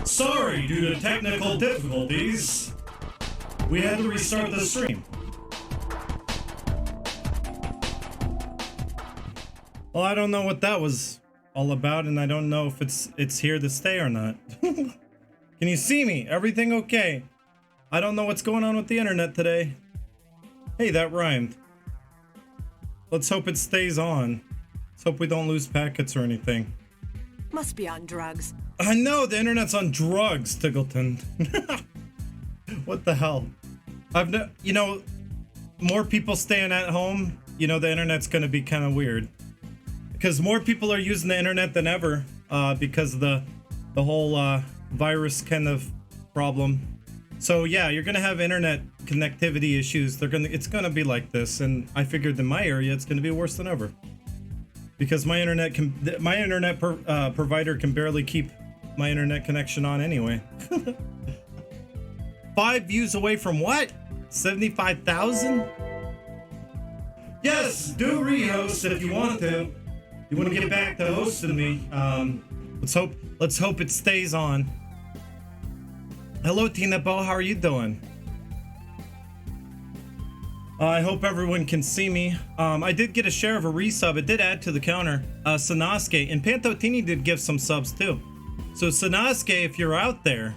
Sorry, due to technical difficulties, we had to restart the stream. Well, I don't know what that was all about, and I don't know if it's here to stay or not. Can you see me? Everything okay? I don't know what's going on with the internet today. Hey, that rhymed. Let's hope it stays on. Let's hope we don't lose packets or anything. Must be on drugs. I know, the internet's on drugs, Tiggleton. What the hell? You know, more people staying at home, you know, the internet's gonna be kind of weird. Because more people are using the internet than ever, because of the whole virus kind of problem. So yeah, you're gonna have internet connectivity issues. It's gonna be like this, and I figured in my area it's gonna be worse than ever. Because my internet provider can barely keep my internet connection on anyway. 5 views away from what? 75,000? Yes, do rehost if you want to. You want to get back to hosting me? Let's hope it stays on. Hello, Tina Bo. How are you doing? I hope everyone can see me. I did get a share of a resub. It did add to the counter. Sanosuke and Pantotini did give some subs too. So Sanosuke, if you're out there,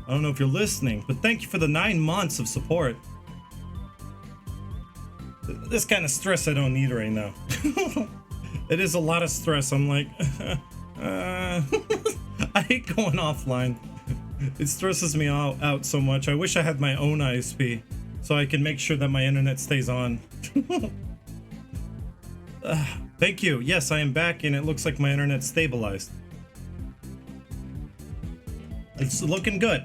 I don't know if you're listening, but thank you for the 9 months of support. This kind of stress I don't need right now. It is a lot of stress. I'm like, I hate going offline. It stresses me out so much. I wish I had my own ISP so I can make sure that my internet stays on. Thank you. Yes, I am back and it looks like my internet stabilized. It's looking good.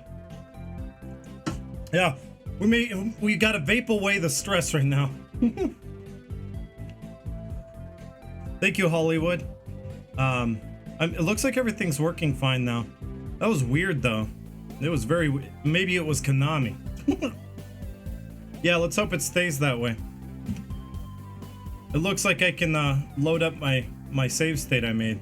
Yeah, we gotta vape away the stress right now. Thank you, Hollywood. It looks like everything's working fine now. That was weird though. It was maybe it was Konami. Yeah, let's hope it stays that way. It looks like I can load up my save state I made.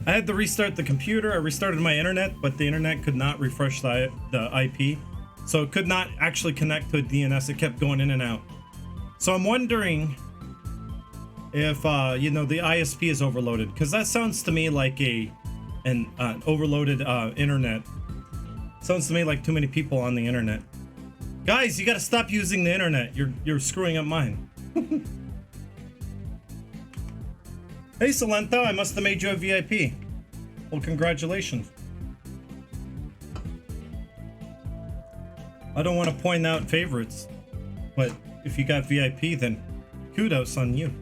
I had to restart the computer. I restarted my internet, but the internet could not refresh the IP. So it could not actually connect to a DNS. It kept going in and out. So I'm wondering if, you know, the ISP is overloaded. Because that sounds to me like an overloaded internet. Sounds to me like too many people on the internet. Guys, you gotta stop using the internet. You're screwing up mine. Hey, Salento, I must have made you a VIP. Well, congratulations. I don't want to point out favorites, but if you got VIP, then kudos on you.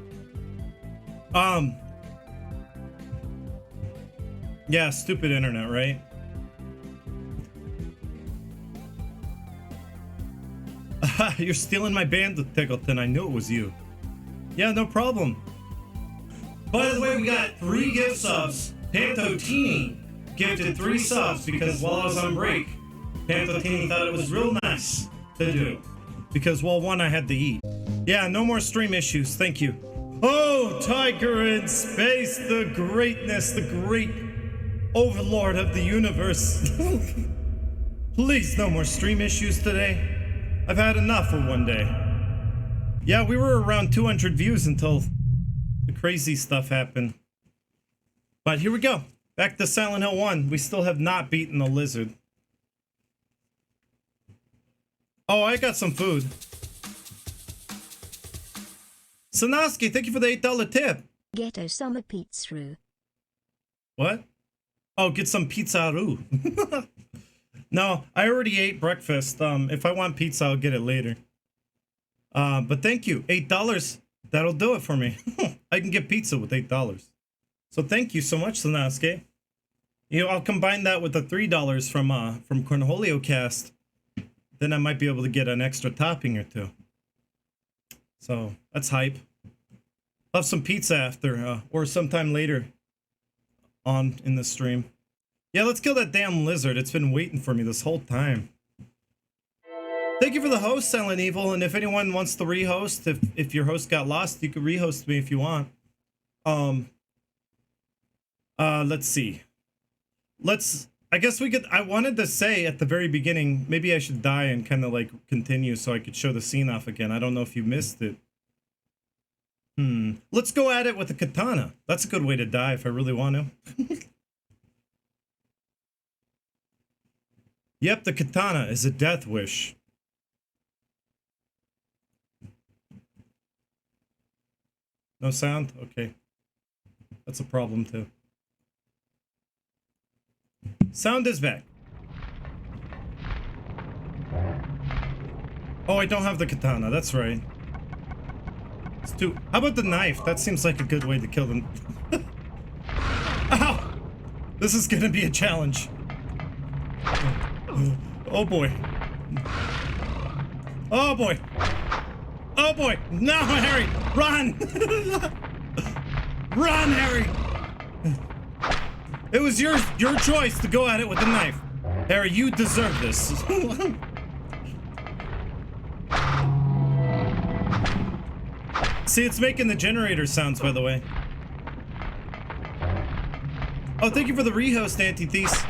Yeah, stupid internet, right? You're stealing my bandit, Tiggleton. I knew it was you. Yeah, no problem. By the way, we got 3 gift subs. Pantotini gifted 3 subs because while I was on break, Pantotini thought it was real nice to do. Because, well, one, I had to eat. Yeah, no more stream issues. Thank you. Oh, Tiger in space, the greatness, the great overlord of the universe. Please, no more stream issues today. I've had enough for one day. Yeah, we were around 200 views until the crazy stuff happened. But here we go. Back to Silent Hill 1. We still have not beaten the lizard. Oh, I got some food. Sanosuke, thank you for the $8 tip. Get a summer pizza. What? Oh, get some pizza-roo. No, I already ate breakfast. If I want pizza, I'll get it later. But thank you. $8. That'll do it for me. I can get pizza with $8. So thank you so much, Sanosuke. You know, I'll combine that with the $3 from Cornholio Cast. Then I might be able to get an extra topping or 2. So that's hype. I'll have some pizza after, or sometime later on in the stream. Yeah, let's kill that damn lizard. It's been waiting for me this whole time. Thank you for the host, Silent Evil. And if anyone wants to rehost, if your host got lost, you could rehost me if you want. Let's see. I guess we could, I wanted to say at the very beginning, maybe I should die and kind of like continue so I could show the scene off again. I don't know if you missed it. Let's go at it with a katana. That's a good way to die if I really want to. Yep, the katana is a death wish. No sound? Okay. That's a problem too. Sound is back. Oh, I don't have the katana. That's right. It's too... How about the knife? That seems like a good way to kill them. Ow! This is gonna be a challenge. Oh boy. Oh boy. Oh boy. No, Harry! Run! Run, Harry! It was your choice to go at it with the knife. Harry, you deserve this. See, it's making the generator sounds, by the way. Oh, thank you for the rehost, Antithesis.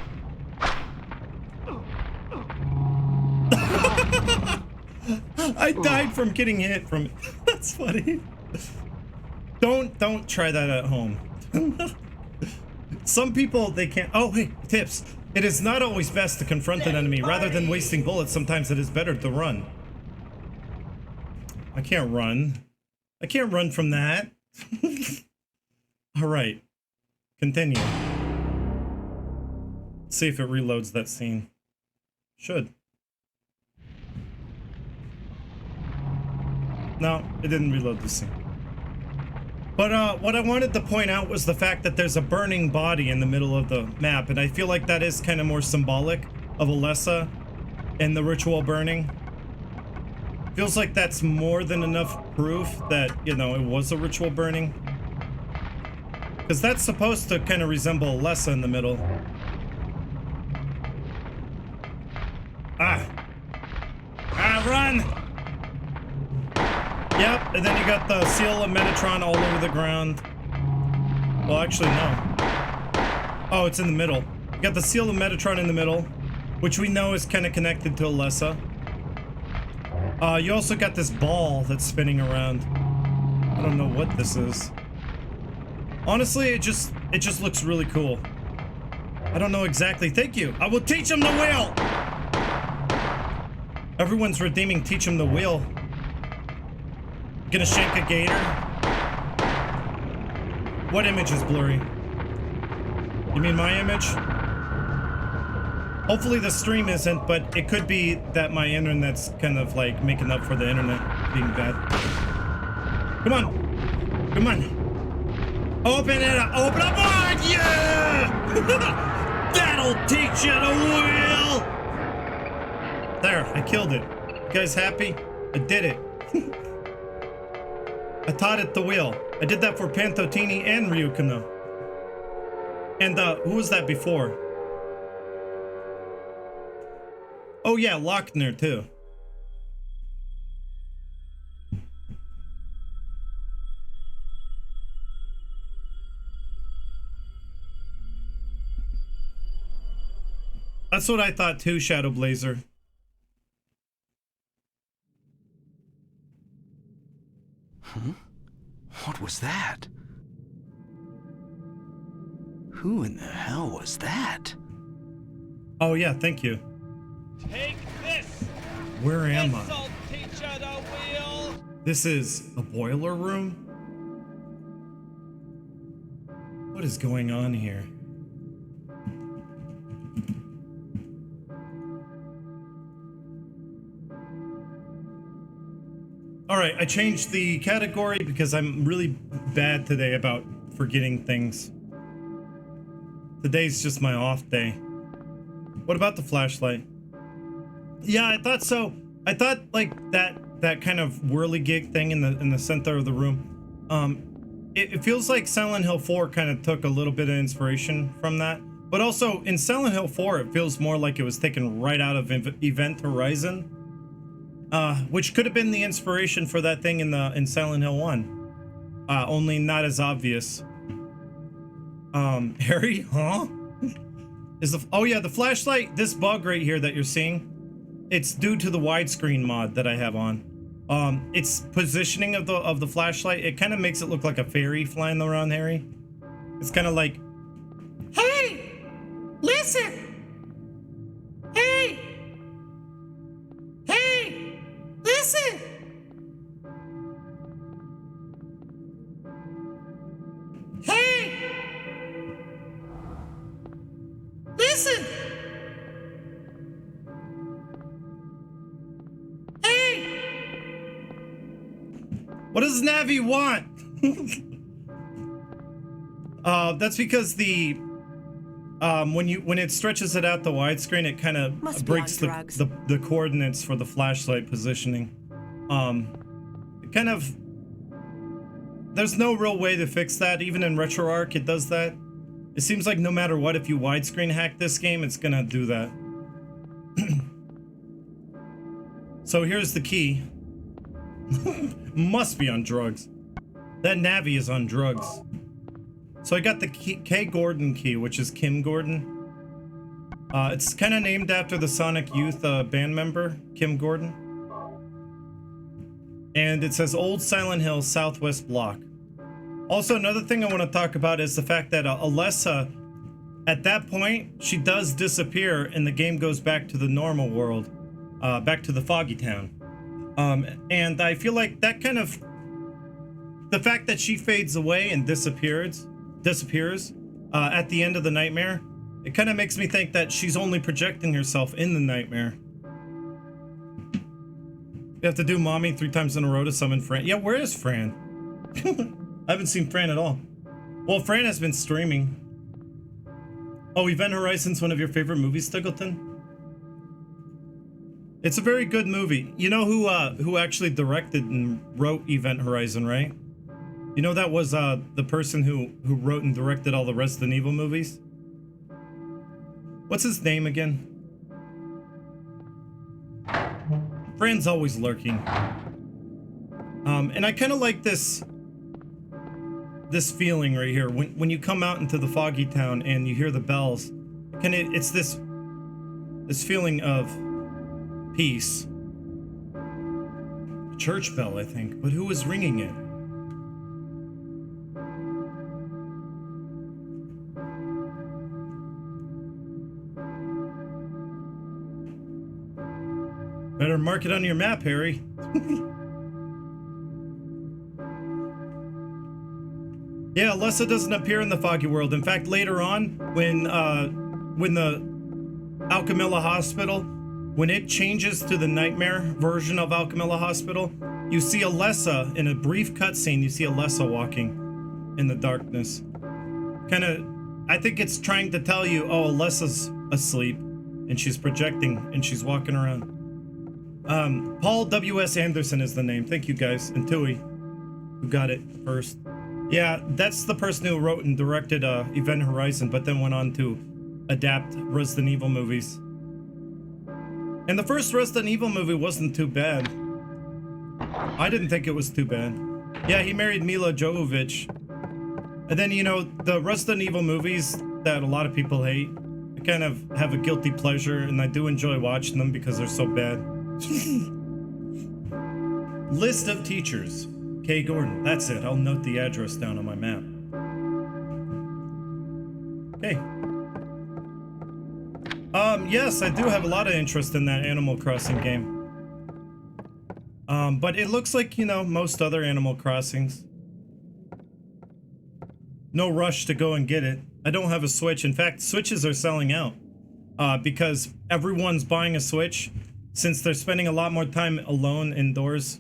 I died from getting hit from... That's funny. Don't try that at home. Some people, they can't... Oh, hey, tips. It is not always best to confront an enemy. Rather than wasting bullets, sometimes it is better to run. I can't run. I can't run from that. All right. Continue. Let's see if it reloads that scene. Should. No, it didn't reload the scene. But what I wanted to point out was the fact that there's a burning body in the middle of the map, and I feel like that is kind of more symbolic of Alessa and the ritual burning. Feels like that's more than enough proof that, you know, it was a ritual burning. Because that's supposed to kind of resemble Alessa in the middle. Run! Yep, and then you got the seal of Metatron all over the ground. Well, actually, no. Oh, it's in the middle. You got the seal of Metatron in the middle, which we know is kind of connected to Alessa. You also got this ball that's spinning around. I don't know what this is. Honestly, it just looks really cool. I don't know exactly. Thank you. I will teach him the wheel. Everyone's redeeming teach him the wheel. Gonna shank a gator. What image is blurry? You mean my image? Hopefully the stream isn't, but it could be that my internet's kind of like making up for the internet being bad. Come on. Come on. Open it up. Open up. Oh, yeah! That'll teach you the wheel. There, I killed it. You guys happy? I did it. I taught it the wheel. I did that for Pantotini and Ryukino. And who was that before? Oh yeah, Lochner too. That's what I thought too, Shadow Blazer. Huh? What was that? Who in the hell was that? Oh yeah, thank you. Take this! Where am I? This'll teach you the wheel! This is a boiler room? What is going on here? Alright, I changed the category because I'm really bad today about forgetting things. Today's just my off day. What about the flashlight? Yeah, I thought so. I thought like that kind of whirligig thing in the center of the room. It feels like Silent Hill 4 kind of took a little bit of inspiration from that. But also in Silent Hill 4, it feels more like it was taken right out of Event Horizon. Which could have been the inspiration for that thing in Silent Hill 1. Only not as obvious. Harry, huh? is the, oh yeah, the flashlight, this bug right here that you're seeing, it's due to the widescreen mod that I have on. It's positioning of the flashlight. It kind of makes it look like a fairy flying around Harry. It's kind of like, hey, listen, hey, listen. Hey! Listen! Hey! What does Navi want? That's because the when it stretches it out the widescreen, it kind of breaks the coordinates for the flashlight positioning. It kind of, there's no real way to fix that. Even in RetroArch, it does that. It seems like no matter what, if you widescreen hack this game, it's gonna do that. So here's the key. Must be on drugs. That Navi is on drugs. So I got the key, K. Gordon key, which is Kim Gordon. It's kind of named after the Sonic Youth band member, Kim Gordon. And it says Old Silent Hill Southwest Block. Also, another thing I want to talk about is the fact that Alessa, at that point, she does disappear and the game goes back to the normal world, back to the Foggy Town. And I feel like that kind of, the fact that she fades away and disappears at the end of the nightmare, it kind of makes me think that she's only projecting herself in the nightmare. You have to do mommy 3 times in a row to summon Fran. Yeah, where is Fran? I haven't seen Fran at all. Well, Fran has been streaming. Oh, Event Horizon's one of your favorite movies, Stiggleton? It's a very good movie. You know who actually directed and wrote Event Horizon, right? You know that was the person who wrote and directed all the Resident Evil movies? What's his name again? Fran's always lurking. And I kind of like this feeling right here. When you come out into the Foggy Town and you hear the bells, it's this feeling of peace. Church bell, I think. But who was ringing it? Better mark it on your map, Harry. Yeah, Alessa doesn't appear in the Foggy World. In fact, later on, when the Alchemilla Hospital, when it changes to the nightmare version of Alchemilla Hospital, you see Alessa in a brief cutscene. You see Alessa walking in the darkness. Kind of, I think it's trying to tell you, oh, Alessa's asleep, and she's projecting, and she's walking around. Paul W.S. Anderson is the name. Thank you guys. And Tui, who got it first. Yeah, that's the person who wrote and directed Event Horizon, but then went on to adapt Resident Evil movies. And the first Resident Evil movie wasn't too bad. I didn't think it was too bad. Yeah, he married Mila Jovovich. And then, you know, the Resident Evil movies that a lot of people hate, I kind of have a guilty pleasure, and I do enjoy watching them because they're so bad. List of teachers. K. Gordon. That's it. I'll note the address down on my map. Okay. Yes, I do have a lot of interest in that Animal Crossing game. But it looks like, you know, most other Animal Crossings. No rush to go and get it. I don't have a Switch. In fact, Switches are selling out. Because everyone's buying a Switch since they're spending a lot more time alone indoors.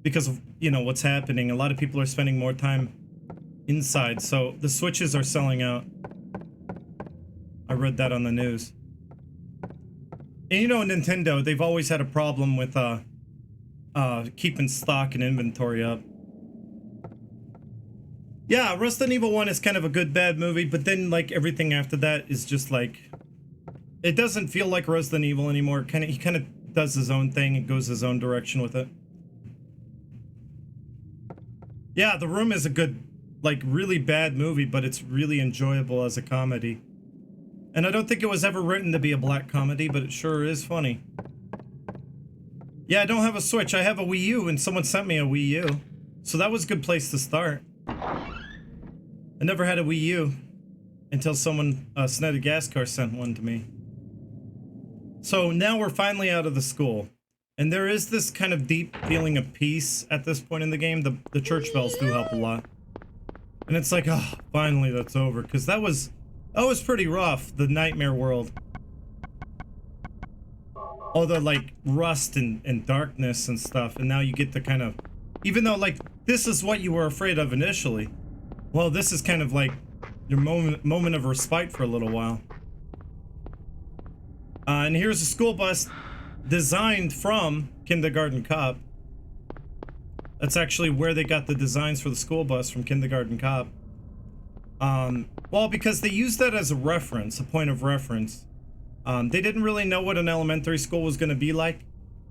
Because of, you know, what's happening. A lot of people are spending more time inside. So the Switches are selling out. I read that on the news. And you know, Nintendo, they've always had a problem with keeping stock and inventory up. Yeah, Resident Evil 1 is kind of a good bad movie, but then like everything after that is just like, it doesn't feel like Resident Evil anymore. He kind of does his own thing and goes his own direction with it. Yeah, The Room is a good, like, really bad movie, but it's really enjoyable as a comedy. And I don't think it was ever written to be a black comedy, but it sure is funny. Yeah, I don't have a Switch. I have a Wii U, and someone sent me a Wii U. So that was a good place to start. I never had a Wii U until someone, Snedded Gas Car, sent one to me. So now we're finally out of the school. And there is this kind of deep feeling of peace at this point in the game. The church bells do help a lot. And it's like, oh, finally that's over. Because that was pretty rough, the nightmare world. All the, like, rust and darkness and stuff. And now you get to kind of... Even though, like, this is what you were afraid of initially. Well, this is kind of like your moment of respite for a little while. And here's a school bus designed from Kindergarten Cop. That's actually where they got the designs for the school bus, from Kindergarten Cop. Well, because they used that as a reference, a point of reference. They didn't really know what an elementary school was going to be like.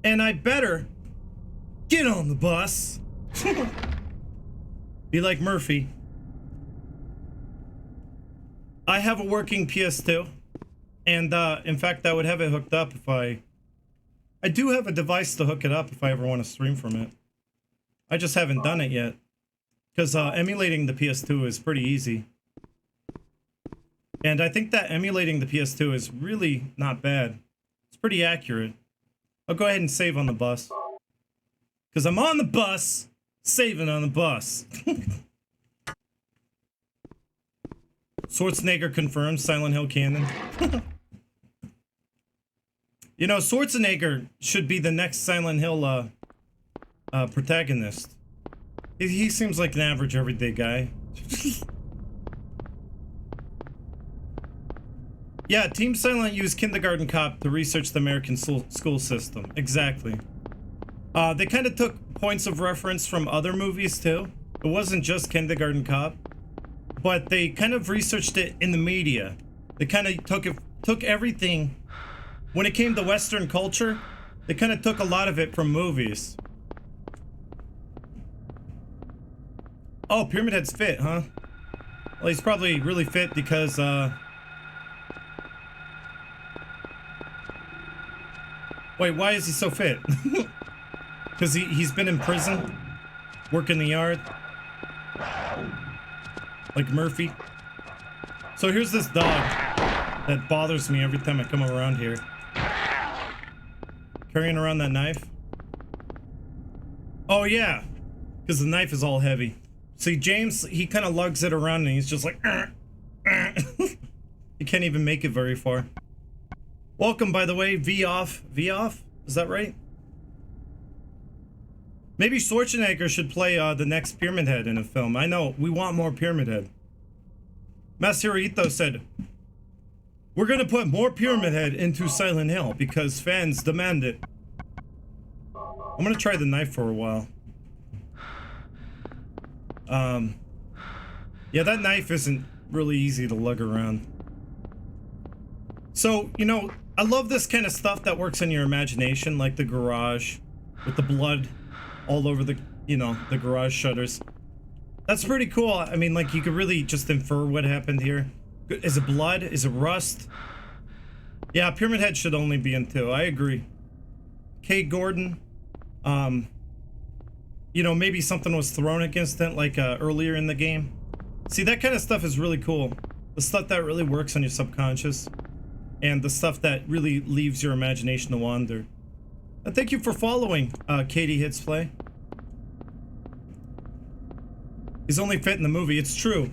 And I better get on the bus. Be like Murphy. I have a working PS2. And, in fact, I would have it hooked up if I do have a device to hook it up if I ever want to stream from it. I just haven't done it yet. Because, emulating the PS2 is pretty easy. And I think that emulating the PS2 is really not bad. It's pretty accurate. I'll go ahead and save on the bus. Because I'm on the bus, saving on the bus. Schwarzenegger confirms Silent Hill canon. You know, Schwarzenegger should be the next Silent Hill protagonist. He seems like an average everyday guy. Yeah, Team Silent used Kindergarten Cop to research the American school system. Exactly. They kind of took points of reference from other movies too. It wasn't just Kindergarten Cop, but they kind of researched it in the media. They kind of took everything. When it came to Western culture, they kind of took a lot of it from movies. Oh, Pyramid Head's fit, huh? Well, he's probably really fit because, Wait, why is he so fit? Because he's been in prison? Working the yard? Like Murphy? So here's this dog that bothers me every time I come around here. Carrying around that knife? Oh yeah, because the knife is all heavy. See, James, he kind of lugs it around and he's just like, He can't even make it very far. Welcome, by the way, V-Off. V-Off? Is that right? Maybe Schwarzenegger should play the next Pyramid Head in a film. I know, we want more Pyramid Head. Masahiro said, we're gonna put more Pyramid Head into Silent Hill because fans demand it. I'm gonna try the knife for a while. Yeah, that knife isn't really easy to lug around. So, you know, I love this kind of stuff that works in your imagination, like the garage with the blood all over the, you know, the garage shutters. That's pretty cool. I mean, like, you could really just infer what happened here. Is it blood? Is it rust? Yeah, Pyramid Head should only be in 2. I agree. Kay Gordon. You know, maybe something was thrown against it, like, earlier in the game. See, that kind of stuff is really cool. The stuff that really works on your subconscious. And the stuff that really leaves your imagination to wander. Thank you for following, Katie Hits Play. He's only fit in the movie, it's true.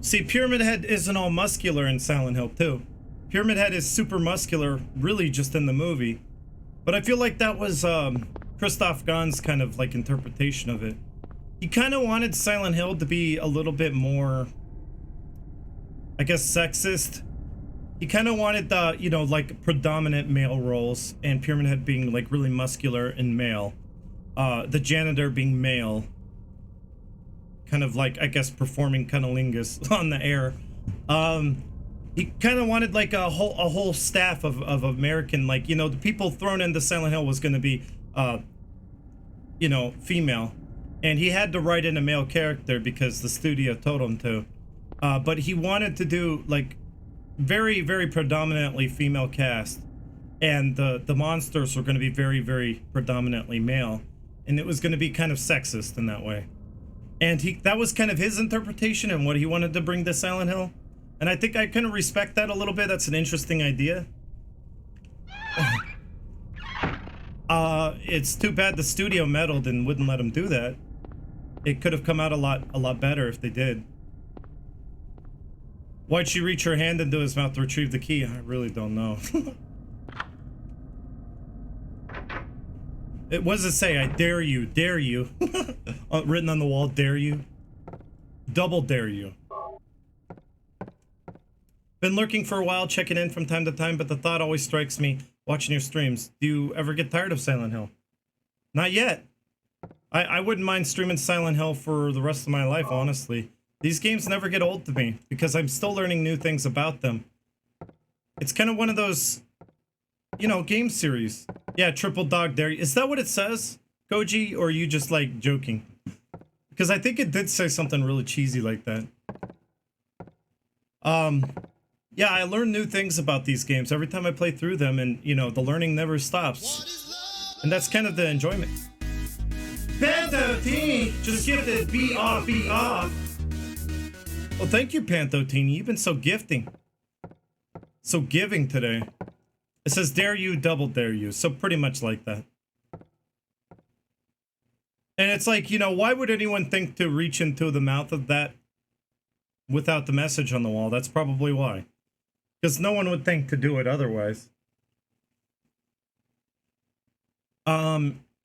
See, Pyramid Head isn't all muscular in Silent Hill 2. Pyramid Head is super muscular, really just in the movie. But I feel like that was, Christoph Gahn's kind of, like, interpretation of it. He kind of wanted Silent Hill to be a little bit more, I guess, sexist. He kind of wanted the, you know, like, predominant male roles, and Pyramid Head being, like, really muscular and male. The janitor being male. Kind of like, I guess, performing cunnilingus on the air. He kind of wanted, like, a whole staff of American, like, you know, the people thrown into Silent Hill was going to be, you know, female. And he had to write in a male character because the studio told him to. But he wanted to do, like, very, very predominantly female cast, and the monsters were going to be very, very predominantly male, and it was going to be kind of sexist in that way. And that was kind of his interpretation and what he wanted to bring to Silent Hill. And I think I kind of respect that a little bit. That's an interesting idea. It's too bad the studio meddled and wouldn't let him do that. It could have come out a lot better if they did. Why'd she reach her hand into his mouth to retrieve the key? I really don't know. What does it say? I dare you, dare you. Written on the wall, dare you. Double dare you. Been lurking for a while, checking in from time to time, but the thought always strikes me watching your streams. Do you ever get tired of Silent Hill? Not yet. I wouldn't mind streaming Silent Hill for the rest of my life, honestly. These games never get old to me because I'm still learning new things about them. It's kind of one of those, you know, game series. Yeah, triple dog dare you. Is that what it says, Koji, or are you just like joking? Because I think it did say something really cheesy like that. Yeah, I learn new things about these games every time I play through them, and you know, the learning never stops. And that's kind of the enjoyment. Pantotini just gifted be off. Well, thank you, Pantotini. You've been so gifting. So giving today. It says dare you, double dare you. So pretty much like that. And it's like, you know, why would anyone think to reach into the mouth of that without the message on the wall? That's probably why. Because no one would think to do it otherwise.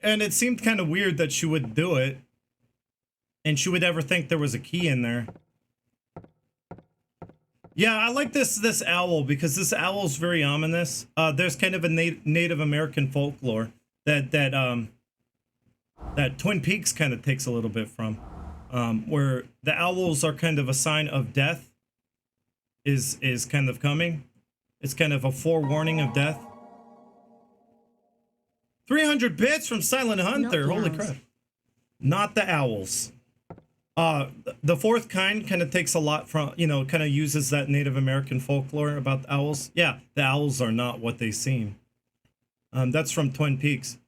And it seemed kind of weird that she would do it. And she would ever think there was a key in there. Yeah, I like this owl because this owl's very ominous. There's kind of a Native American folklore that Twin Peaks kind of takes a little bit from, where the owls are kind of a sign of death is kind of coming. It's kind of a forewarning of death. 300 bits from Silent Hunter. Holy crap. Not the owls. The fourth kind kind of takes a lot from, you know, kind of uses that Native American folklore about the owls. Yeah, the owls are not what they seem. That's from Twin Peaks.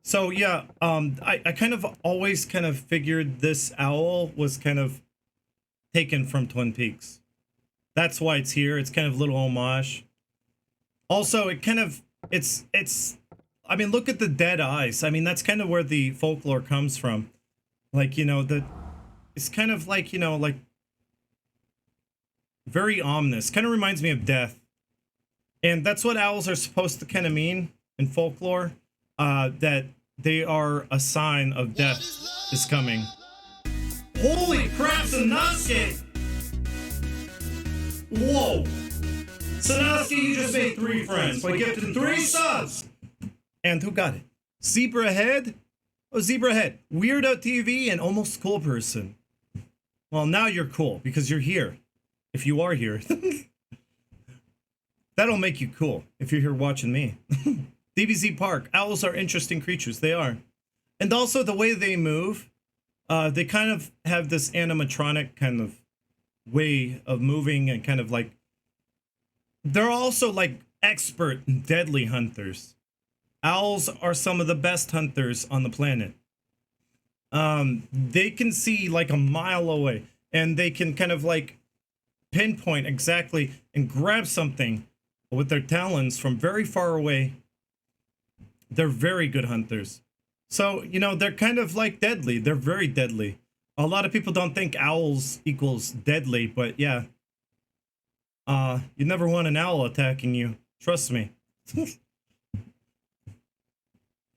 So yeah, I kind of always kind of figured this owl was kind of taken from Twin Peaks. That's why it's here. It's kind of a little homage. Also, it kind of, it's, I mean, look at the dead eyes. I mean, that's kind of where the folklore comes from. Like, you know, it's kind of like, you know, like very ominous. Kind of reminds me of death. And that's what owls are supposed to kind of mean in folklore. That they are a sign of death is coming. Holy crap, Sanosuke! Whoa! Sanosuke, you just made 3 friends by gifting 3 subs! And who got it? Zebrahead? Oh, Zebrahead. Weirdo TV and almost cool person. Well, now you're cool because you're here. If you are here. That'll make you cool if you're here watching me. DBZ Park. Owls are interesting creatures. They are. And also the way they move, they kind of have this animatronic kind of way of moving and kind of like, they're also like expert and deadly hunters. Owls are some of the best hunters on the planet. They can see like a mile away and they can kind of like pinpoint exactly and grab something with their talons from very far away. They're very good hunters. So, you know, they're kind of like deadly. They're very deadly. A lot of people don't think owls equals deadly, but yeah. You never want an owl attacking you. Trust me.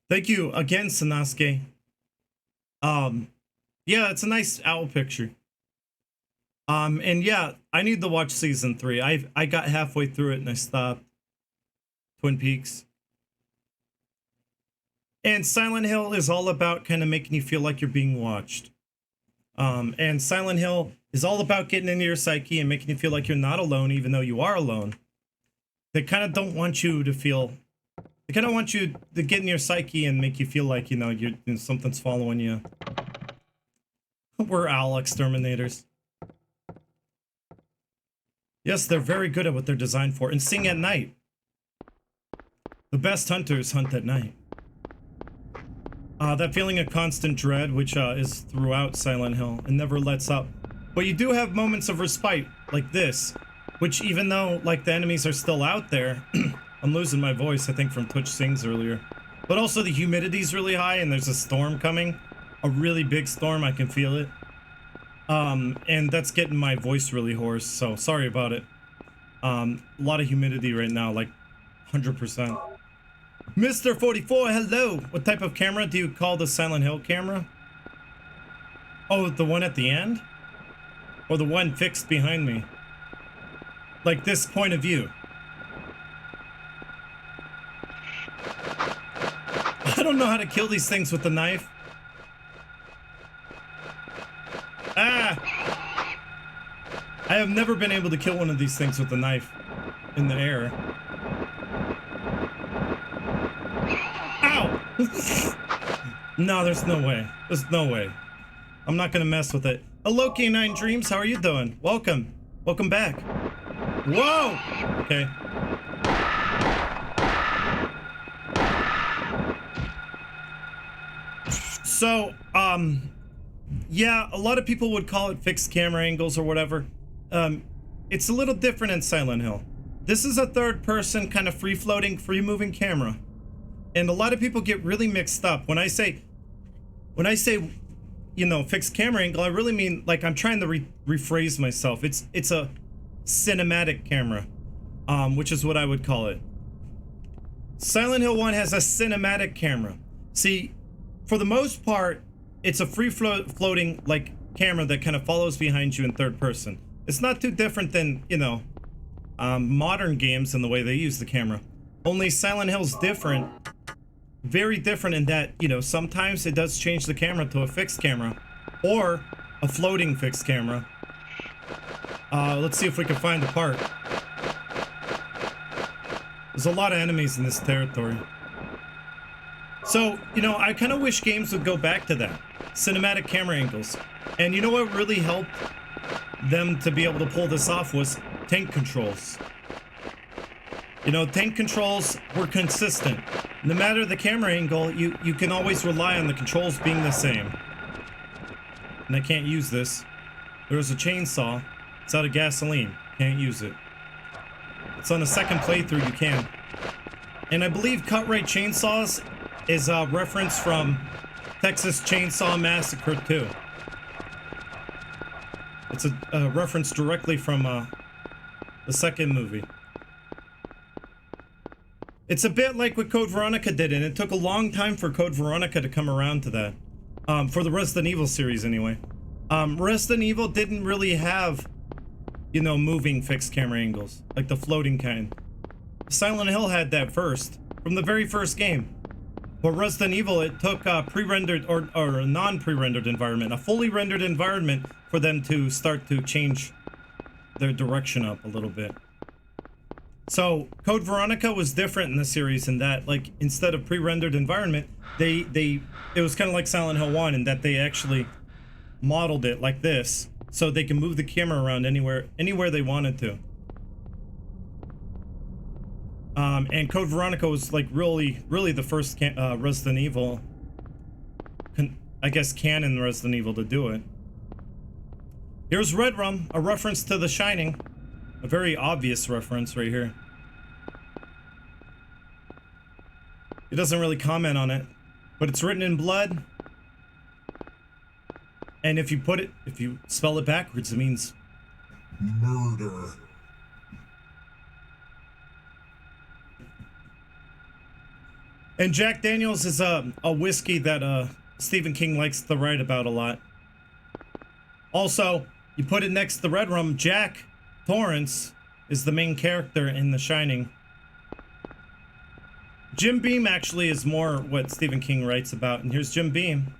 Thank you again, Sanosuke. Yeah, it's a nice owl picture. And yeah, I need to watch season 3. I got halfway through it and I stopped. Twin Peaks. And Silent Hill is all about kind of making you feel like you're being watched. And Silent Hill is all about getting into your psyche and making you feel like you're not alone, even though you are alone. They kind of don't want you to feel. They kind of want you to get in your psyche and make you feel like, you know, something's following you. We're owl exterminators. Yes, they're very good at what they're designed for. And sing at night. The best hunters hunt at night. That feeling of constant dread, which is throughout Silent Hill and never lets up. But you do have moments of respite, like this, which even though, like, the enemies are still out there, I'm losing my voice, I think, from Twitch Sings earlier. But also the humidity's really high and there's a storm coming. A really big storm, I can feel it. And that's getting my voice really hoarse, so sorry about it. A lot of humidity right now, like 100%. Mr. 44, hello! What type of camera do you call the Silent Hill camera? Oh, the one at the end? Or the one fixed behind me? Like this point of view. I don't know how to kill these things with the knife. Ah! I have never been able to kill one of these things with the knife in the air. Ow! No, there's no way. There's no way. I'm not gonna mess with it. Hello, K9 Dreams. How are you doing? Welcome. Welcome back. Whoa! Okay. So, yeah, a lot of people would call it fixed camera angles or whatever. It's a little different in Silent Hill. This is a third-person kind of free-floating, free-moving camera. And a lot of people get really mixed up. When I say, you know, fixed camera angle, I really mean, like, I'm trying to rephrase myself. It's a cinematic camera, which is what I would call it. Silent Hill 1 has a cinematic camera. See, for the most part, it's a free-floating, like, camera that kind of follows behind you in third person. It's not too different than, you know, modern games in the way they use the camera. Only Silent Hill's different. Very different in that, you know, sometimes it does change the camera to a fixed camera. Or a floating fixed camera. Let's see if we can find the part. There's a lot of enemies in this territory. So, you know, I kind of wish games would go back to that. Cinematic camera angles. And you know what really helped them to be able to pull this off was tank controls. You know, tank controls were consistent. No matter the camera angle, you can always rely on the controls being the same. And I can't use this. There's a chainsaw. It's out of gasoline. Can't use it. It's on the second playthrough, you can. And I believe cut-rate chainsaws is a reference from Texas Chainsaw Massacre 2. It's a reference directly from the second movie. It's a bit like what Code Veronica did, and it took a long time for Code Veronica to come around to that. For the Resident Evil series, anyway. Resident Evil didn't really have, you know, moving fixed camera angles, like the floating kind. Silent Hill had that first, from the very first game. But Resident Evil, it took pre-rendered or a non-pre-rendered environment, a fully rendered environment for them to start to change their direction up a little bit. So Code Veronica was different in the series in that, like, instead of pre-rendered environment, it was kind of like Silent Hill 1 in that they actually modeled it like this, so they can move the camera around anywhere they wanted to. And Code Veronica was like really the first Resident Evil, I guess, canon Resident Evil to do it. Here's Red Rum, a reference to The Shining. A very obvious reference right here. It doesn't really comment on it, but it's written in blood. And if you spell it backwards, it means murder. And Jack Daniels is a whiskey that Stephen King likes to write about a lot. Also, you put it next to the Red Rum, Jack Torrance is the main character in The Shining. Jim Beam actually is more what Stephen King writes about, and here's Jim Beam.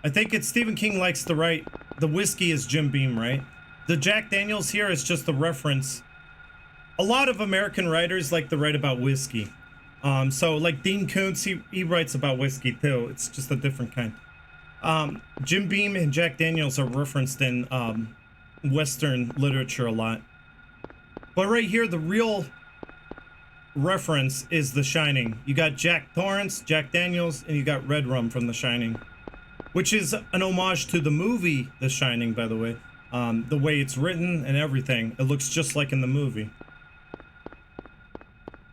I think it's Stephen King likes to write, the whiskey is Jim Beam, right? The Jack Daniels here is just a reference. A lot of American writers like to write about whiskey. So like Dean Koontz, he writes about whiskey too. It's just a different kind. Jim Beam and Jack Daniels are referenced in Western literature a lot. But right here, the real reference is The Shining. You got Jack Torrance, Jack Daniels, and you got Red Rum from The Shining, which is an homage to the movie The Shining, by the way. The way it's written and everything, it looks just like in the movie.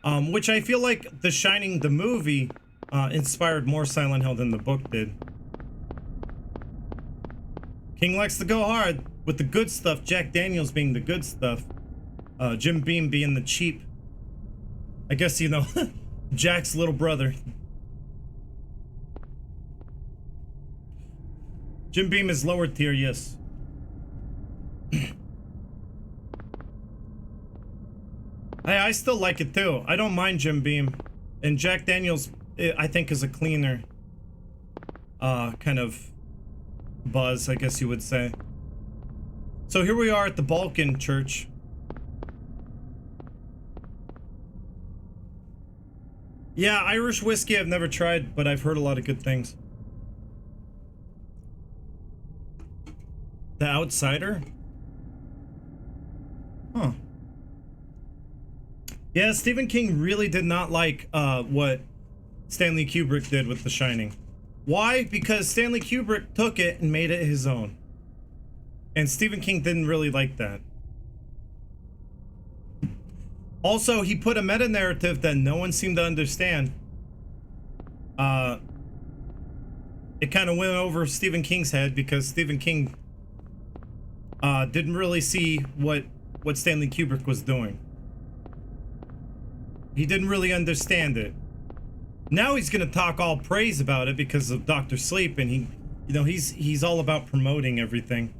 Which I feel like The Shining, the movie, inspired more Silent Hill than the book did. King likes to go hard with the good stuff, Jack Daniels being the good stuff, Jim Beam being the cheap. I guess, you know, Jack's little brother. Jim Beam is lower tier, yes. I still like it too. I don't mind Jim Beam. And Jack Daniels, I think, is a cleaner kind of buzz, I guess you would say. So here we are at the Balkan Church. Yeah, Irish whiskey I've never tried, but I've heard a lot of good things. The Outsider? Huh. Yeah, Stephen King really did not like what Stanley Kubrick did with The Shining. Why? Because Stanley Kubrick took it and made it his own. And Stephen King didn't really like that. Also, he put a meta-narrative that no one seemed to understand. It kind of went over Stephen King's head because Stephen King didn't really see what Stanley Kubrick was doing. He didn't really understand it. Now he's gonna talk all praise about it because of Dr. Sleep, and he's all about promoting everything.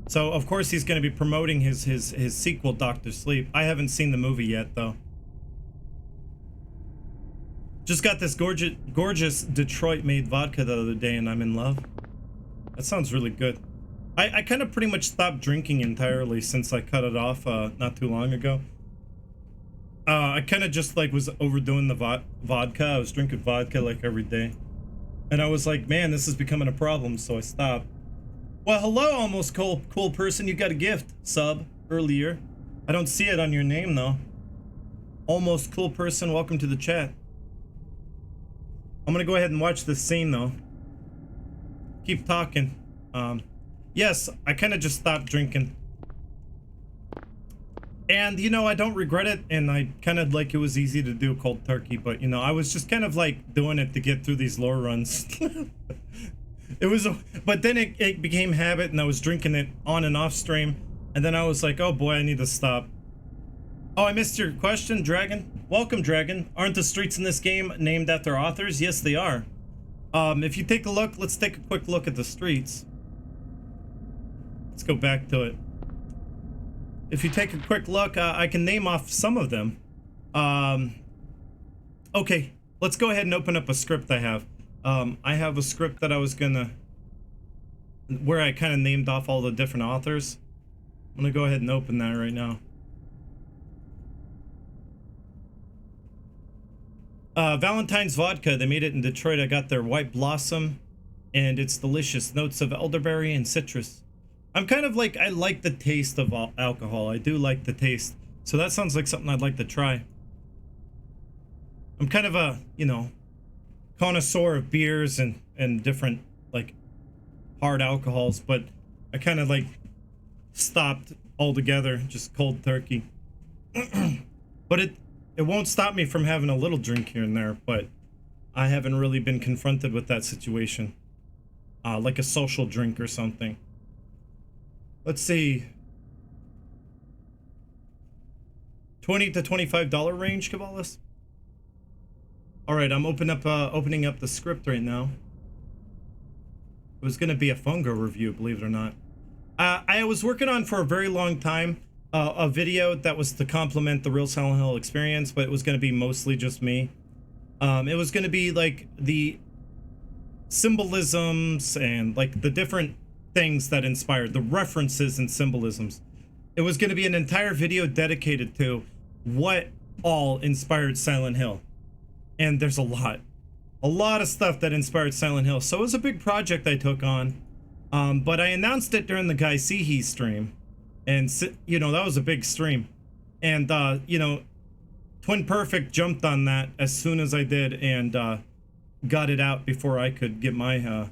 So of course he's gonna be promoting his sequel, Dr. Sleep. I haven't seen the movie yet though. Just got this gorgeous Detroit-made vodka the other day, and I'm in love. That sounds really good. I kind of pretty much stopped drinking entirely since I cut it off not too long ago. I kind of just like was overdoing the vodka. I was drinking vodka like every day. And I was like, man, this is becoming a problem, so I stopped. Well, hello, almost cool person. You got a gift sub earlier. I don't see it on your name though. Almost cool person, welcome to the chat. I'm gonna go ahead and watch this scene though. Keep talking. Yes, I kind of just stopped drinking. And, you know, I don't regret it, and I kind of like it was easy to do cold turkey, but, you know, I was just kind of like doing it to get through these lore runs. But then it became habit, and I was drinking it on and off stream, and then I was like, oh boy, I need to stop. Oh, I missed your question, Dragon. Welcome, Dragon. Aren't the streets in this game named after authors? Yes, they are. If you take a look, let's take a quick look at the streets. Let's go back to it. If you take a quick look, I can name off some of them. Okay, let's go ahead and open up a script I have. I have a script that I was gonna... where I kind of named off all the different authors. I'm gonna go ahead and open that right now. Valentine's Vodka, they made it in Detroit. I got their White Blossom, and it's delicious. Notes of elderberry and citrus. I'm kind of like, I like the taste of alcohol. I do like the taste. So that sounds like something I'd like to try. I'm kind of a, you know, connoisseur of beers and different, like, hard alcohols, but I kind of, like, stopped altogether, just cold turkey. But it won't stop me from having a little drink here and there, but I haven't really been confronted with that situation. Like a social drink or something. Let's see. $20 to $25 range, Caballas. All right, I'm opening up the script right now. It was gonna be a Fungo review, believe it or not. I was working on for a very long time a video that was to complement the real Silent Hill experience, but it was gonna be mostly just me. It was gonna be like the symbolisms and like the different things that inspired, the references and symbolisms. It was going to be an entire video dedicated to what all inspired Silent Hill. And there's a lot of stuff that inspired Silent Hill. So it was a big project I took on. But I announced it during the Guy Seehee stream. And you know, that was a big stream. And you know, Twin Perfect jumped on that as soon as I did, and got it out before I could get my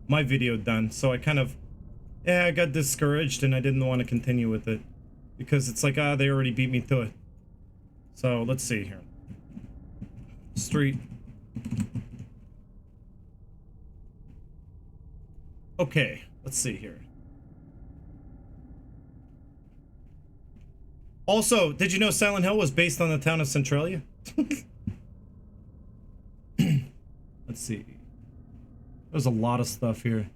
my video done. So I kind of, I got discouraged and I didn't want to continue with it because it's like, they already beat me to it. So let's see here. Street. Okay, let's see here. Also, did you know Silent Hill was based on the town of Centralia? Let's see. There's a lot of stuff here.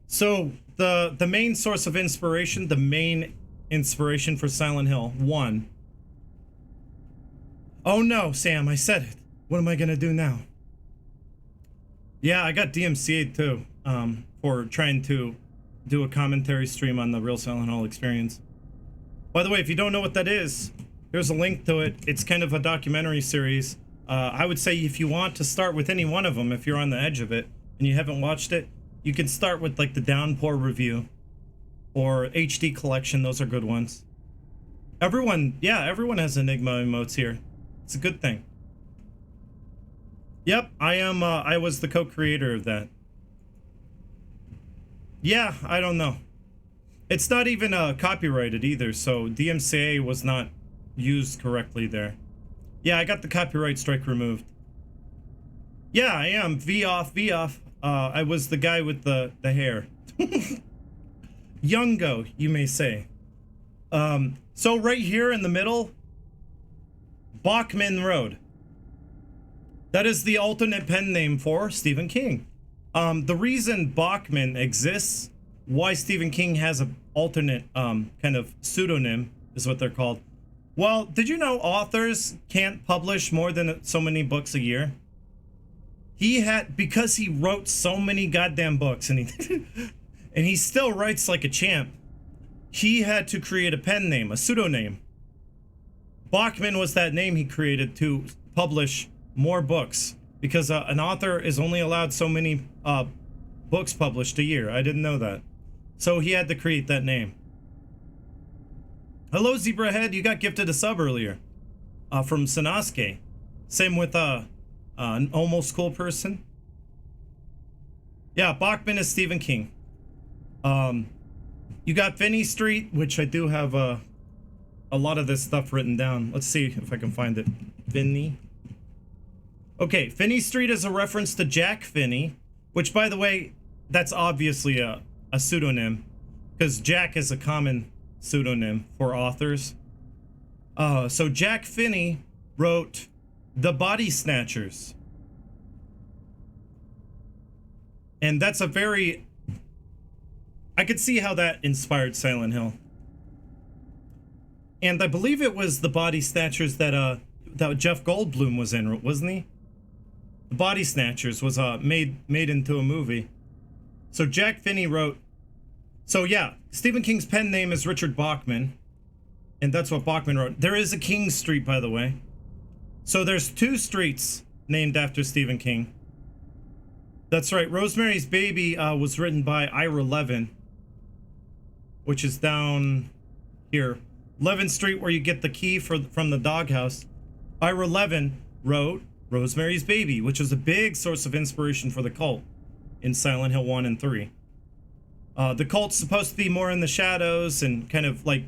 So the main source of inspiration, the main inspiration for Silent Hill 1. Oh no, Sam, I said it. What am I gonna do now? Yeah, I got DMCA'd too, for trying to do a commentary stream on the real Silent Hill experience. By the way, if you don't know what that is, here's a link to it. It's kind of a documentary series. I would say if you want to start with any one of them, if you're on the edge of it and you haven't watched it, you can start with like the Downpour review or HD collection. Those are good ones. Everyone has Enigma emotes here. It's a good thing. Yep, I was the co-creator of that. Yeah, I don't know. It's not even copyrighted either, so DMCA was not used correctly there. Yeah, I got the copyright strike removed. Yeah, I am. V off. I was the guy with the hair. Youngo, you may say. So right here in the middle, Bachman Road. That is the alternate pen name for Stephen King. The reason Bachman exists, why Stephen King has an alternate kind of pseudonym, is what they're called. Well, did you know authors can't publish more than so many books a year? Because he wrote so many goddamn books, and he still writes like a champ, he had to create a pen name, a pseudonym. Bachman was that name he created to publish more books, because an author is only allowed so many books published a year. I didn't know that. So he had to create that name. Hello, Zebrahead. You got gifted a sub earlier from Sanosuke. Same with an almost cool person. Yeah, Bachman is Stephen King. You got Finney Street, which I do have a lot of this stuff written down. Let's see if I can find it. Finney. Okay, Finney Street is a reference to Jack Finney, which, by the way, that's obviously a pseudonym, because Jack is a common pseudonym for authors. So Jack Finney wrote The Body Snatchers. And that's a very... I could see how that inspired Silent Hill. And I believe it was The Body Snatchers that Jeff Goldblum was in, wasn't he? The Body Snatchers was made into a movie. So Jack Finney wrote... So yeah, Stephen King's pen name is Richard Bachman. And that's what Bachman wrote. There is a King Street, by the way. So there's 2 streets named after Stephen King. That's right. Rosemary's Baby was written by Ira Levin, which is down here. 11th Street, where you get the key from the doghouse. Ira Levin wrote Rosemary's Baby, which is a big source of inspiration for the cult in Silent Hill 1 and 3. The cult's supposed to be more in the shadows and kind of like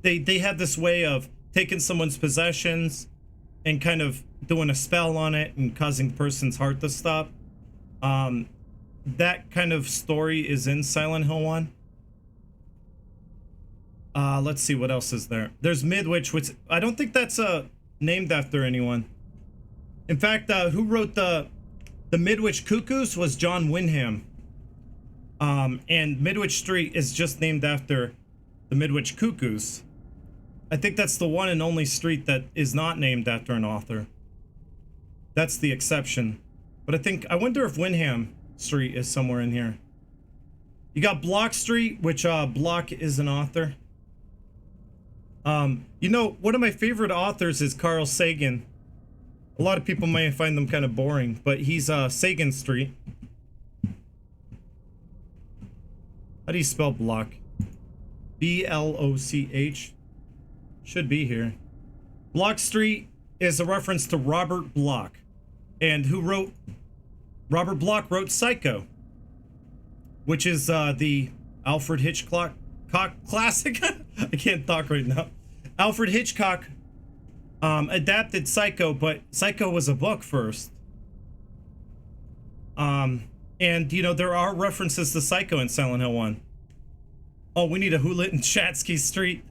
they have this way of taking someone's possessions and kind of doing a spell on it and causing the person's heart to stop. That kind of story is in Silent Hill 1. Let's see what else is there. There's Midwich, which I don't think that's named after anyone. In fact, who wrote the Midwich Cuckoos was John Wyndham. And Midwich Street is just named after the Midwich Cuckoos. I think that's the one and only street that is not named after an author. That's the exception. But I wonder if Wyndham Street is somewhere in here. You got Block Street, which Block is an author. You know, one of my favorite authors is Carl Sagan. A lot of people may find them kind of boring, but he's Sagan Street. How do you spell block? B-L-O-C-H. Should be here. Block Street is a reference to Robert Bloch. And who wrote... Robert Bloch wrote Psycho, which is the Alfred Hitchcock classic. I can't talk right now. Alfred Hitchcock adapted Psycho, but Psycho was a book first. And, you know, there are references to Psycho in Silent Hill 1. Oh, we need a Hewlett and Chatsky Street.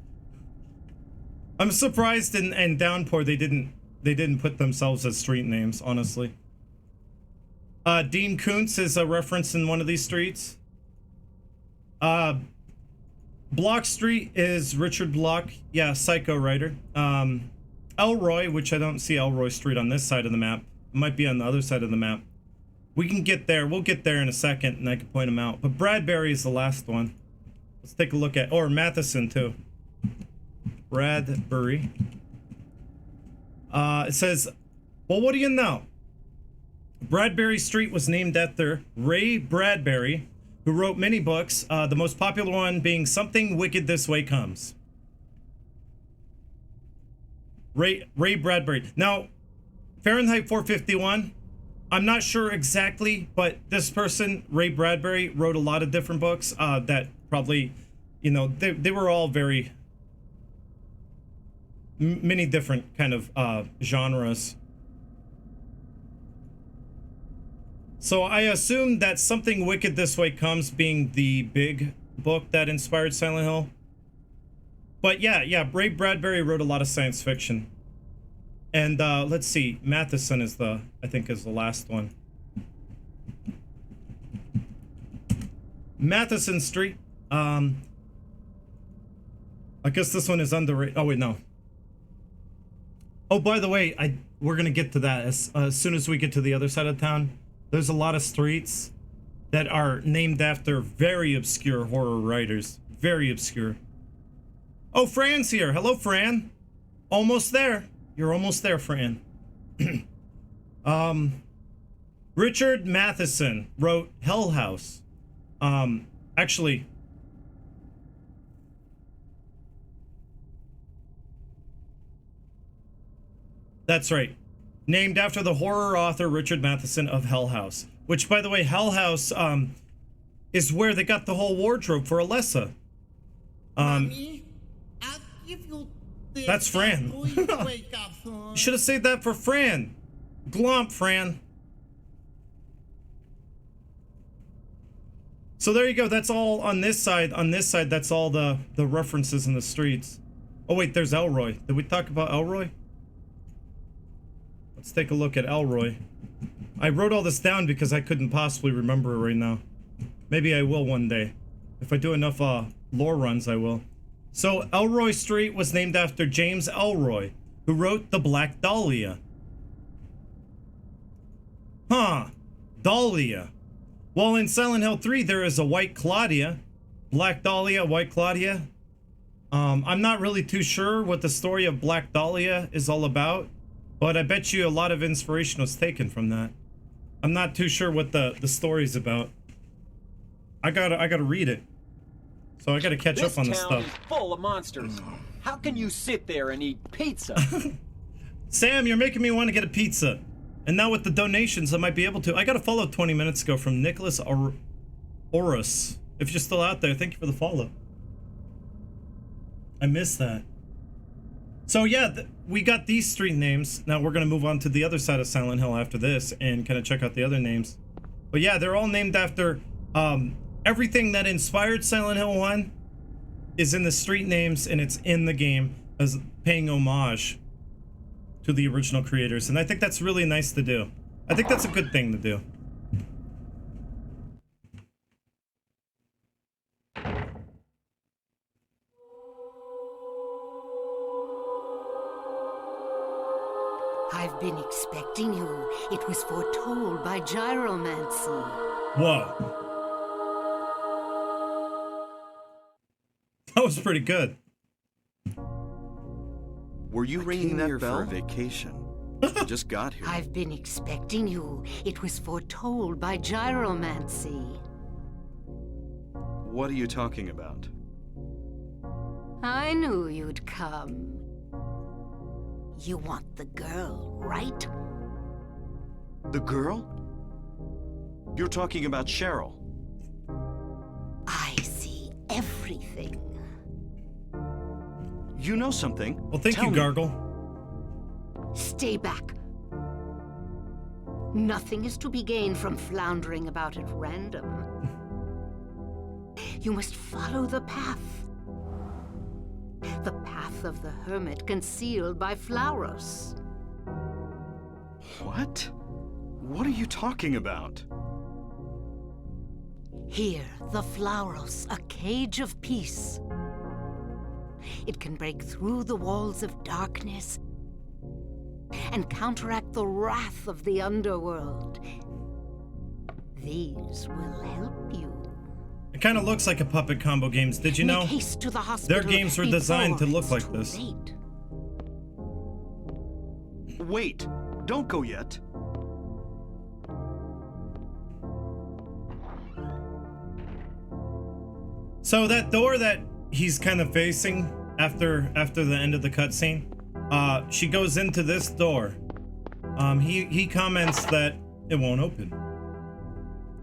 I'm surprised in Downpour they didn't put themselves as street names, honestly. Dean Koontz is a reference in one of these streets. Block Street is Richard Bloch. Yeah, Psycho writer. Elroy, which I don't see Elroy Street on this side of the map. It might be on the other side of the map. We can get there. We'll get there in a second, and I can point them out. But Bradbury is the last one. Let's take a look at... Or Matheson, too. Bradbury. It says... Well, what do you know? Bradbury Street was named after Ray Bradbury, who wrote many books, the most popular one being Something Wicked This Way Comes. Ray Bradbury. Now, Fahrenheit 451, I'm not sure exactly, but this person, Ray Bradbury, wrote a lot of different books that probably, you know, they were all very... many different kind of genres. So I assume that Something Wicked This Way Comes being the big book that inspired Silent Hill. But yeah, Ray Bradbury wrote a lot of science fiction. And let's see, Matheson is I think is the last one. Matheson Street. I guess this one is underrated. Oh wait, no. Oh, by the way, we're gonna get to that as soon as we get to the other side of town. There's a lot of streets that are named after very obscure horror writers. Very obscure. Oh, Fran's here. Hello, Fran. Almost there. You're almost there, Fran. Richard Matheson wrote Hell House. Actually... That's right. Named after the horror author Richard Matheson of Hell House. Which, by the way, Hell House is where they got the whole wardrobe for Alessa. Mommy, I'll give you this That's Fran. after you wake up, son. You should have saved that for Fran. Glomp, Fran. So there you go. That's all on this side. On this side, that's all the references in the streets. Oh, wait, there's Elroy. Did we talk about Elroy? Let's take a look at Elroy. I wrote all this down because I couldn't possibly remember it right now. Maybe I will one day. If I do enough lore runs, I will. So Elroy Street was named after James Elroy, who wrote The Black Dahlia. Huh. Dahlia. Well, in Silent Hill 3, there is a White Claudia. Black Dahlia, White Claudia. I'm not really too sure what the story of Black Dahlia is all about. But I bet you a lot of inspiration was taken from that. I'm not too sure what the story's about. I gotta read it. So I gotta catch up on this stuff. This town is full of monsters. How can you sit there and eat pizza? Sam, you're making me want to get a pizza. And now with the donations, I might be able to. I got a follow 20 minutes ago from Nicholas Orus. If you're still out there, thank you for the follow. I missed that. So yeah, we got these street names. Now we're going to move on to the other side of Silent Hill after this and kind of check out the other names. But yeah, they're all named after everything that inspired Silent Hill 1 is in the street names, and it's in the game as paying homage to the original creators. And I think that's really nice to do. I think that's a good thing to do. I've been expecting you. It was foretold by gyromancy. Whoa. That was pretty good. Were you ringing that bell? For a vacation. I just got here. I've been expecting you. It was foretold by gyromancy. What are you talking about? I knew you'd come. You want the girl, right? The girl? You're talking about Cheryl. I see everything. You know something. Well, thank Tell you, me. Gargle. Stay back. Nothing is to be gained from floundering about at random. You must follow the path. The path of the hermit concealed by Flauros. What? What are you talking about? Here, the Flauros, a cage of peace. It can break through the walls of darkness and counteract the wrath of the underworld. These will help you. It kind of looks like a puppet combo games. Did you know? Make haste to the hospital Their games were designed to before look it's like too this. late. Wait, don't go yet. So that door that he's kind of facing after the end of the cutscene, she goes into this door. He comments that it won't open.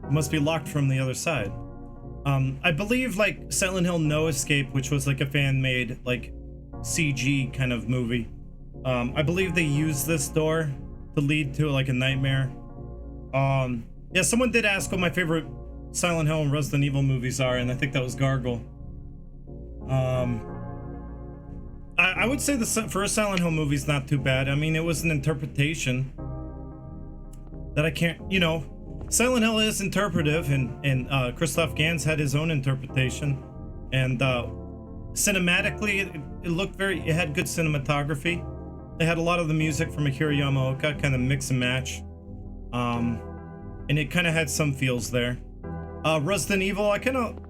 It must be locked from the other side. I believe like Silent Hill No Escape, which was like a fan-made like CG kind of movie. I believe they used this door to lead to like a nightmare. Yeah, someone did ask what my favorite Silent Hill and Resident Evil movies are, and I think that was Gargle. I would say the first Silent Hill movie is not too bad. I mean, it was an interpretation that I can't, you know, Silent Hill is interpretive, and Christoph Gans had his own interpretation, and cinematically it looked it had good cinematography. It had a lot of the music from Akira Yamaoka, kind of mix and match, and it kind of had some feels there. Resident Evil,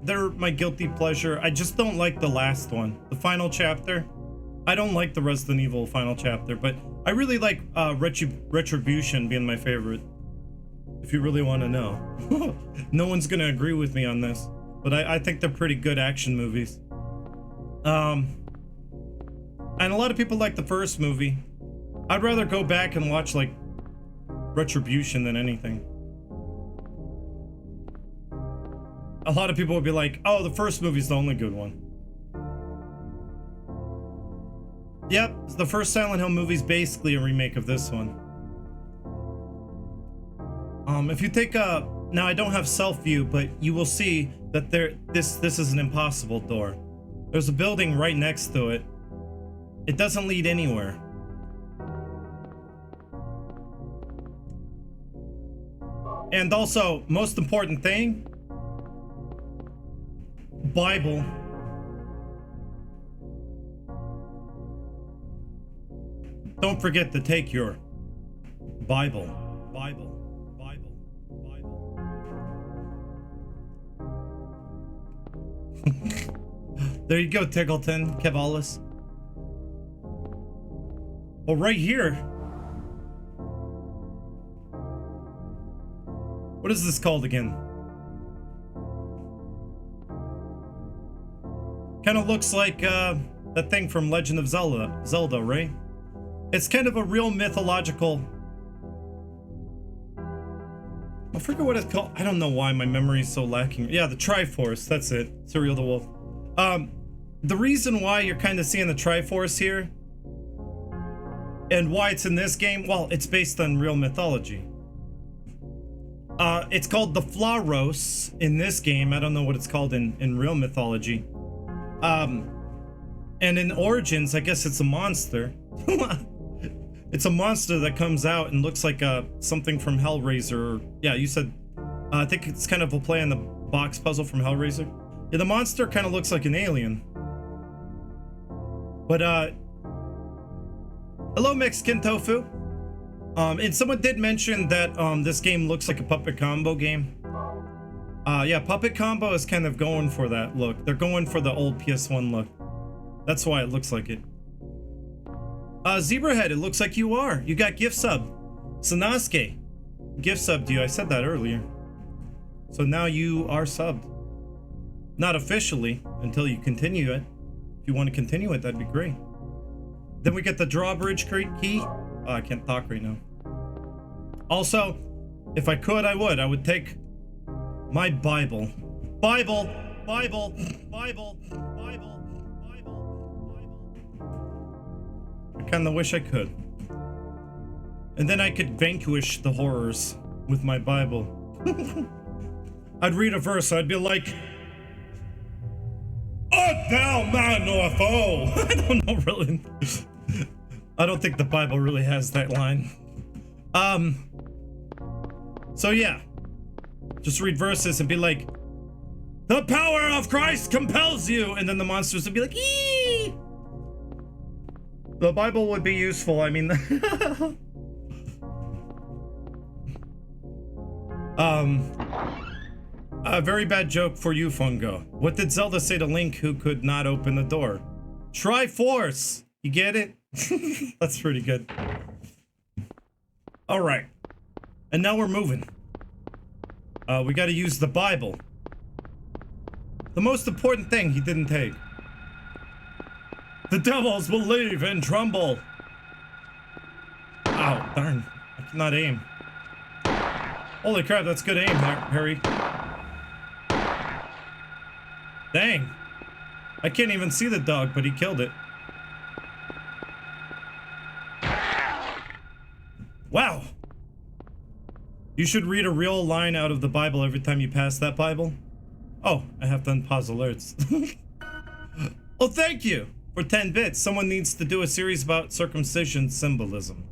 they're my guilty pleasure. I just don't like the last one, the final chapter. I don't like the Resident Evil final chapter, but I really like Retribution being my favorite. If you really want to know. No one's gonna agree with me on this, but I think they're pretty good action movies. And a lot of people like the first movie. I'd rather go back and watch like Retribution than anything. A lot of people would be like, oh, the first movie's the only good one. Yep, the first Silent Hill movie's basically a remake of this one. If you take now I don't have self view, but you will see that this is an impossible door. There's a building right next to it. It doesn't lead anywhere. And also, most important thing, Bible. Don't forget to take your Bible. There you go, Tiggleton, Kevalis. Oh, right here. What is this called again? Kind of looks like that thing from Legend of Zelda, right? It's kind of a real mythological. I forget what it's called. I don't know why my memory is so lacking. Yeah, the Triforce. That's it. Serial the Wolf. The reason why you're kind of seeing the Triforce here, and why it's in this game, well, it's based on real mythology. It's called the Flauros in this game. I don't know what it's called in real mythology. And in Origins, I guess it's a monster. It's a monster that comes out and looks like something from Hellraiser. Yeah, you said, I think it's kind of a play on the box puzzle from Hellraiser. Yeah, the monster kind of looks like an alien. But, hello, Mexican Tofu. And someone did mention that this game looks like a puppet combo game. Yeah, puppet combo is kind of going for that look. They're going for the old PS1 look. That's why it looks like it. Zebrahead, it looks like you are. You got gift sub. Sasuke, gift subbed you. I said that earlier. So now you are subbed. Not officially, until you continue it. If you want to continue it, that'd be great. Then we get the drawbridge key. Oh, I can't talk right now. Also, if I could, I would take my Bible. Bible. I kinda wish I could. And then I could vanquish the horrors with my Bible. I'd read a verse, I'd be like, "Art thou man or foe?" I don't know, really. I don't think the Bible really has that line. So yeah. Just read verses and be like, "The power of Christ compels you," and then the monsters would be like, "Eee!" The Bible would be useful, I mean. A very bad joke for you, Fungo. What did Zelda say to Link who could not open the door? Triforce! You get it? That's pretty good. Alright. And now we're moving. We gotta use the Bible. The most important thing he didn't take. The devils will leave and tremble. Ow, darn. I cannot aim. Holy crap, that's good aim, Harry. Dang. I can't even see the dog, but he killed it. Wow. You should read a real line out of the Bible every time you pass that Bible. Oh, I have to unpause alerts. Oh, thank you for 10 bits. Someone needs to do a series about circumcision symbolism.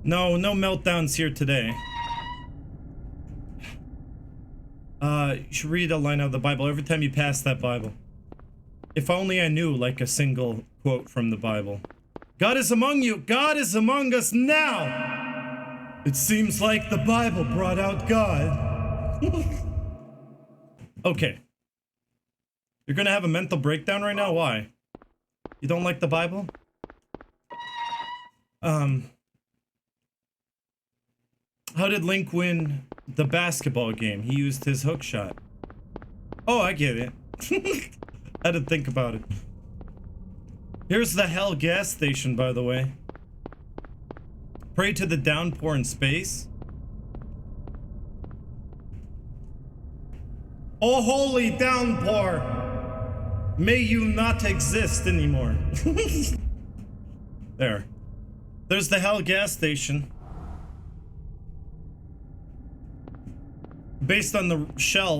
No meltdowns here today. You should read a line out of the Bible every time you pass that Bible. If only I knew, like, a single quote from the Bible. God is among you. God is among us now. It seems like the Bible brought out God. Okay. You're gonna have a mental breakdown right now? Why? You don't like the Bible? How did Link win the basketball game? He used his hook shot. Oh, I get it. I didn't think about it. Here's the Hell gas station, by the way. Pray to the downpour in space. Oh, holy downpour! May you not exist anymore. There. There's the Hell gas station. Based on the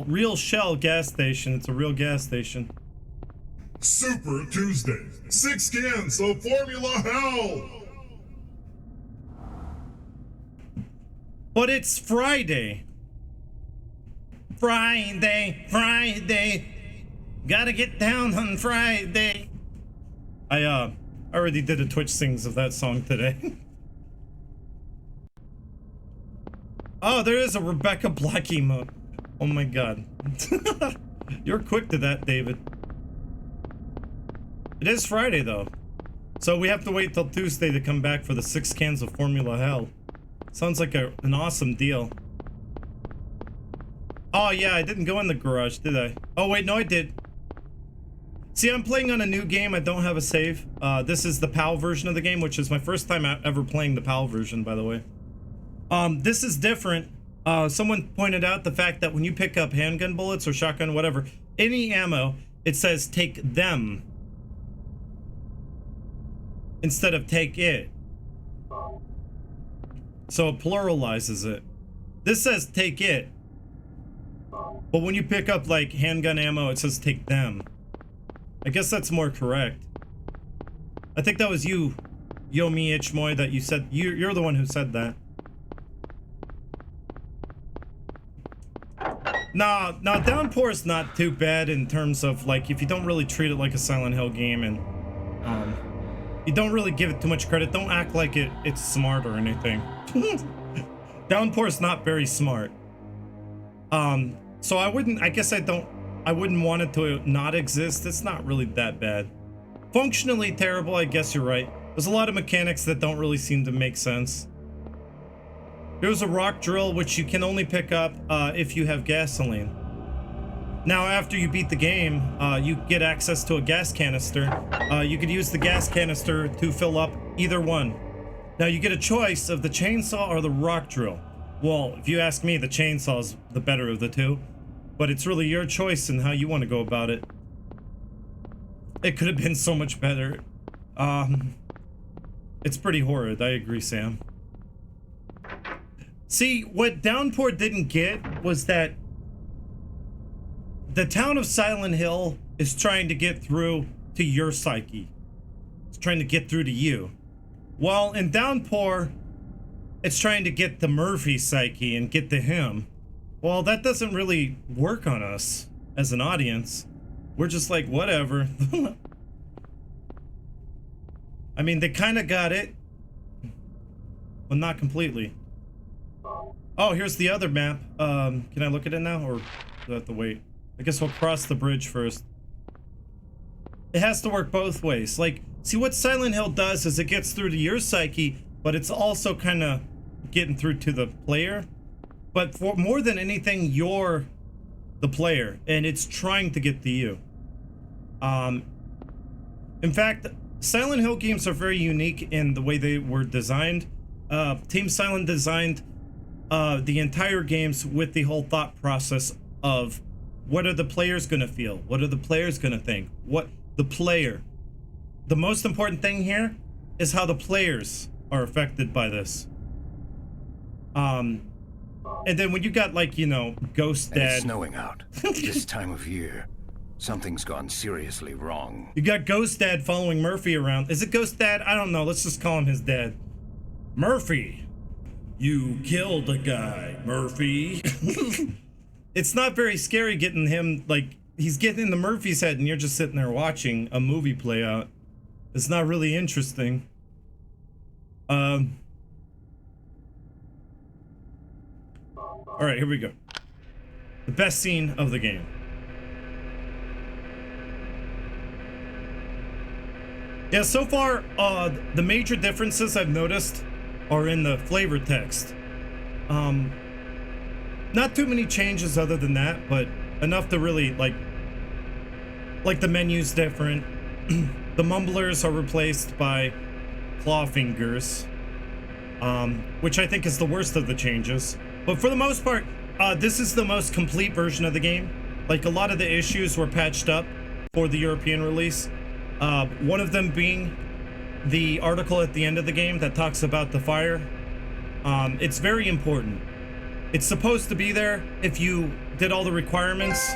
real Shell gas station. It's a real gas station. Super Tuesday. 6 cans of Formula Hell. But it's Friday. Friday. Gotta get down on Friday. I already did a Twitch sings of that song today. Oh, there is a Rebecca Black emote. Oh my god. You're quick to that, David. It is Friday, though. So we have to wait till Tuesday to come back for the 6 cans of Formula Hell. Sounds like an awesome deal. Oh yeah, I didn't go in the garage, did I? Oh wait, no I did. See, I'm playing on a new game. I don't have a save. This is the PAL version of the game, which is my first time ever playing the PAL version, by the way. This is different. Someone pointed out the fact that when you pick up handgun bullets or shotgun, whatever, any ammo, it says take them instead of take it. So it pluralizes it. This says take it. But when you pick up like handgun ammo, it says take them. I guess that's more correct. I think that was you, Yomi Ichmoy, that you said, you're the one who said that. Nah, Downpour is not too bad in terms of like, if you don't really treat it like a Silent Hill game and you don't really give it too much credit, don't act like it's smart or anything. Downpour is not very smart. So I wouldn't want it to not exist. It's not really that bad. Functionally terrible, I guess you're right. There's a lot of mechanics that don't really seem to make sense. There's a rock drill, which you can only pick up if you have gasoline. Now, after you beat the game, you get access to a gas canister. You could use the gas canister to fill up either one. Now, you get a choice of the chainsaw or the rock drill. Well, if you ask me, the chainsaw's the better of the two. But it's really your choice and how you want to go about it. It could have been so much better. It's pretty horrid, I agree, Sam. See, what Downpour didn't get was that the town of Silent Hill is trying to get through to your psyche. It's trying to get through to you. While in Downpour, it's trying to get the Murphy psyche and get to him. Well, that doesn't really work on us as an audience. We're just like, whatever. I mean, they kind of got it, but not completely. Oh, here's the other map. Can I look at it now, or do I have to wait? I guess we'll cross the bridge first. It has to work both ways. Like, see, what Silent Hill does is it gets through to your psyche, but it's also kind of getting through to the player. But for more than anything, you're the player, and it's trying to get to you. In fact, Silent Hill games are very unique in the way they were designed. Team Silent designed the entire games with the whole thought process of what are the players going to feel? What are the players going to think? What the player. The most important thing here is how the players are affected by this. And then when you got, like, you know, Ghost Dad. It's snowing out this time of year. Something's gone seriously wrong. You got Ghost Dad following Murphy around. Is it Ghost Dad? I don't know. Let's just call him his dad. Murphy, you killed a guy, Murphy. It's not very scary getting him, like, he's getting in the Murphy's head and you're just sitting there watching a movie play out. It's not really interesting. Alright, here we go. The best scene of the game. Yeah, so far, the major differences I've noticed are in the flavor text. Not too many changes other than that, but enough to really, like the menu's different. The mumblers are replaced by claw fingers, which I think is the worst of the changes. But for the most part, this is the most complete version of the game. Like, a lot of the issues were patched up for the European release. One of them being the article at the end of the game that talks about the fire. It's very important. It's supposed to be there if you did all the requirements.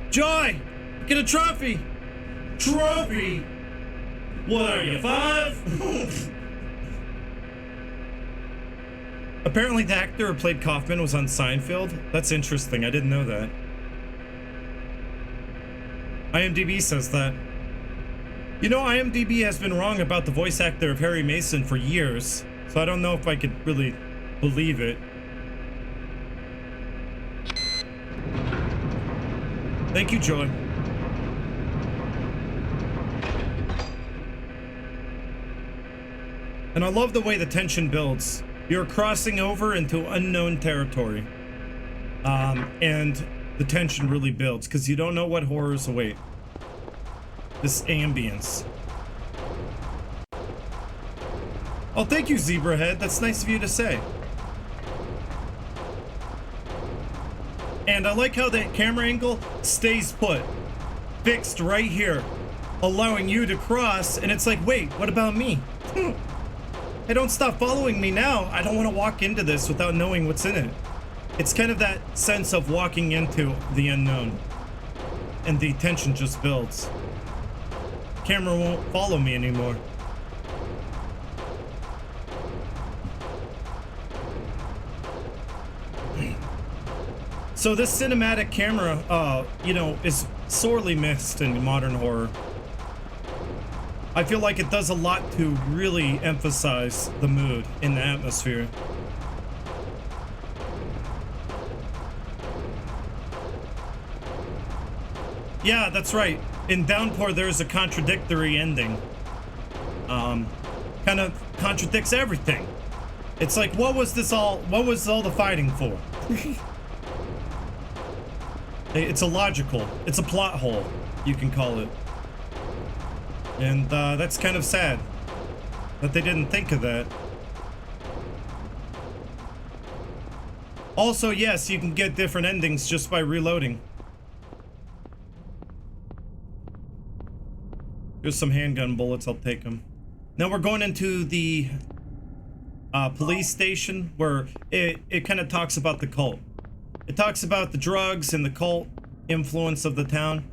Joy! Get a trophy! Trophy? What are you, 5? Apparently the actor who played Kaufman was on Seinfeld. That's interesting, I didn't know that. IMDb says that. You know, IMDb has been wrong about the voice actor of Harry Mason for years, so I don't know if I could really believe it. Thank you, Joy. And I love the way the tension builds. You're crossing over into unknown territory. And the tension really builds because you don't know what horrors await. This ambience. Oh, thank you, Zebrahead. That's nice of you to say. And I like how that camera angle stays put. Fixed right here. Allowing you to cross, and it's like, wait, what about me? Hey, don't stop following me now. I don't want to walk into this without knowing what's in it. It's kind of that sense of walking into the unknown. And the tension just builds. Camera won't follow me anymore. So this cinematic camera, you know, is sorely missed in modern horror. I feel like it does a lot to really emphasize the mood in the atmosphere. Yeah, that's right. In Downpour, there's a contradictory ending. Kind of contradicts everything. It's like, what was all the fighting for? It's a plot hole, you can call it. And that's kind of sad that they didn't think of that. Also, yes, you can get different endings just by reloading. Here's some handgun bullets, I'll take them. Now we're going into the police station where it kind of talks about the cult. It talks about the drugs and the cult influence of the town.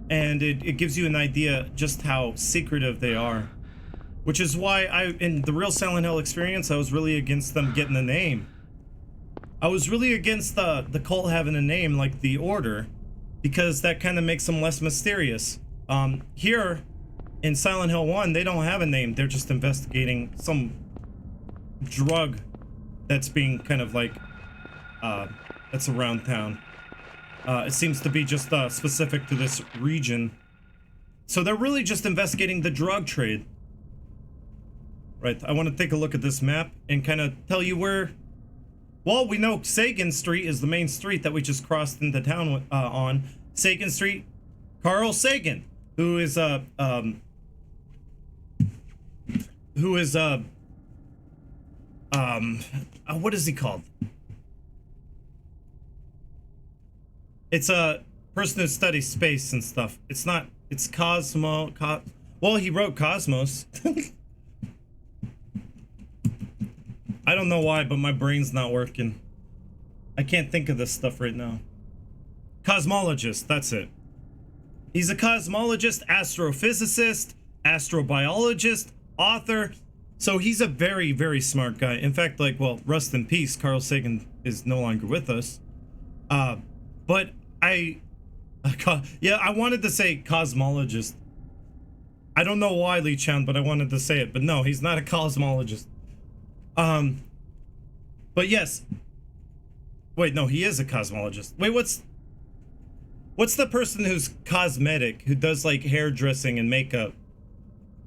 And it gives you an idea just how secretive they are. Which is why in the real Silent Hill experience, I was really against them getting a name. I was really against the cult having a name like the Order, because that kind of makes them less mysterious. Here in Silent Hill 1, they don't have a name. They're just investigating some drug that's being kind of like, that's around town. It seems to be just specific to this region. So they're really just investigating the drug trade. Right, I want to take a look at this map and kind of tell you where... Well, we know Sagan Street is the main street that we just crossed into town on. Sagan Street, Carl Sagan, who is what is he called? It's a person who studies space and stuff. It's well, he wrote Cosmos. I don't know why, but my brain's not working. I can't think of this stuff right now. Cosmologist, that's it. He's a cosmologist, astrophysicist, astrobiologist, author. So he's a very, very smart guy. In fact, like, well, rest in peace, Carl Sagan is no longer with us. But I wanted to say cosmologist. I don't know why, Lee Chan, but I wanted to say it. But no, he's not a cosmologist. But yes. Wait, no, he is a cosmologist. Wait, what's the person who's cosmetic, who does like hairdressing and makeup?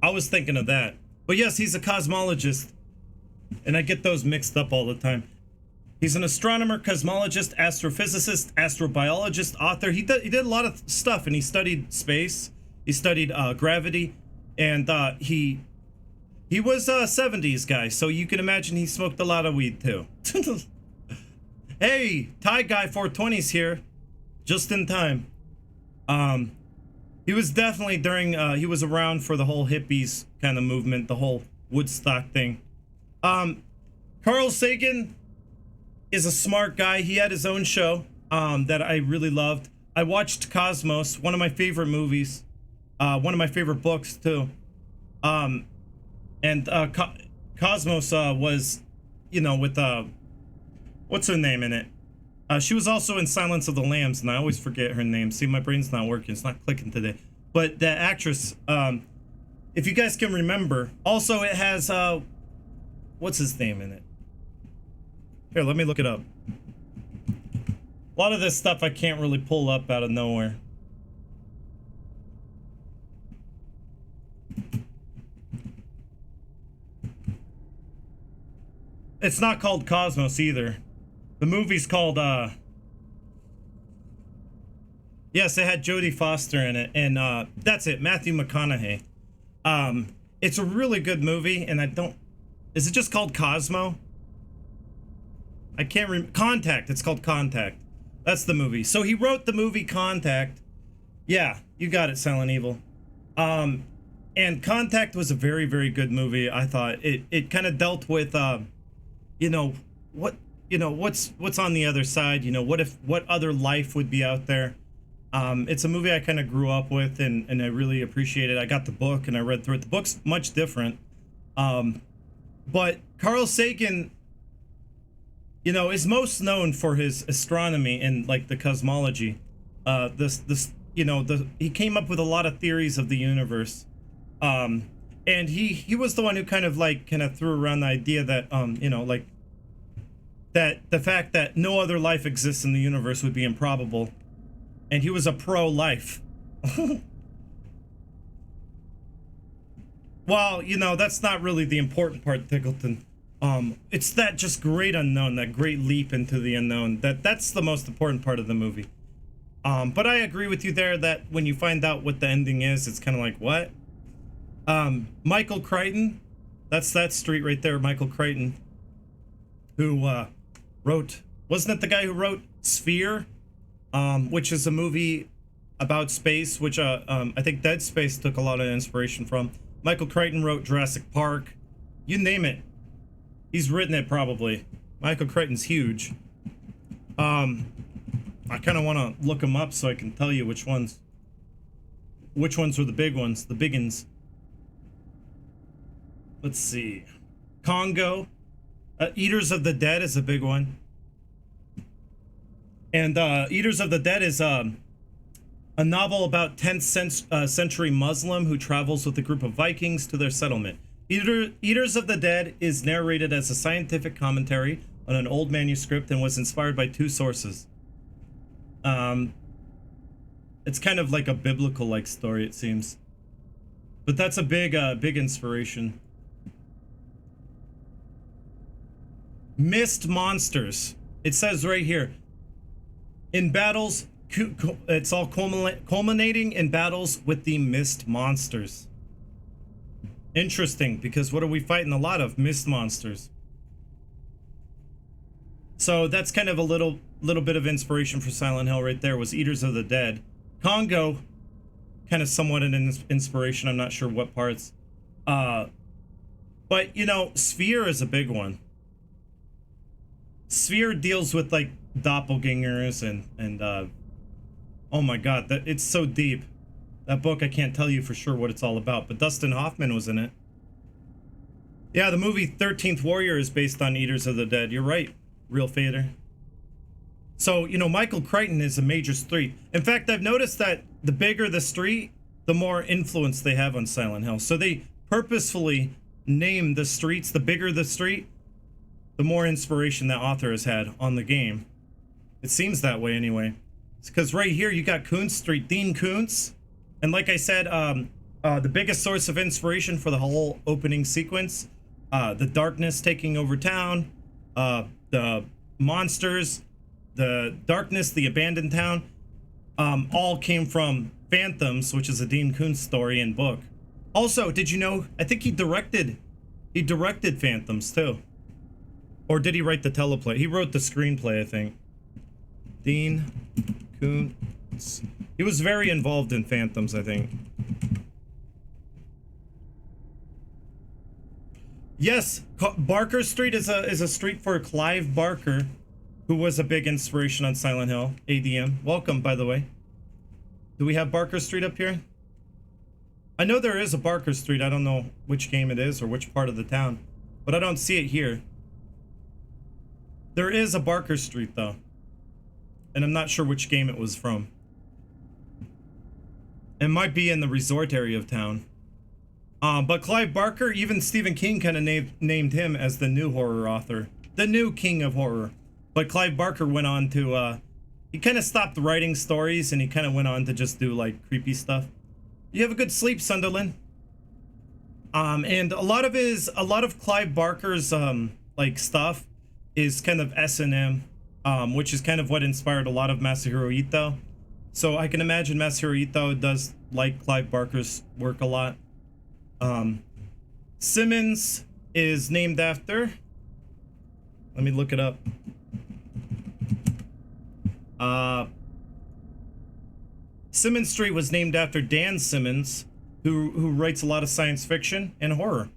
I was thinking of that. But yes, he's a cosmologist. And I get those mixed up all the time. He's an astronomer, cosmologist, astrophysicist, astrobiologist, author. He did a lot of stuff, and he studied space. He studied gravity, and he was a 70s guy, so you can imagine he smoked a lot of weed too. Hey, Thai Guy 420's here, just in time. He was definitely he was around for the whole hippies kind of movement, the whole Woodstock thing. Carl Sagan is a smart guy. He had his own show that I really loved. I watched Cosmos, one of my favorite movies, one of my favorite books too. And Cosmos was, you know, with what's her name in it? She was also in Silence of the Lambs, and I always forget her name. See, my brain's not working. It's not clicking today. But that actress, if you guys can remember, also it has, what's his name in it? Here, let me look it up. A lot of this stuff I can't really pull up out of nowhere. It's not called Cosmos either. The movie's called, yes, it had Jodie Foster in it, and that's it, Matthew McConaughey. It's a really good movie, and is it just called Cosmo? I can't remember. Contact, it's called Contact. That's the movie. So he wrote the movie Contact. Yeah, you got it, Silent Evil. And Contact was a very, very good movie, I thought. It kind of dealt with, you know, what's on the other side, you know, what other life would be out there. It's a movie I kind of grew up with, and I really appreciate it. I got the book and I read through it. The book's much different. But Carl Sagan, you know, is most known for his astronomy and like the cosmology. He came up with a lot of theories of the universe. And he was the one who kind of threw around the idea that, you know, like, that the fact that no other life exists in the universe would be improbable. And he was a pro-life. Well, you know, that's not really the important part, Tickleton. It's that just great unknown, that great leap into the unknown. That's the most important part of the movie. But I agree with you there that when you find out what the ending is, it's kind of like, what? Michael Crichton, that's that street right there, Michael Crichton, who wrote, wasn't it the guy who wrote Sphere, which is a movie about space, which I think Dead Space took a lot of inspiration from. Michael Crichton wrote Jurassic Park, you name it, he's written it probably. Michael Crichton's huge. I kind of want to look them up so I can tell you which ones were the big ones, the biggins. Let's see. Congo. Eaters of the Dead is a big one. And Eaters of the Dead is a novel about 10th century Muslim who travels with a group of Vikings to their settlement. Eaters of the Dead is narrated as a scientific commentary on an old manuscript and was inspired by two sources. It's kind of like a biblical-like story, it seems. But that's a big inspiration. Mist monsters. It says right here, in battles, it's all culminating in battles with the mist monsters. Interesting, because what are we fighting? A lot of mist monsters. So that's kind of a little bit of inspiration for Silent Hill right there, was Eaters of the Dead. Congo, kind of somewhat an inspiration, I'm not sure what parts. But, you know, Sphere is a big one. Sphere deals with, like, doppelgangers and oh my god, it's so deep. That book, I can't tell you for sure what it's all about, but Dustin Hoffman was in it. Yeah, the movie 13th Warrior is based on Eaters of the Dead. You're right, Real Fader. So, you know, Michael Crichton is a major street. In fact, I've noticed that the bigger the street, the more influence they have on Silent Hill. So they purposefully name the streets, the bigger the street, the more inspiration that author has had on the game. It seems that way anyway. It's because right here you got Koontz Street, Dean Koontz. And like I said, the biggest source of inspiration for the whole opening sequence, the darkness taking over town, the monsters, the darkness, the abandoned town, all came from Phantoms, which is a Dean Koontz story and book. Also, did you know, I think he directed Phantoms too. Or did he write the teleplay? He wrote the screenplay, I think. Dean Koontz. He was very involved in Phantoms, I think. Yes, Barker Street is a street for Clive Barker, who was a big inspiration on Silent Hill. ADM. Welcome, by the way. Do we have Barker Street up here? I know there is a Barker Street. I don't know which game it is or which part of the town, but I don't see it here. There is a Barker Street, though. And I'm not sure which game it was from. It might be in the resort area of town. But Clive Barker, even Stephen King kind of named him as the new horror author. The new king of horror. But Clive Barker went on to, he kind of stopped writing stories and he kind of went on to just do, like, creepy stuff. You have a good sleep, Sunderland. And a lot of Clive Barker's, like, stuff is kind of S&M, which is kind of what inspired a lot of Masahiro Ito. So I can imagine Masahiro Ito does like Clive Barker's work a lot. Simmons is named after, let me look it up. Simmons Street was named after Dan Simmons, who writes a lot of science fiction and horror.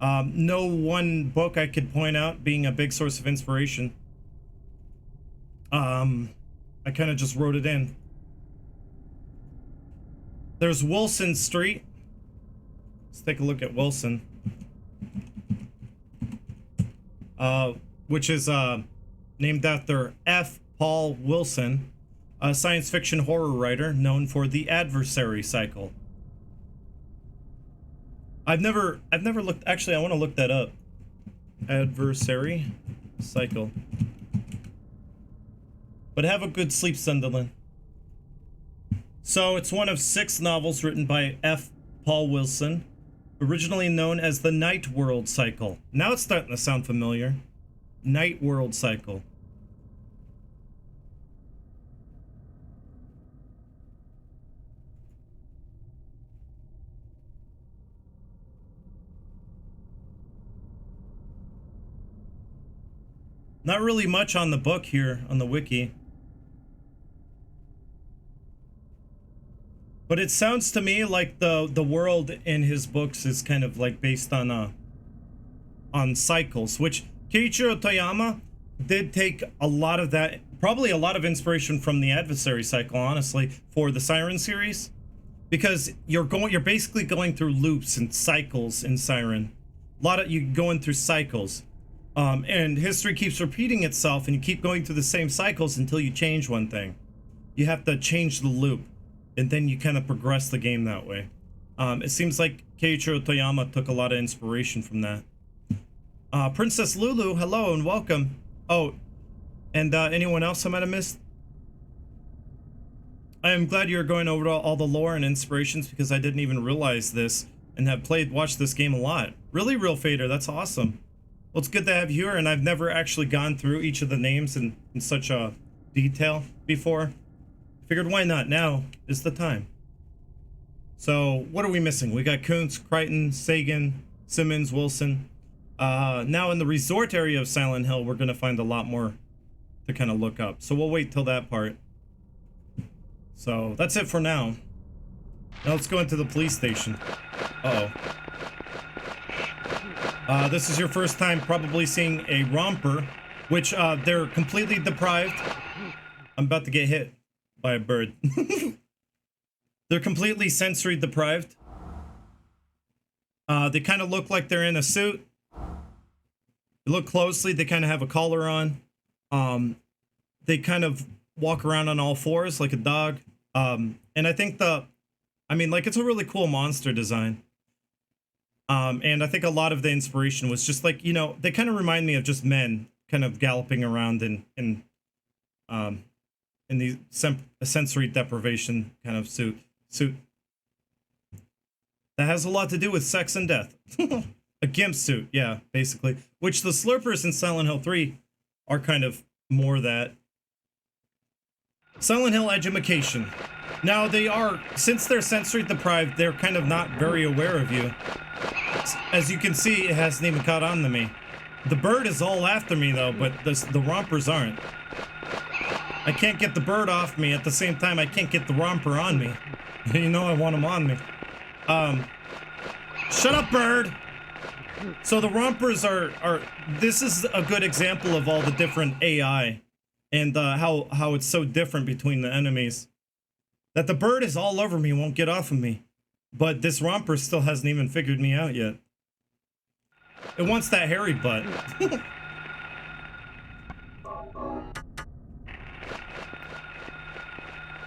No one book I could point out being a big source of inspiration. I kind of just wrote it in. There's Wilson Street. Let's take a look at Wilson. Which is named after F. Paul Wilson, a science fiction horror writer known for the Adversary cycle. I've never looked, actually I want to look that up. Adversary cycle. But have a good sleep, Sunderland. So it's one of 6 novels written by F. Paul Wilson, originally known as the Night World cycle. Now it's starting to sound familiar. Night World cycle. Not really much on the book here, on the wiki. But it sounds to me like the world in his books is kind of like based on cycles, which Keiichiro Toyama did take a lot of that, probably a lot of inspiration from the Adversary cycle, honestly, for the Siren series, because you're basically going through loops and cycles in Siren. You going through cycles, and history keeps repeating itself, and you keep going through the same cycles until you change one thing. You have to change the loop, and then you kind of progress the game that way. It seems like Keiichiro Toyama took a lot of inspiration from that. Princess Lulu, hello and welcome. Oh, and anyone else I might have missed? I am glad you're going over all the lore and inspirations, because I didn't even realize this and have watched this game a lot. Really, Real Fader, that's awesome. Well, it's good to have you here, and I've never actually gone through each of the names in such a detail before. Figured why not? Now is the time. So what are we missing? We got Kuntz, Crichton, Sagan, Simmons, Wilson. Now in the resort area of Silent Hill, we're gonna find a lot more to kind of look up. So we'll wait till that part. So that's it for now. Now let's go into the police station. Uh-oh. This is your first time probably seeing a romper, which they're completely deprived. I'm about to get hit by a bird. They're completely sensory deprived. They kind of look like they're in a suit. You look closely, they kind of have a collar on. They kind of walk around on all fours like a dog. And I think it's a really cool monster design. And I think a lot of the inspiration was just like, you know, they kind of remind me of just men kind of galloping around in the sensory deprivation kind of suit. That has a lot to do with sex and death. A gimp suit, yeah, basically. Which the Slurpers in Silent Hill 3 are kind of more that. Silent Hill edumacation. Now they are, since they're sensory deprived, they're kind of not very aware of you. As you can see, it hasn't even caught on to me. The bird is all after me though, but the rompers aren't. I can't get the bird off me, at the same time I can't get the romper on me. You know I want him on me. Shut up, bird! So the rompers are this is a good example of all the different AI and how it's so different between the enemies. That the bird is all over me, won't get off of me. But this romper still hasn't even figured me out yet. It wants that hairy butt.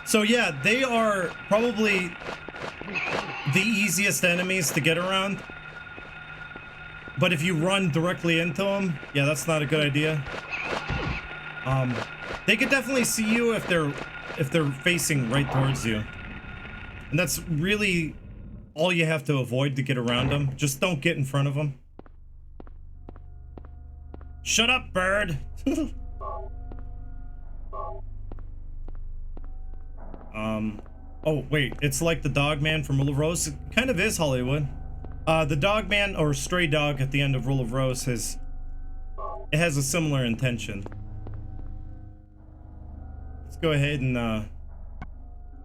So yeah, they are probably the easiest enemies to get around. But if you run directly into them, yeah, that's not a good idea. They could definitely see you if they're facing right towards you. And that's really all you have to avoid to get around them. Just don't get in front of them. Shut up, bird! Oh, wait, it's like the dog man from Rule of Rose? It kind of is, Hollywood. The dog man, or stray dog at the end of Rule of Rose, has a similar intention. Let's go ahead and,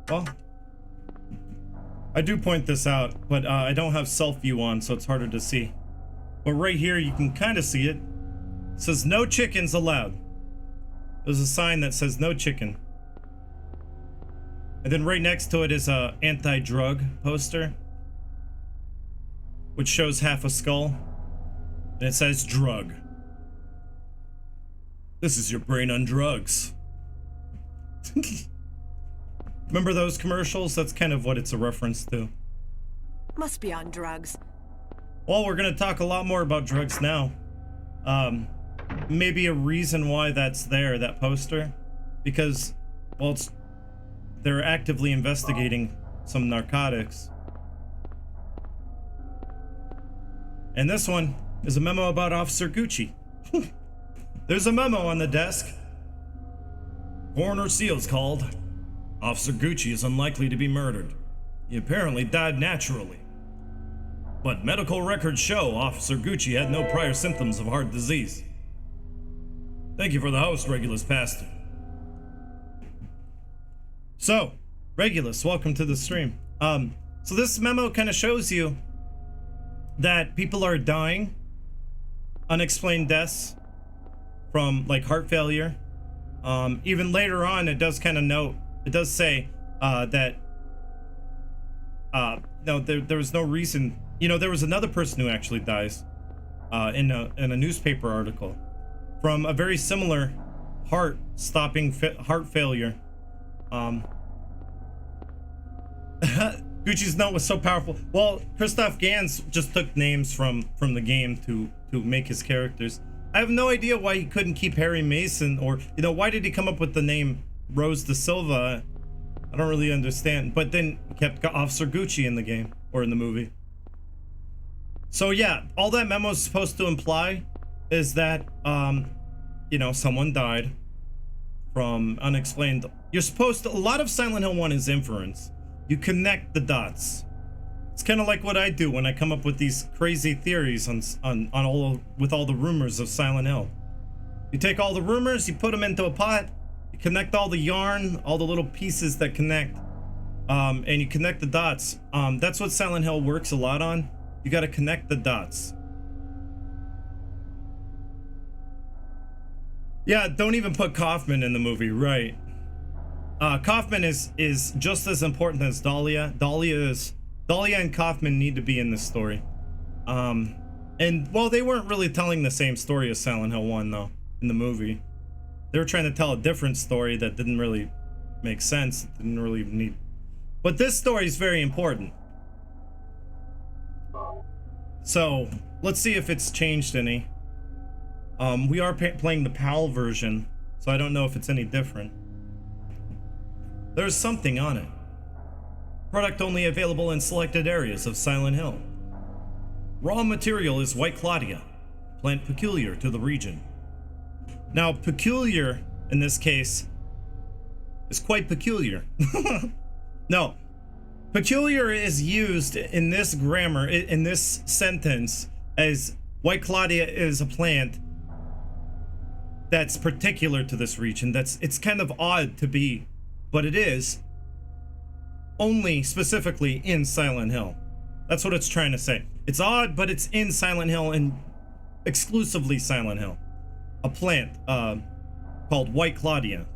well, I do point this out, but I don't have self-view on, so it's harder to see. But right here, you can kind of see it. It says, no chickens allowed. There's a sign that says no chicken. And then right next to it is a anti-drug poster, which shows half a skull. And it says drug. This is your brain on drugs. Remember those commercials? That's kind of what it's a reference to. Must be on drugs. Well, we're gonna talk a lot more about drugs now. Maybe a reason why that's there, that poster, because, well, they're actively investigating some narcotics. And this one is a memo about Officer Gucci. There's a memo on the desk. Coroner Seals called. Officer Gucci is unlikely to be murdered. He apparently died naturally. But medical records show Officer Gucci had no prior symptoms of heart disease. Thank you for the host, Regulus Pastor. So, Regulus, welcome to the stream. So this memo kind of shows you that people are dying, unexplained deaths from like heart failure. Even later on, it does kind of note, it does say that no, there was no reason. You know, there was another person who actually dies in a newspaper article from a very similar heart failure. Gucci's note was so powerful. Well, Christoph Gans just took names from the game to make his characters. I have no idea why he couldn't keep Harry Mason, or, you know, why did he come up with the name Rose da Silva? I don't really understand. But then he kept Officer Gucci in the game, or in the movie. So yeah, all that memo is supposed to imply is that, you know, someone died from unexplained. You're supposed to, a lot of Silent Hill 1 is inference. You connect the dots. It's kind of like what I do when I come up with these crazy theories on all the rumors of Silent Hill. You take all the rumors, you put them into a pot, you connect all the yarn, all the little pieces that connect, and you connect the dots. That's what Silent Hill works a lot on. You got to connect the dots. Yeah, don't even put Kaufman in the movie, right? Kaufman is just as important as Dahlia. Dahlia and Kaufman need to be in this story. And well, they weren't really telling the same story as Silent Hill 1 though, in the movie. They were trying to tell a different story that didn't really make sense. Didn't really need. But this story is very important. So let's see if it's changed any. We are playing the PAL version, so I don't know if it's any different. There's something on it. Product only available in selected areas of Silent Hill. Raw material is White Claudia, plant peculiar to the region. Now, peculiar in this case is quite peculiar. No, peculiar is used in this grammar, in this sentence, as White Claudia is a plant that's particular to this region. It's kind of odd to be, but it is only specifically in Silent Hill. That's what it's trying to say. It's odd, but it's in Silent Hill and exclusively Silent Hill. A plant called White Claudia.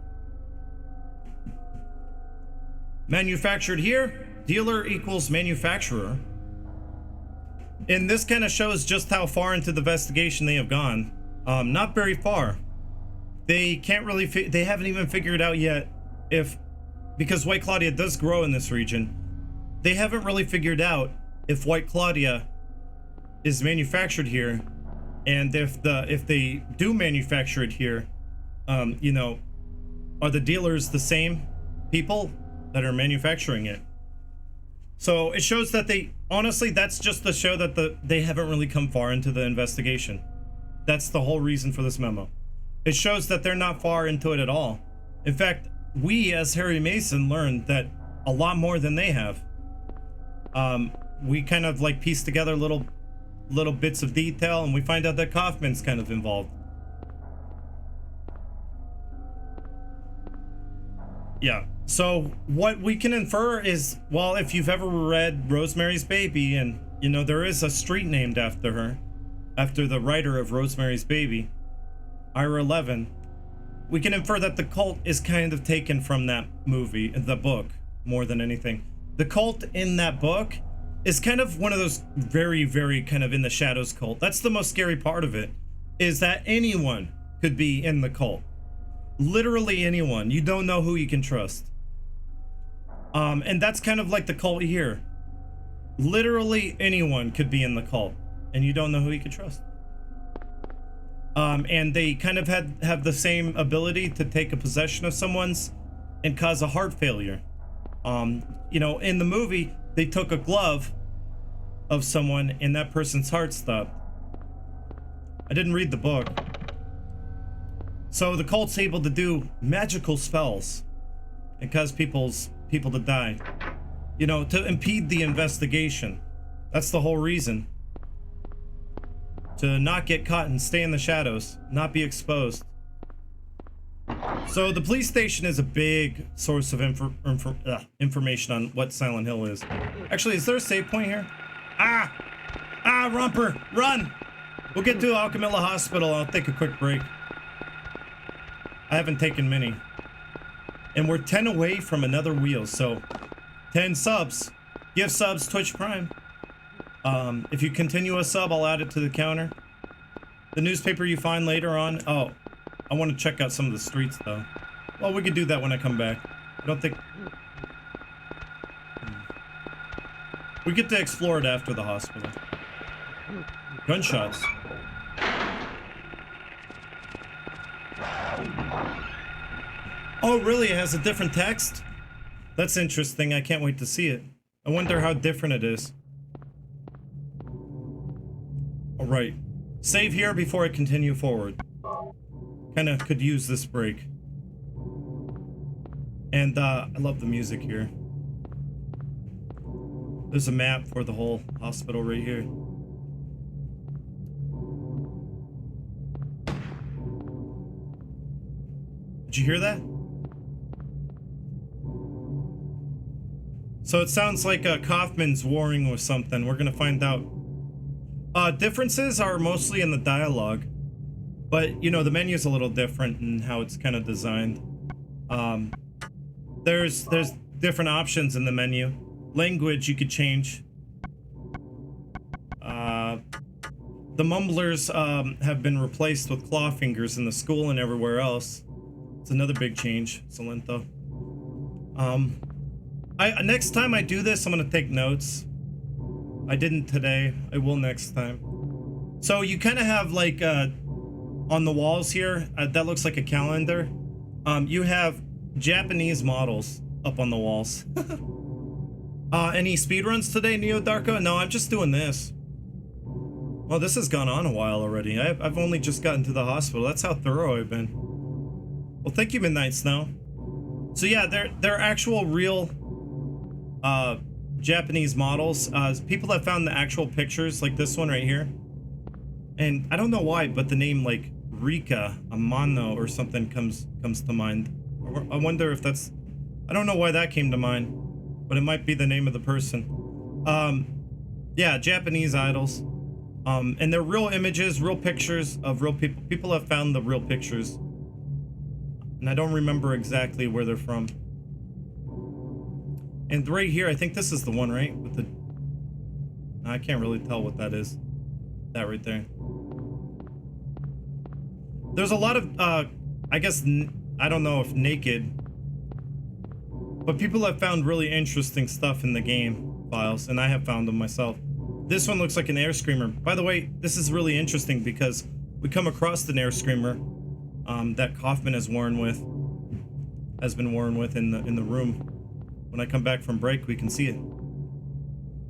Manufactured here, dealer equals manufacturer. And this kind of shows just how far into the investigation they have gone. Not very far. They can't really, they haven't even figured out yet if, because White Claudia does grow in this region, they haven't really figured out if White Claudia is manufactured here, and if they do manufacture it here, you know, are the dealers the same people that are manufacturing it? So it shows that they, honestly, that's just to show that they haven't really come far into the investigation. That's the whole reason for this memo. It shows that they're not far into it at all. In fact, we as Harry Mason learned that a lot more than they have. We kind of like piece together little bits of detail, and we find out that Kaufman's kind of involved. Yeah, so what we can infer is, well, if you've ever read Rosemary's Baby, and you know there is a street named after her, after the writer of Rosemary's Baby, Ira 11, we can infer that the cult is kind of taken from that movie, the book, more than anything. The cult in that book is kind of one of those very, very kind of in the shadows cult. That's the most scary part of it, is that anyone could be in the cult. Literally anyone. You don't know who you can trust. And that's kind of like the cult here. Literally anyone could be in the cult, and you don't know who you can trust. And they kind of have the same ability to take a possession of someone's and cause a heart failure. You know, in the movie, they took a glove of someone and that person's heart stopped. I didn't read the book. So the cult's able to do magical spells and cause people to die. You know, to impede the investigation. That's the whole reason. To not get caught and stay in the shadows, not be exposed. So the police station is a big source of information on what Silent Hill is. Actually, is there a save point here? Ah, Romper, run! We'll get to Alchemilla Hospital. I'll take a quick break. I haven't taken many. And we're 10 away from another wheel, so 10 subs. Give subs, Twitch Prime. If you continue a sub, I'll add it to the counter. The newspaper you find later on. Oh, I want to check out some of the streets, though. Well, we could do that when I come back. I don't think... We get to explore it after the hospital. Gunshots. Oh, really? It has a different text? That's interesting. I can't wait to see it. I wonder how different it is. Alright. Save here before I continue forward. Kinda could use this break. And, I love the music here. There's a map for the whole hospital right here. Did you hear that? So it sounds like Kaufman's warring with something. We're gonna find out. Differences are mostly in the dialogue, but you know the menu's a little different in how it's kind of designed. There's different options in the menu. Language you could change. The mumblers have been replaced with claw fingers in the school and everywhere else. It's another big change. Salento. Next time I do this, I'm gonna take notes. I didn't today. I will next time. So you kind of have like on the walls here, that looks like a calendar. You have Japanese models up on the walls. Any speedruns today, Neo Darko? No, I'm just doing this. Well, this has gone on a while already. I've only just gotten to the hospital. That's how thorough I've been. Well, thank you, Midnight Snow. So yeah, they're actual real Japanese models. People have found the actual pictures, like this one right here. And I don't know why, but the name like Rika Amano or something comes to mind. I wonder if that's... I don't know why that came to mind, but it might be the name of the person. Yeah, Japanese idols. And they're real images, real pictures of real people. People have found the real pictures. And I don't remember exactly where they're from. And right here, I think this is the one, right? With the... I can't really tell what that is. That right there. There's a lot of, I guess, I don't know if naked, but people have found really interesting stuff in the game files, and I have found them myself. This one looks like an air screamer. By the way, this is really interesting because we come across an air screamer that Kaufman has been worn with in the room. When I come back from break, we can see it.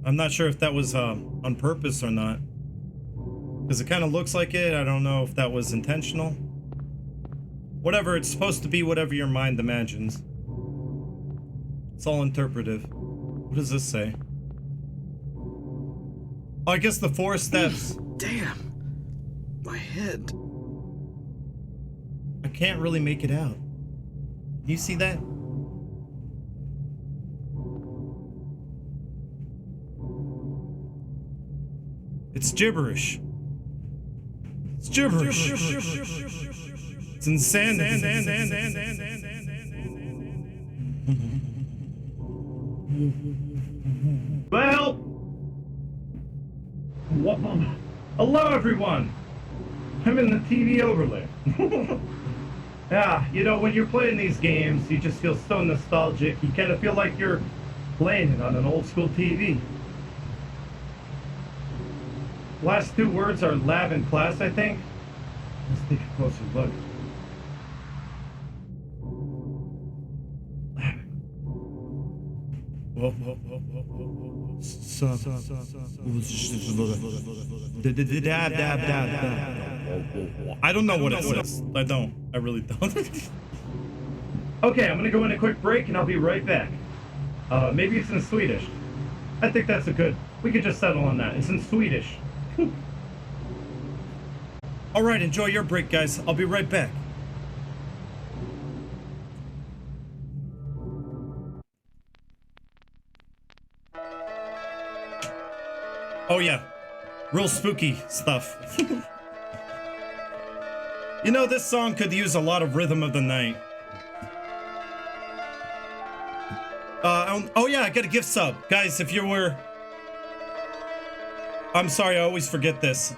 I'm not sure if that was on purpose or not, because it kind of looks like it. I don't know if that was intentional. Whatever, it's supposed to be whatever your mind imagines. It's all interpretive. What does this say? Oh, I guess the 4 steps. Damn. My head. I can't really make it out. Do you see that? It's gibberish. It's gibberish. It's insanity. Well, what? Hello, everyone. I'm in the TV overlay. Yeah, you know, when you're playing these games, you just feel so nostalgic. You kind of feel like you're playing it on an old school TV. Last 2 words are lab and class, I think. Let's take a closer look. I don't know what it says. I don't. I really don't. Okay, I'm gonna go in a quick break and I'll be right back. Maybe it's in Swedish. I think that's a good... We could just settle on that. It's in Swedish. Alright, enjoy your break, guys. I'll be right back. Oh yeah, real spooky stuff. You know, this song could use a lot of rhythm of the night. Oh yeah, I got a gift sub. Guys, if you were... I'm sorry, I always forget this.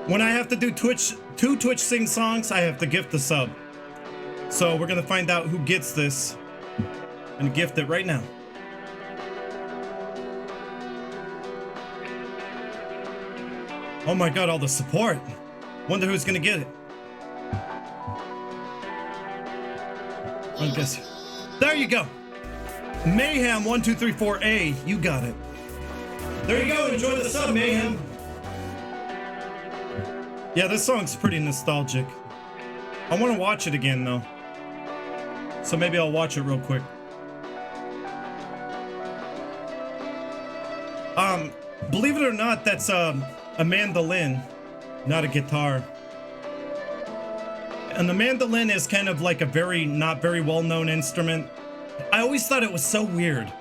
When I have to do two Twitch sing songs, I have to gift a sub. So we're gonna find out who gets this and gift it right now. Oh my god, all the support. Wonder who's gonna get it. I guess. There you go. Mayhem 1234A, you got it. There you go, enjoy the sub, Mayhem. Yeah, this song's pretty nostalgic. I want to watch it again though. So maybe I'll watch it real quick. Believe it or not, that's a mandolin, not a guitar. And the mandolin is kind of like a not very well-known instrument. I always thought it was so weird.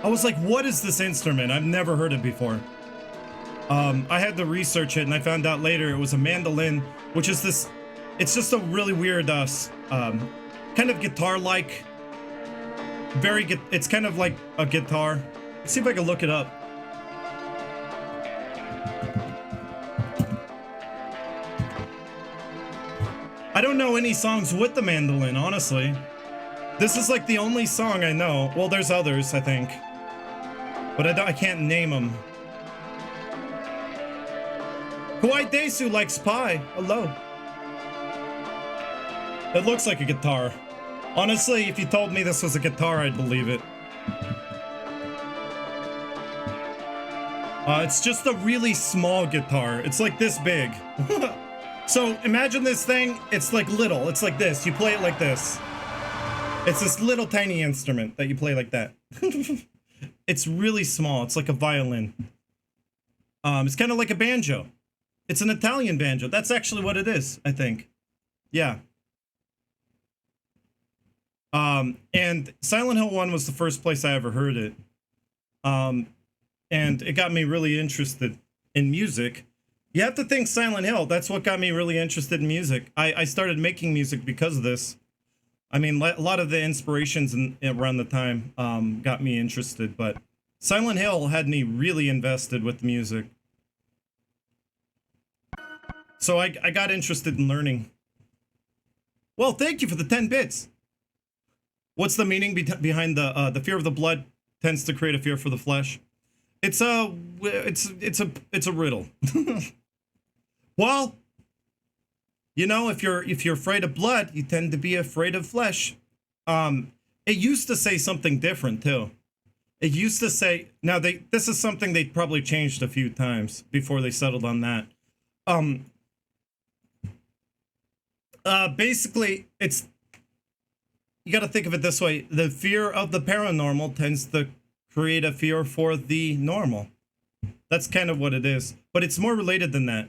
I was like, what is this instrument? I've never heard it before. I had to research it and I found out later it was a mandolin, which is this, it's just a really weird, kind of guitar-like, it's kind of like a guitar. Let's see if I can look it up. I don't know any songs with the mandolin, honestly. This is like the only song I know. Well, there's others, I think. But I can't name them. Kawaii Desu likes pie. Hello. It looks like a guitar. Honestly, if you told me this was a guitar, I'd believe it. It's just a really small guitar. It's like this big. So imagine this thing, it's like little. It's like this. You play it like this. It's this little tiny instrument that you play like that. It's really small. It's like a violin. It's kind of like a banjo. It's an Italian banjo. That's actually what it is, I think. Yeah. And Silent Hill 1 was the first place I ever heard it. And it got me really interested in music. You have to think Silent Hill. That's what got me really interested in music. I started making music because of this. I mean, a lot of the inspirations around the time got me interested, but Silent Hill had me really invested with music. So I got interested in learning. Well, thank you for the 10 bits. What's the meaning behind the fear of the blood tends to create a fear for the flesh? It's a riddle. Well, you know, if you're afraid of blood, you tend to be afraid of flesh. It used to say something different too. It used to say, now this is something they probably changed a few times before they settled on that. Basically, you got to think of it this way. The fear of the paranormal tends to create a fear for the normal. That's kind of what it is. But it's more related than that.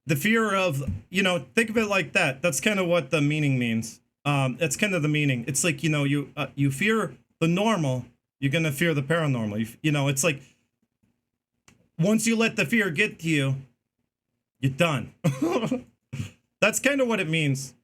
The fear of, you know, think of it like that. That's kind of what the meaning means. That's kind of the meaning. It's like, you know, you fear the normal, you're going to fear the paranormal. You know, it's like, once you let the fear get to you, you're done. That's kind of what it means.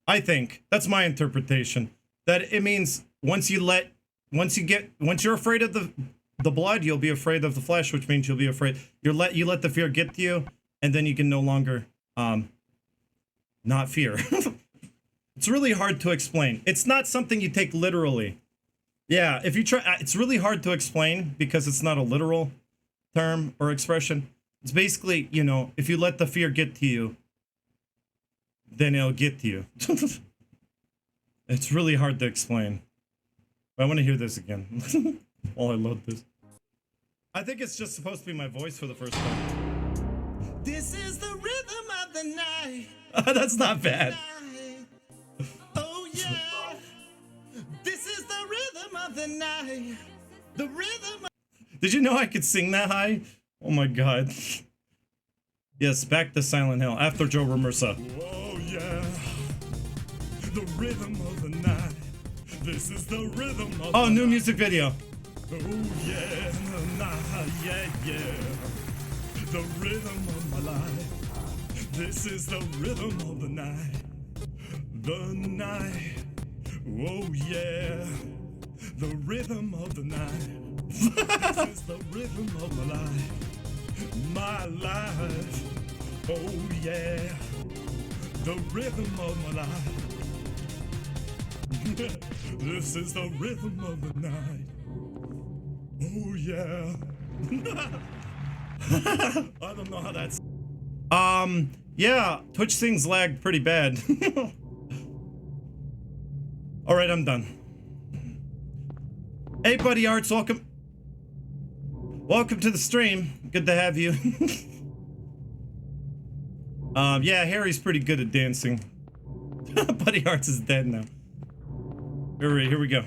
I think that's my interpretation. That it means once you're afraid of the blood, you'll be afraid of the flesh, which means you'll be afraid. You let the fear get to you, and then you can no longer not fear. It's really hard to explain. It's not something you take literally. Yeah, if you try, it's really hard to explain because it's not a literal term or expression. It's basically, you know, if you let the fear get to you, then it'll get to you. It's really hard to explain. I want to hear this again. While I load this. I think it's just supposed to be my voice for the first time. This is the rhythm of the night. That's not bad. Oh yeah. This is the rhythm of the night. The rhythm. Did you know I could sing that high? Oh my god. Yes, back to Silent Hill after Joe Ramirsa. Oh yeah. The rhythm of the night. This is the rhythm of new music video. Oh yeah, nah, yeah, yeah. The rhythm of my life. This is the rhythm of the night. The night. Oh yeah. The rhythm of the night. This is the rhythm of my life. My life. Oh yeah. The rhythm of my life. This is the rhythm of the night. Oh yeah. I don't know how that's. Yeah, Twitch things lagged pretty bad. All right, I'm done. Hey, Buddy Arts, welcome. Welcome to the stream. Good to have you. Yeah, Harry's pretty good at dancing. Buddy Arts is dead now. Here we go.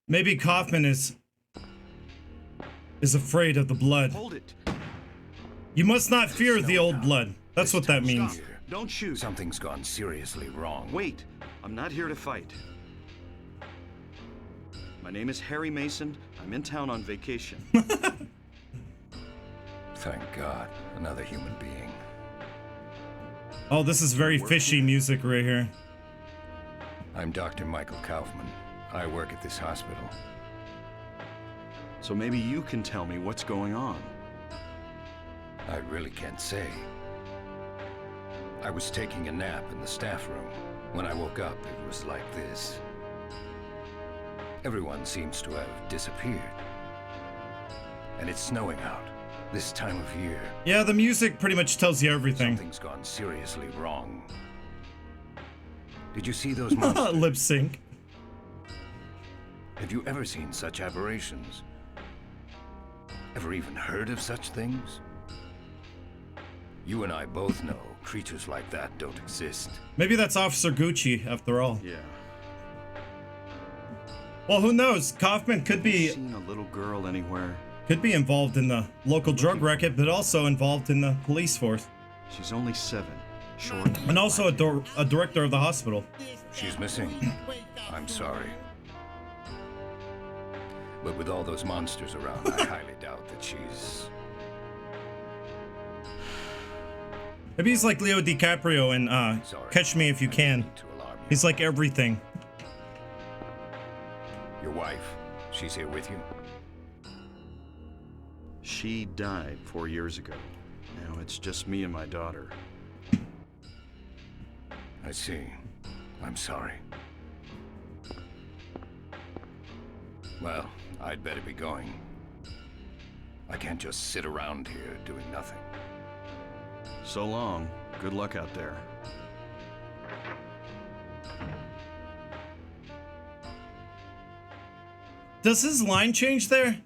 Maybe Kaufman is afraid of the blood. Hold it. You must not fear the old blood. That's what that means. Stop. Don't shoot. Something's gone seriously wrong. Wait. I'm not here to fight. My name is Harry Mason. I'm in town on vacation. Thank God, another human being. Oh, this is very fishy music right here. I'm Dr. Michael Kaufman. I work at this hospital. So maybe you can tell me what's going on. I really can't say. I was taking a nap in the staff room. When I woke up, it was like this. Everyone seems to have disappeared. And it's snowing out, this time of year. Yeah, the music pretty much tells you everything. Something's gone seriously wrong. Did you see those monsters? Lip sync. Have you ever seen such aberrations? Ever even heard of such things? You and I both know creatures like that don't exist. Maybe that's Officer Gucci after all. Yeah. Well, who knows? Kaufman could be Seen a little girl anywhere? could be involved in the local drug racket, but also involved in the police force. She's only 7. Short. And also a director of the hospital. She's missing. I'm sorry. But with all those monsters around, I highly doubt that she's... Maybe he's like Leo DiCaprio in Sorry. Catch Me If You Can. He's like everything. Your wife, she's here with you? She died 4 years ago. Now it's just me and my daughter. I see. I'm sorry. Well, I'd better be going. I can't just sit around here doing nothing. So long. Good luck out there. Does his line change there?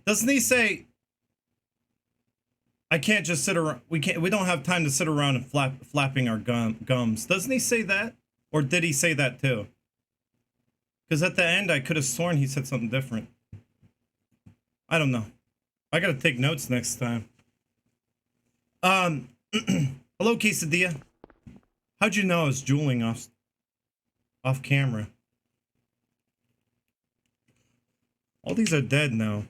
Doesn't he say, I can't just sit around, we don't have time to sit around and flapping our gums. Doesn't he say that? Or did he say that too? Because at the end, I could have sworn he said something different. I don't know. I gotta take notes next time. Hello, Quesadilla. How'd you know I was drooling off camera? All these are dead now.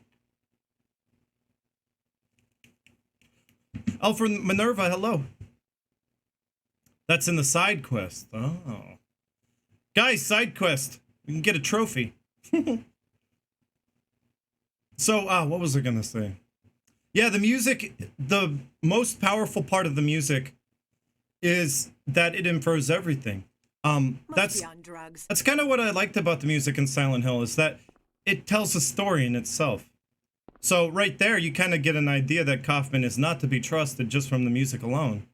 Alfred Minerva, hello. That's in the side quest. Oh. Guys, side quest. We can get a trophy. So, what was I gonna say? Yeah, the music, the most powerful part of the music is that it infers everything. That's kind of what I liked about the music in Silent Hill, is that it tells a story in itself. So right there, you kind of get an idea that Kaufman is not to be trusted just from the music alone.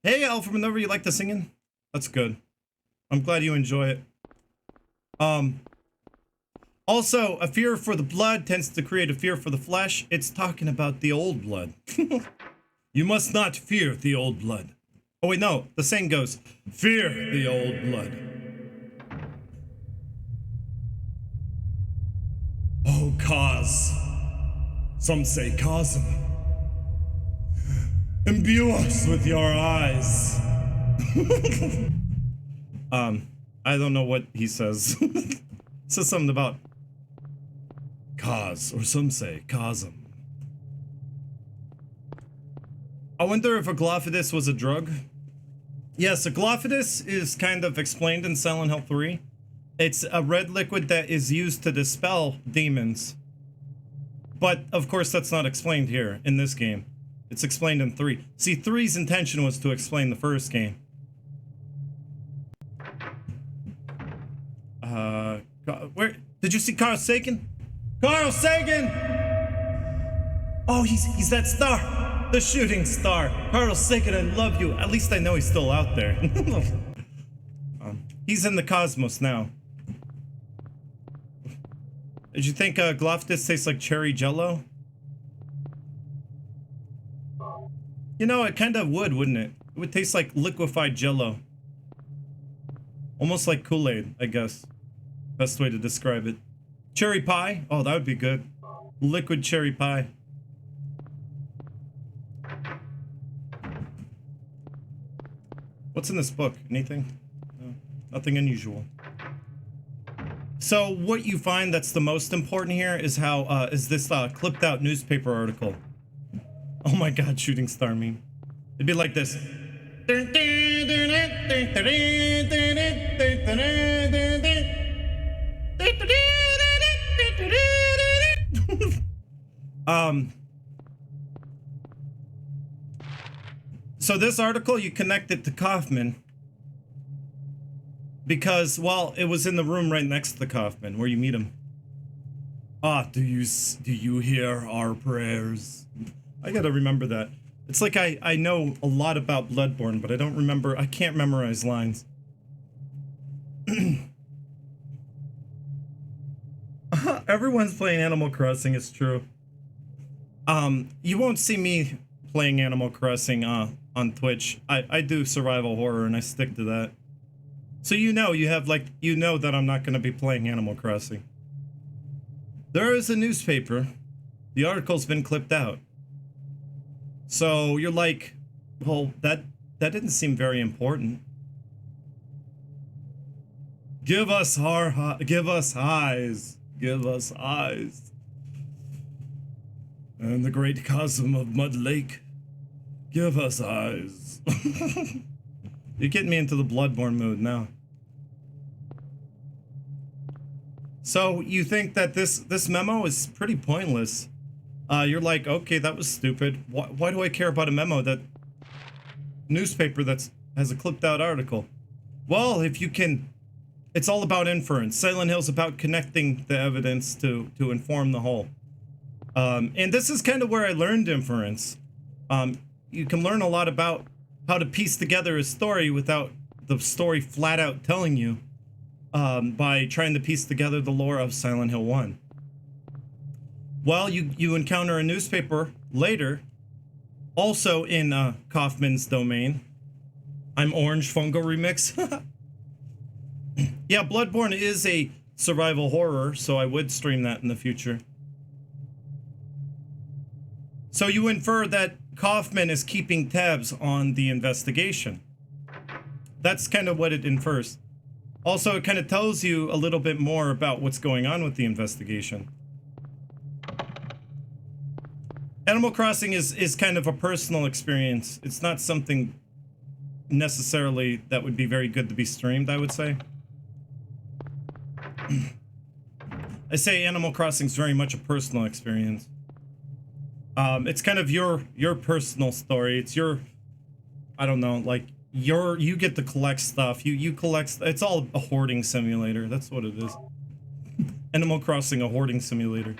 Hey, Alpha Manova, you like the singing? That's good. I'm glad you enjoy it. Also, a fear for the blood tends to create a fear for the flesh. It's talking about the old blood. You must not fear the old blood. Oh wait, no, the saying goes, fear the old blood. Oh, cause. Some say cosm. Imbue us with your eyes. I don't know what he says. Says something about cause, or some say cosm. I wonder if a Glophodus was a drug. Yes, a Glophodus is kind of explained in Silent Hill 3. It's a red liquid that is used to dispel demons. But, of course, that's not explained here, in this game. It's explained in 3. See, 3's intention was to explain the first game. Where? Did you see Carl Sagan? Carl Sagan! Oh, he's that star! The shooting star! Carl Sagan, I love you! At least I know he's still out there. He's in the cosmos now. Did you think Glophodus tastes like cherry jello? You know, it kind of would, wouldn't it? It would taste like liquefied jello. Almost like Kool-Aid, I guess. Best way to describe it. Cherry pie? Oh, that would be good. Liquid cherry pie. What's in this book? Anything? No, nothing unusual. So what you find that's the most important here is how, is this clipped out newspaper article. Oh my god, shooting star meme. It'd be like this. So this article, you connect it to Kaufman. Because, well, it was in the room right next to the Kaufman, where you meet him. Ah, do you hear our prayers? I gotta remember that. It's like I know a lot about Bloodborne, but I don't remember, I can't memorize lines. Everyone's playing Animal Crossing, it's true. You won't see me playing Animal Crossing on Twitch. I do survival horror and I stick to that. So you know, you know that I'm not gonna be playing Animal Crossing. There is a newspaper. The article's been clipped out. So you're like, well, that didn't seem very important. Give us eyes. Give us eyes. And the great chasm of Mud Lake. Give us eyes. You're getting me into the Bloodborne mood now. So you think that this memo is pretty pointless. You're like, okay, that was stupid. Why do I care about a memo that newspaper has a clipped out article? Well, if you can, it's all about inference. Silent Hill's about connecting the evidence to inform the whole. And this is kind of where I learned inference. You can learn a lot about how to piece together a story without the story flat out telling you, by trying to piece together the lore of Silent Hill 1. Well, you encounter a newspaper later, also in Kaufman's domain. I'm Orange Fungo Remix. Yeah, Bloodborne is a survival horror, so I would stream that in the future. So you infer that Kaufman is keeping tabs on the investigation. That's kind of what it infers. Also, it kind of tells you a little bit more about what's going on with the investigation. Animal Crossing is kind of a personal experience. It's not something necessarily that would be very good to be streamed, I would say. I say Animal Crossing's very much a personal experience. It's kind of your personal story. It's your, I don't know, like you get to collect stuff. You collect. It's all a hoarding simulator. That's what it is. Animal Crossing, a hoarding simulator.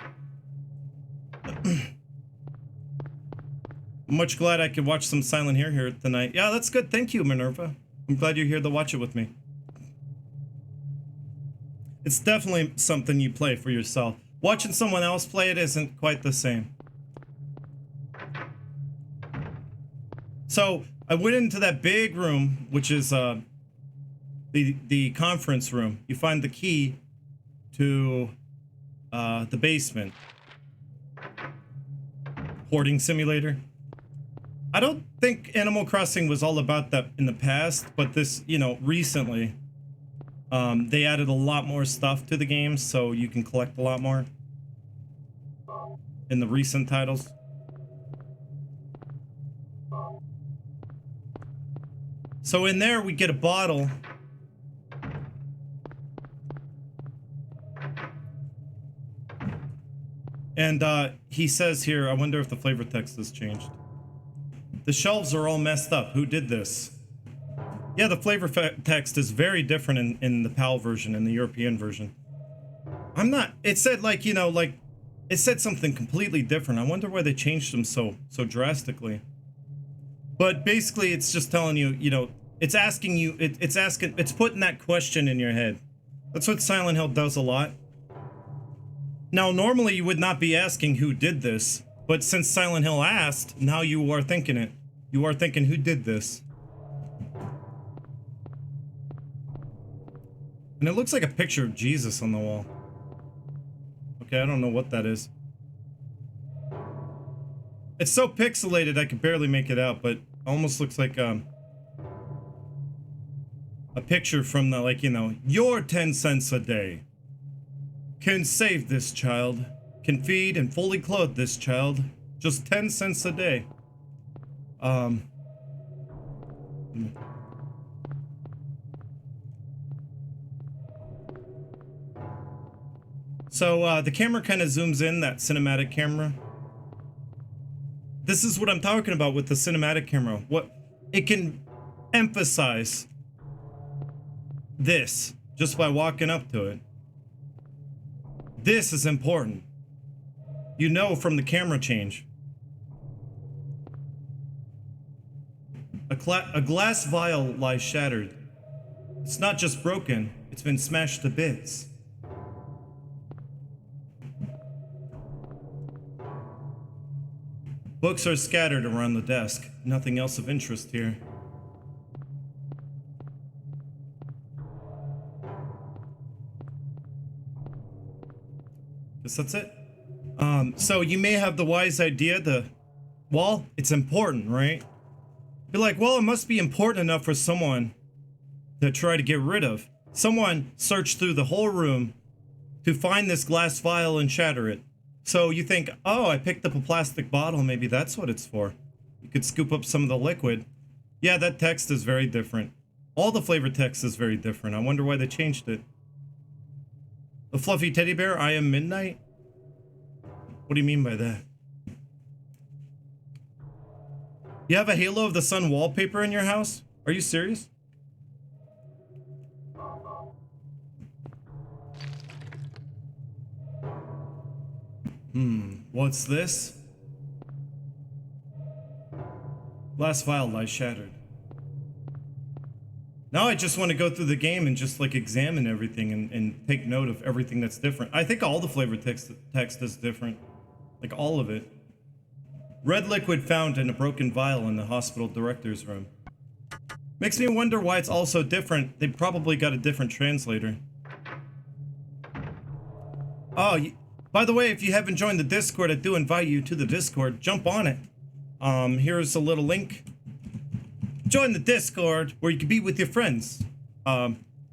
I'm much glad I could watch some Silent Hill here tonight. Yeah, that's good. Thank you, Minerva. I'm glad you're here to watch it with me. It's definitely something you play for yourself. Watching someone else play it isn't quite the same. So I went into that big room, which is the conference room. You find the key to the basement. Hoarding simulator. I don't think Animal Crossing was all about that in the past, but this, you know, recently, they added a lot more stuff to the game, so you can collect a lot more in the recent titles. So in there, we get a bottle. And he says here, I wonder if the flavor text has changed. The shelves are all messed up. Who did this? Yeah, the flavor text is very different in the PAL version, in the European version. I'm not, it said like, you know, like, it said something completely different. I wonder why they changed them so drastically. But basically, it's just telling you, you know, it's asking you, it's putting that question in your head. That's what Silent Hill does a lot. Now, normally you would not be asking who did this, but since Silent Hill asked, now you are thinking it. You are thinking, who did this? And it looks like a picture of Jesus on the wall. Okay, I don't know what that is. It's so pixelated I could barely make it out, but almost looks like a picture from the, like, you know, your 10 cents a day can save this child, can feed and fully clothe this child, just 10 cents a day. So the camera kind of zooms in, that cinematic camera. This is what I'm talking about with the cinematic camera. What it can emphasize this just by walking up to it. This is important. You know from the camera change. A glass vial lies shattered. It's not just broken, it's been smashed to bits. Books are scattered around the desk. Nothing else of interest here. Guess that's it. So you may have the wise idea well, it's important, right? You're like, well, it must be important enough for someone to try to get rid of. Someone searched through the whole room to find this glass vial and shatter it. So you think, oh, I picked up a plastic bottle, maybe that's what it's for. You could scoop up some of the liquid. Yeah, that text is very different. All the flavor text is very different. I wonder why they changed it. The fluffy teddy bear, I am midnight? What do you mean by that? You have a Halo of the Sun wallpaper in your house? Are you serious? What's this? Glass vial lies shattered. Now I just want to go through the game and just like examine everything and take note of everything that's different. I think all the flavor text is different. Like all of it. Red liquid found in a broken vial in the hospital director's room. Makes me wonder why it's all so different. They probably got a different translator. Oh, by the way, if you haven't joined the Discord, I do invite you to the Discord. Jump on it. Here's a little link. Join the Discord where you can be with your friends.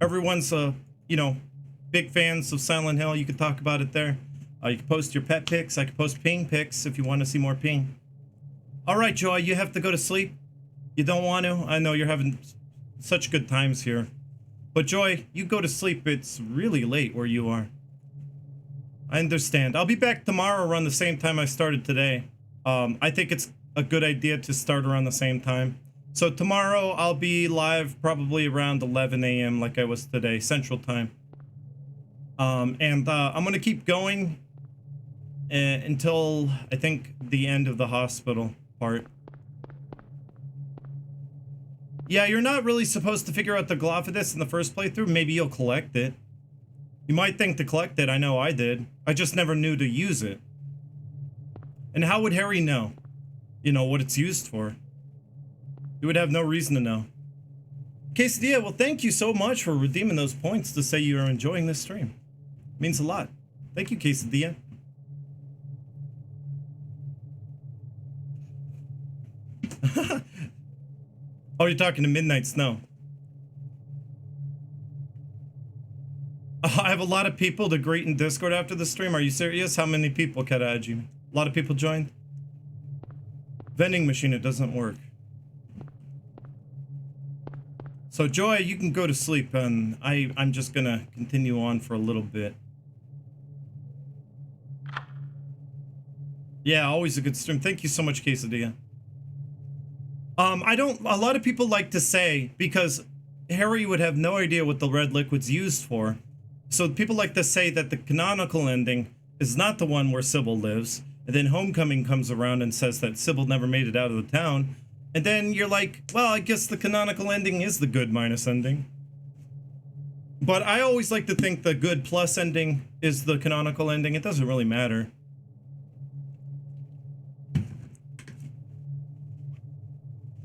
Everyone's, you know, big fans of Silent Hill. You can talk about it there. You can post your pet pics. I can post ping pics if you want to see more ping. All right, Joy, you have to go to sleep. You don't want to? I know you're having such good times here. But Joy, you go to sleep. It's really late where you are. I understand. I'll be back tomorrow around the same time I started today. I think it's a good idea to start around the same time. So tomorrow I'll be live probably around 11 a.m. like I was today, Central Time. I'm going to keep going until I think the end of the hospital part. Yeah, you're not really supposed to figure out the Glophodus in the first playthrough. Maybe you'll collect it. You might think to collect it. I know I did. I just never knew to use it. And how would Harry know? You know, what it's used for. You would have no reason to know. Quesadilla, well, thank you so much for redeeming those points to say you are enjoying this stream. It means a lot. Thank you, Quesadilla. Oh, you're talking to Midnight Snow. Oh, I have a lot of people to greet in Discord after the stream. Are you serious? How many people, Kadaji? A lot of people joined? Vending machine, it doesn't work. So Joy, you can go to sleep, and I'm just gonna continue on for a little bit. Yeah, always a good stream. Thank you so much, Quesadilla. A lot of people like to say, because Harry would have no idea what the red liquid's used for. So people like to say that the canonical ending is not the one where Sybil lives. And then Homecoming comes around and says that Sybil never made it out of the town. And then you're like, well, I guess the canonical ending is the good minus ending. But I always like to think the good plus ending is the canonical ending. It doesn't really matter.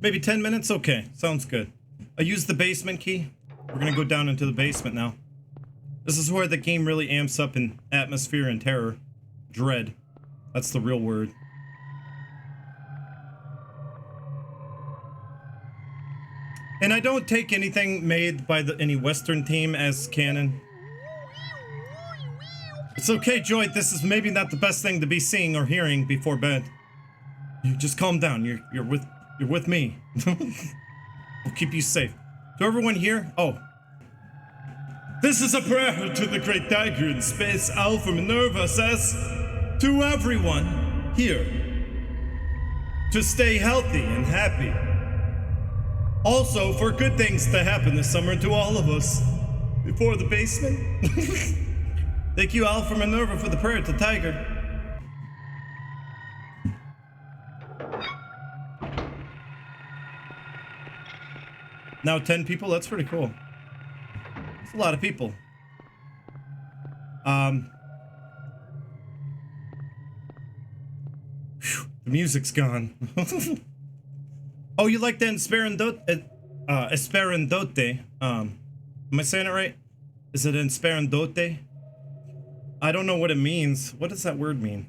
Maybe 10 minutes? Okay, sounds good. I used the basement key. We're gonna go down into the basement now. This is where the game really amps up in atmosphere and terror. Dread. That's the real word. And I don't take anything made by any Western team as canon. It's okay, Joy. This is maybe not the best thing to be seeing or hearing before bed. You just calm down. You're with me. We'll keep you safe. To everyone here, this is a prayer to the great tiger in space. Alpha Minerva says to everyone here to stay healthy and happy. Also, for good things to happen this summer to all of us. Before the basement. Thank you, Alpha Minerva, for the prayer to Tiger. Now 10 people? That's pretty cool. That's a lot of people. Whew, the music's gone. Oh, you like the Esperandote? Am I saying it right? Is it Esperandote? I don't know what it means. What does that word mean?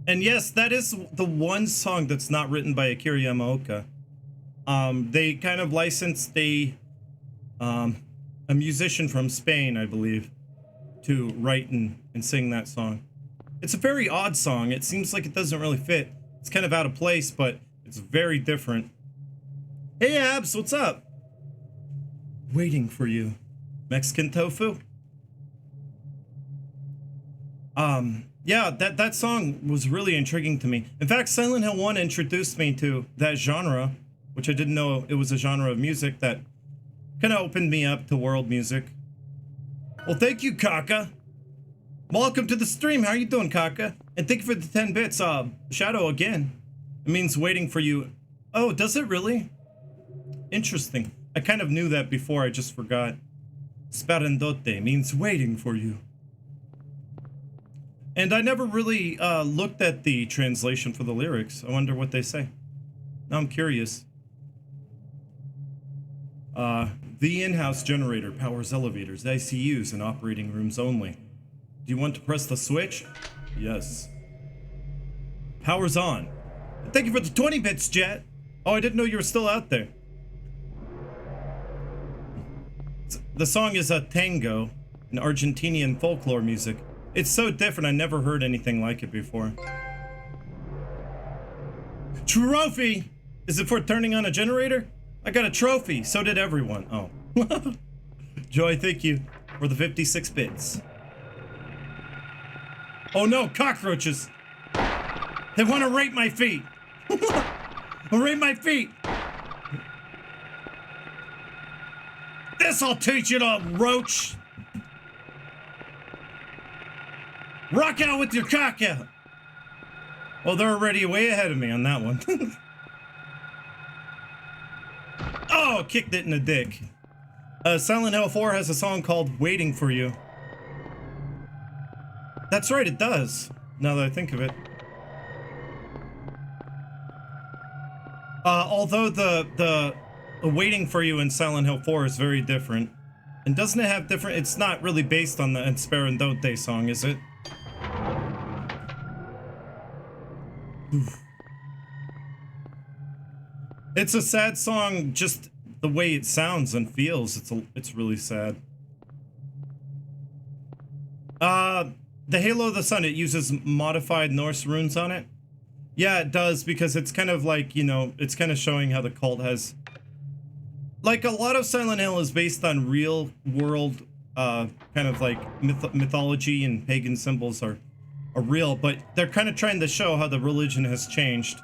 And yes, that is the one song that's not written by Akira Yamaoka. They kind of licensed a musician from Spain, I believe, to write and sing that song. It's a very odd song. It seems like it doesn't really fit. It's kind of out of place, but it's very different. Hey, Abs, what's up? Waiting for you. Mexican tofu? Yeah, that song was really intriguing to me. In fact, Silent Hill 1 introduced me to that genre, which I didn't know it was a genre of music that kind of opened me up to world music. Well, thank you, Kaka. Welcome to the stream. How are you doing, Kaka? And thank you for the 10 bits. Shadow again. It means waiting for you. Oh, does it really? Interesting. I kind of knew that before, I just forgot. Sparandote means waiting for you. And I never really looked at the translation for the lyrics. I wonder what they say. Now I'm curious. The in-house generator powers elevators, ICUs, and operating rooms only. Do you want to press the switch? Yes. Power's on. Thank you for the 20 bits, Jet. Oh, I didn't know you were still out there. The song is a tango, an Argentinian folklore music. It's so different, I never heard anything like it before. Trophy! Is it for turning on a generator? I got a trophy, so did everyone. Oh. Joy, thank you for the 56 bits. Oh no, cockroaches! They want to rape my feet! Rape my feet! This'll teach you to roach! Rock out with your cock out! Well, they're already way ahead of me on that one. Oh, kicked it in the dick. Silent Hill 4 has a song called Waiting for You. That's right, it does. Now that I think of it. Although the Waiting for You in Silent Hill 4 is very different. And doesn't it have different... It's not really based on the Esperandote song, is it? Oof. It's a sad song, just the way it sounds and feels. It's really sad. The Halo of the Sun, it uses modified Norse runes on it. Yeah, it does, because it's kind of like, you know, it's kind of showing how the cult has... Like, a lot of Silent Hill is based on real world, kind of like mythology, and pagan symbols are real, but they're kind of trying to show how the religion has changed.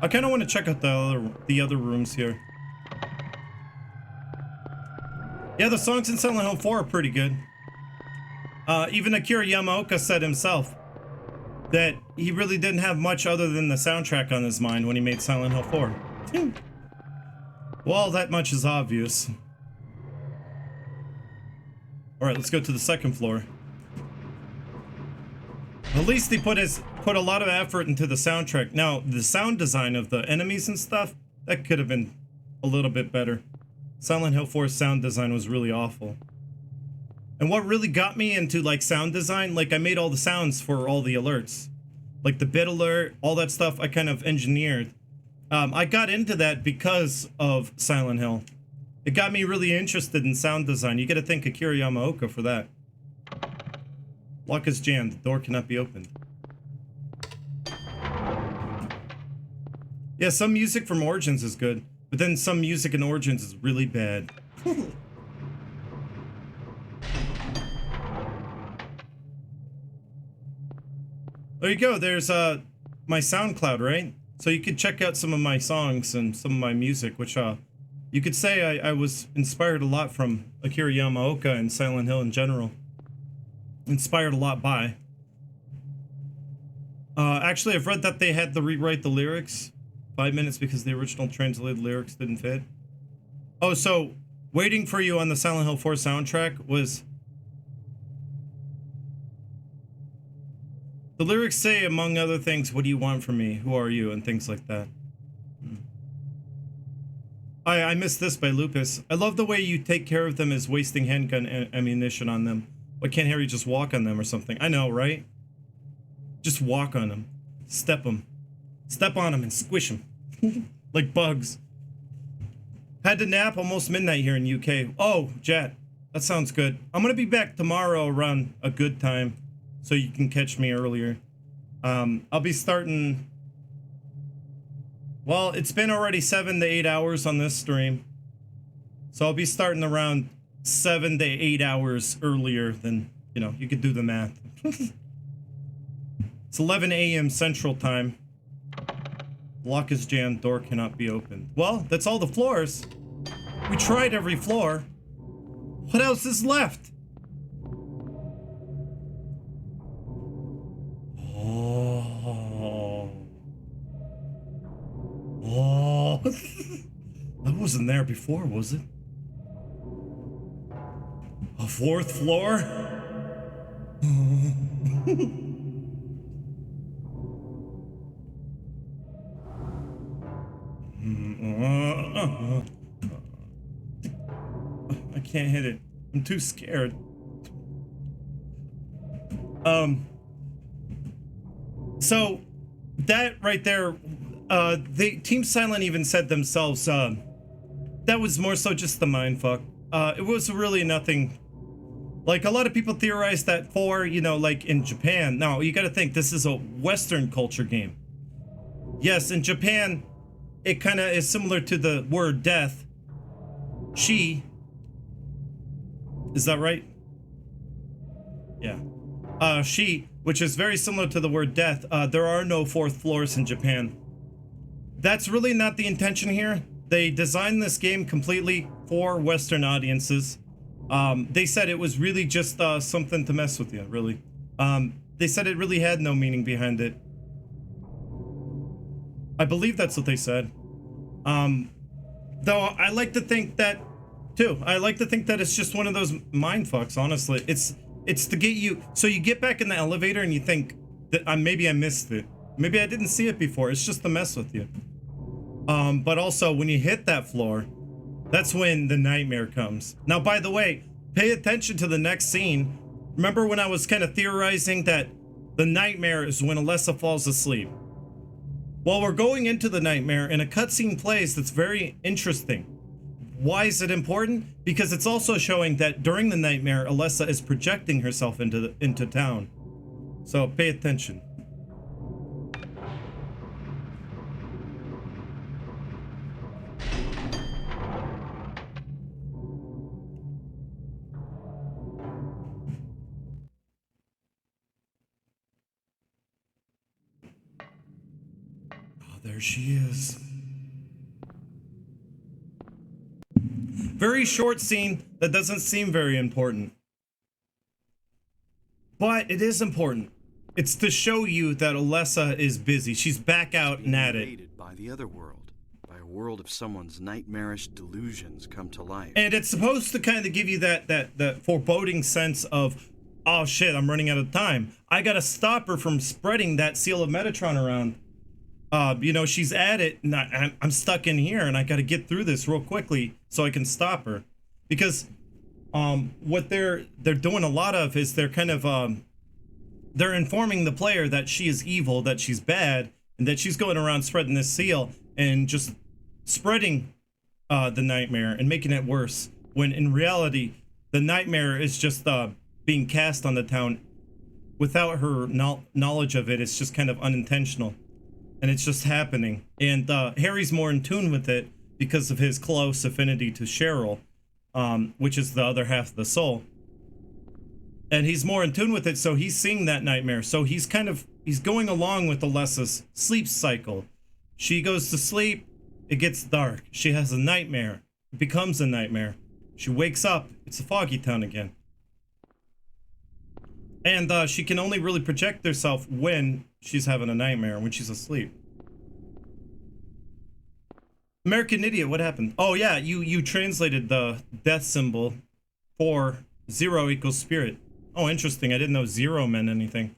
I kind of want to check out the other rooms here. Yeah, the songs in Silent Hill 4 are pretty good. Even Akira Yamaoka said himself that he really didn't have much other than the soundtrack on his mind when he made Silent Hill 4. Well, that much is obvious. Alright, let's go to the second floor. At least he put a lot of effort into the soundtrack. Now, the sound design of the enemies and stuff, that could have been a little bit better. Silent Hill 4's sound design was really awful. And what really got me into, like, sound design, like, I made all the sounds for all the alerts. Like, the bit alert, all that stuff I kind of engineered. I got into that because of Silent Hill. It got me really interested in sound design. You gotta thank Akira Yamaoka for that. Lock is jammed. The door cannot be opened. Yeah, some music from Origins is good, but then some music in Origins is really bad. There you go. There's my SoundCloud, right? So you could check out some of my songs and some of my music, which you could say I was inspired a lot from Akira Yamaoka and Silent Hill in general. Inspired a lot by. Actually, I've read that they had to rewrite the lyrics 5 minutes because the original translated lyrics didn't fit. Oh, so Waiting for You on the Silent Hill 4 soundtrack was... The lyrics say, among other things, what do you want from me? Who are you? And things like that. I missed this by Lupus. I love the way you take care of them as wasting handgun ammunition on them. Why can't Harry just walk on them or something? I know, right? Just walk on them. Step them. Step on them and squish them. Like bugs. Had to nap almost midnight here in UK. Oh, Jet. That sounds good. I'm gonna be back tomorrow around a good time, so you can catch me earlier. I'll be starting... Well, it's been already 7 to 8 hours on this stream. So I'll be starting around 7 to 8 hours earlier than, you know, you could do the math. It's 11 a.m. Central Time. Lock is jammed, door cannot be opened. Well, that's all the floors. We tried every floor. What else is left? Oh, that wasn't there before, was it? A fourth floor? I can't hit it. I'm too scared. So that right there, the Team Silent even said themselves, that was more so just the mindfuck. It was really nothing. Like, a lot of people theorized that for, you know, like in Japan. Now, you gotta think, this is a Western culture game. Yes, in Japan, it kind of is similar to the word death. She. Is that right? Yeah. She, which is very similar to the word death. There are no fourth floors in Japan. That's really not the intention here. They designed this game completely for Western audiences. They said it was really just something to mess with you, really. They said it really had no meaning behind it. I believe that's what they said. Though I like to think that, too. I like to think that it's just one of those mindfucks, honestly. It's to get you, so you get back in the elevator and you think that maybe I missed it. Maybe I didn't see it before. It's just to mess with you. But also when you hit that floor, that's when the nightmare comes. Now, by the way, pay attention to the next scene. Remember when I was kind of theorizing that the nightmare is when Alessa falls asleep? Well, we're going into the nightmare and a cutscene plays that's very interesting. Why is it important? Because it's also showing that during the nightmare, Alessa is projecting herself into town. So pay attention. Oh, there she is. Very short scene that doesn't seem very important. But it is important. It's to show you that Alessa is busy. She's back out and at it. Invaded by the other world, by a world of someone's nightmarish delusions come to life. And it's supposed to kind of give you that foreboding sense of, oh shit, I'm running out of time. I gotta stop her from spreading that seal of Metatron around. You know, she's at it, and I'm stuck in here, and I gotta get through this real quickly so I can stop her. Because what they're doing a lot of is they're kind of they're informing the player that she is evil, that she's bad, and that she's going around spreading this seal and just spreading the nightmare and making it worse. When in reality, the nightmare is just being cast on the town without her knowledge of it. It's just kind of unintentional. And it's just happening. And Harry's more in tune with it because of his close affinity to Cheryl, which is the other half of the soul. And he's more in tune with it, so he's seeing that nightmare. So he's going along with Alessa's sleep cycle. She goes to sleep, it gets dark. She has a nightmare. It becomes a nightmare. She wakes up, it's a foggy town again. And she can only really project herself when she's having a nightmare, when she's asleep. American Idiot, what happened? Oh yeah, you translated the death symbol for 0 equals spirit. Oh, interesting. I didn't know 0 meant anything.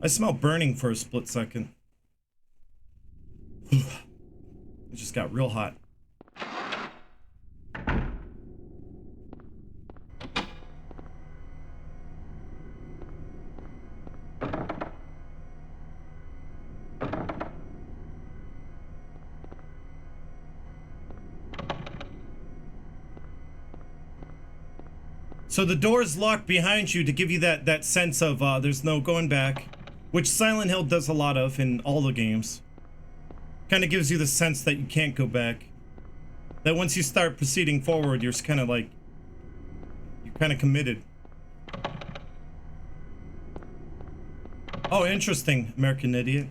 I smell burning for a split second. It just got real hot. So the door's locked behind you to give you that sense of there's no going back, which Silent Hill does a lot of in all the games. Kind of gives you the sense that you can't go back. That once you start proceeding forward, you're kind of like, you're kind of committed. Oh, interesting, American Idiot.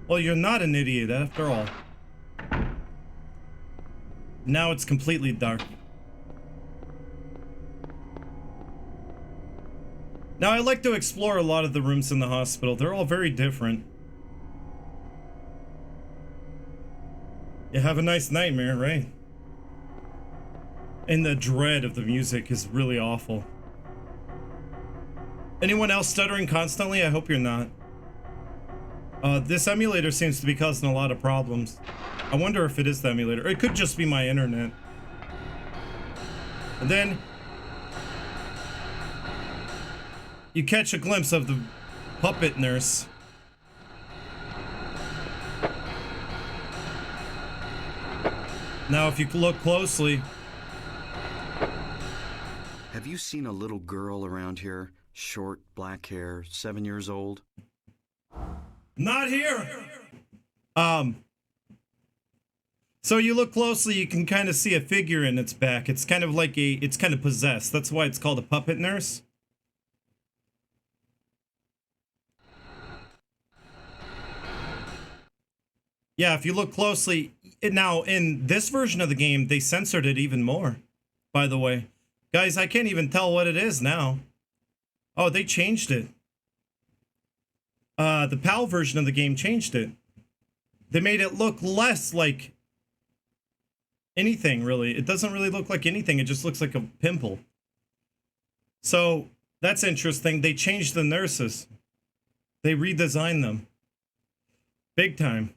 Well, you're not an idiot after all. Now it's completely dark. Now, I like to explore a lot of the rooms in the hospital. They're all very different. You have a nice nightmare, right? And the dread of the music is really awful. Anyone else stuttering constantly? I hope you're not. This emulator seems to be causing a lot of problems. I wonder if it is the emulator. It could just be my internet. And then you catch a glimpse of the puppet nurse. Now, if you look closely... Have you seen a little girl around here? Short, black hair, 7 years old? Not here! So you look closely, you can kind of see a figure in its back. It's kind of like it's kind of possessed. That's why it's called a puppet nurse. Yeah, if you look closely, now in this version of the game, they censored it even more, by the way. Guys, I can't even tell what it is now. Oh, they changed it. The PAL version of the game changed it. They made it look less like anything, really. It doesn't really look like anything. It just looks like a pimple. So That's interesting. They changed the nurses. They redesigned them. Big time.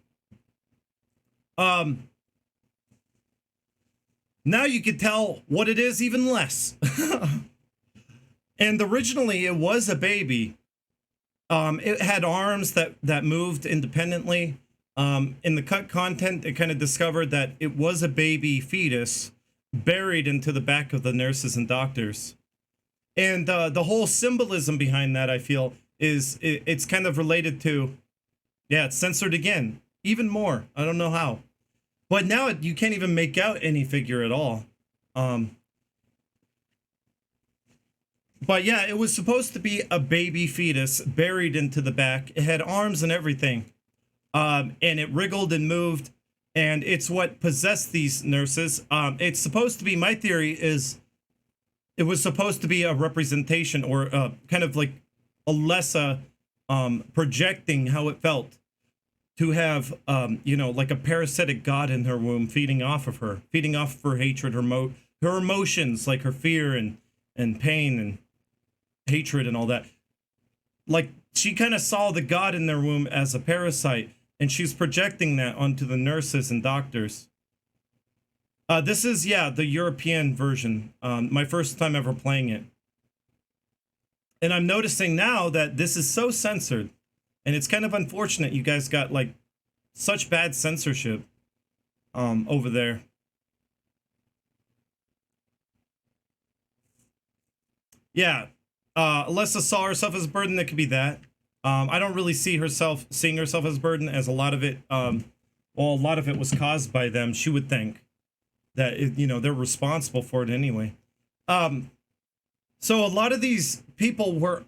Now you can tell what it is even less. And originally it was a baby. It had arms that moved independently. In the cut content, it kind of discovered that it was a baby fetus buried into the back of the nurses and doctors. And the whole symbolism behind that, I feel, is it's kind of related to, yeah, it's censored again, even more. I don't know how. But now you can't even make out any figure at all. But yeah, it was supposed to be a baby fetus buried into the back. It had arms and everything. And it wriggled and moved. And it's what possessed these nurses. It's supposed to be, my theory is, it was supposed to be a representation or kind of like Alessa projecting how it felt to have, you know, like a parasitic god in her womb feeding off of her hatred, her emotions, like her fear and pain and hatred and all that. Like she kind of saw the god in their womb as a parasite, and she's projecting that onto the nurses and doctors. This is, yeah, the European version. My first time ever playing it. And I'm noticing now that this is so censored. And it's kind of unfortunate you guys got, like, such bad censorship over there. Yeah. Alessa saw herself as a burden. That could be that. I don't really see seeing herself as a burden, as a lot of it, well, a lot of it was caused by them, she would think. That, you know, they're responsible for it anyway. So a lot of these people were,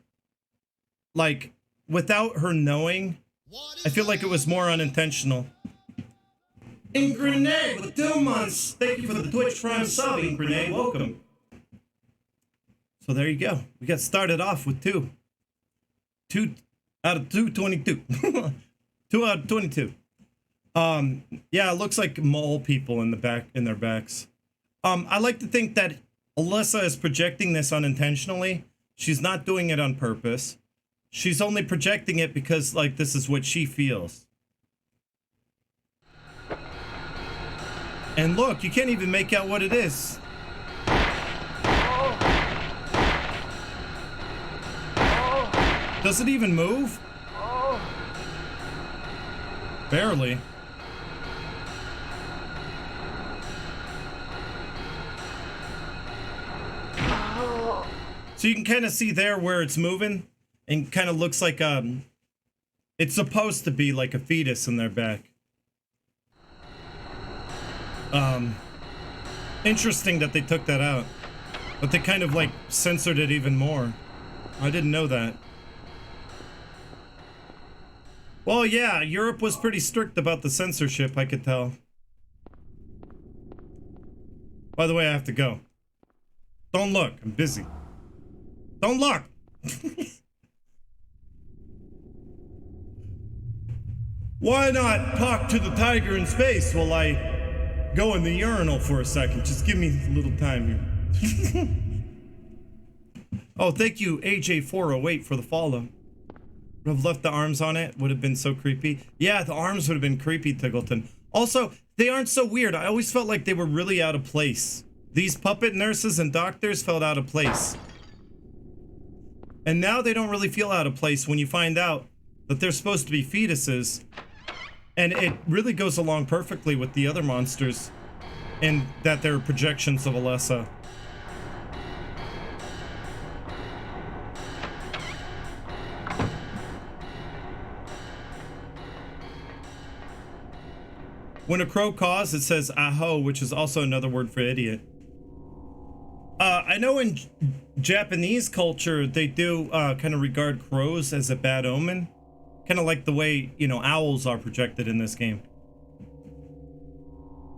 like, without her knowing, I feel like it was more unintentional. Ingrenade with 2 months. Thank you for the Twitch Prime sub, Ingrenade. Welcome. So there you go. We got started off with 2 out of 222. 2 out of 22. Yeah, it looks like mole people in their backs. I like to think that Alessa is projecting this unintentionally. She's not doing it on purpose. She's only projecting it because, like, this is what she feels. And look, you can't even make out what it is. Does it even move? Barely. So you can kind of see there where it's moving, and kind of looks like it's supposed to be like a fetus in their back. Interesting that they took that out, but they kind of like censored it even more. I didn't know that. Well, yeah, Europe was pretty strict about the censorship, I could tell. By the way, I have to go. Don't look, I'm busy. Don't look! Why not talk to the tiger in space while I go in the urinal for a second? Just give me a little time here. Oh, thank you, AJ408, for the follow. Would have left the arms on it. Would have been so creepy. Yeah, the arms would have been creepy, Tiggleton. Also, they aren't so weird. I always felt like they were really out of place. These puppet nurses and doctors felt out of place. And now they don't really feel out of place when you find out that they're supposed to be fetuses. And it really goes along perfectly with the other monsters, and that they're projections of Alessa. When a crow caws, it says aho, which is also another word for idiot. I know in Japanese culture, they do kind of regard crows as a bad omen. Kind of like the way, you know, owls are projected in this game.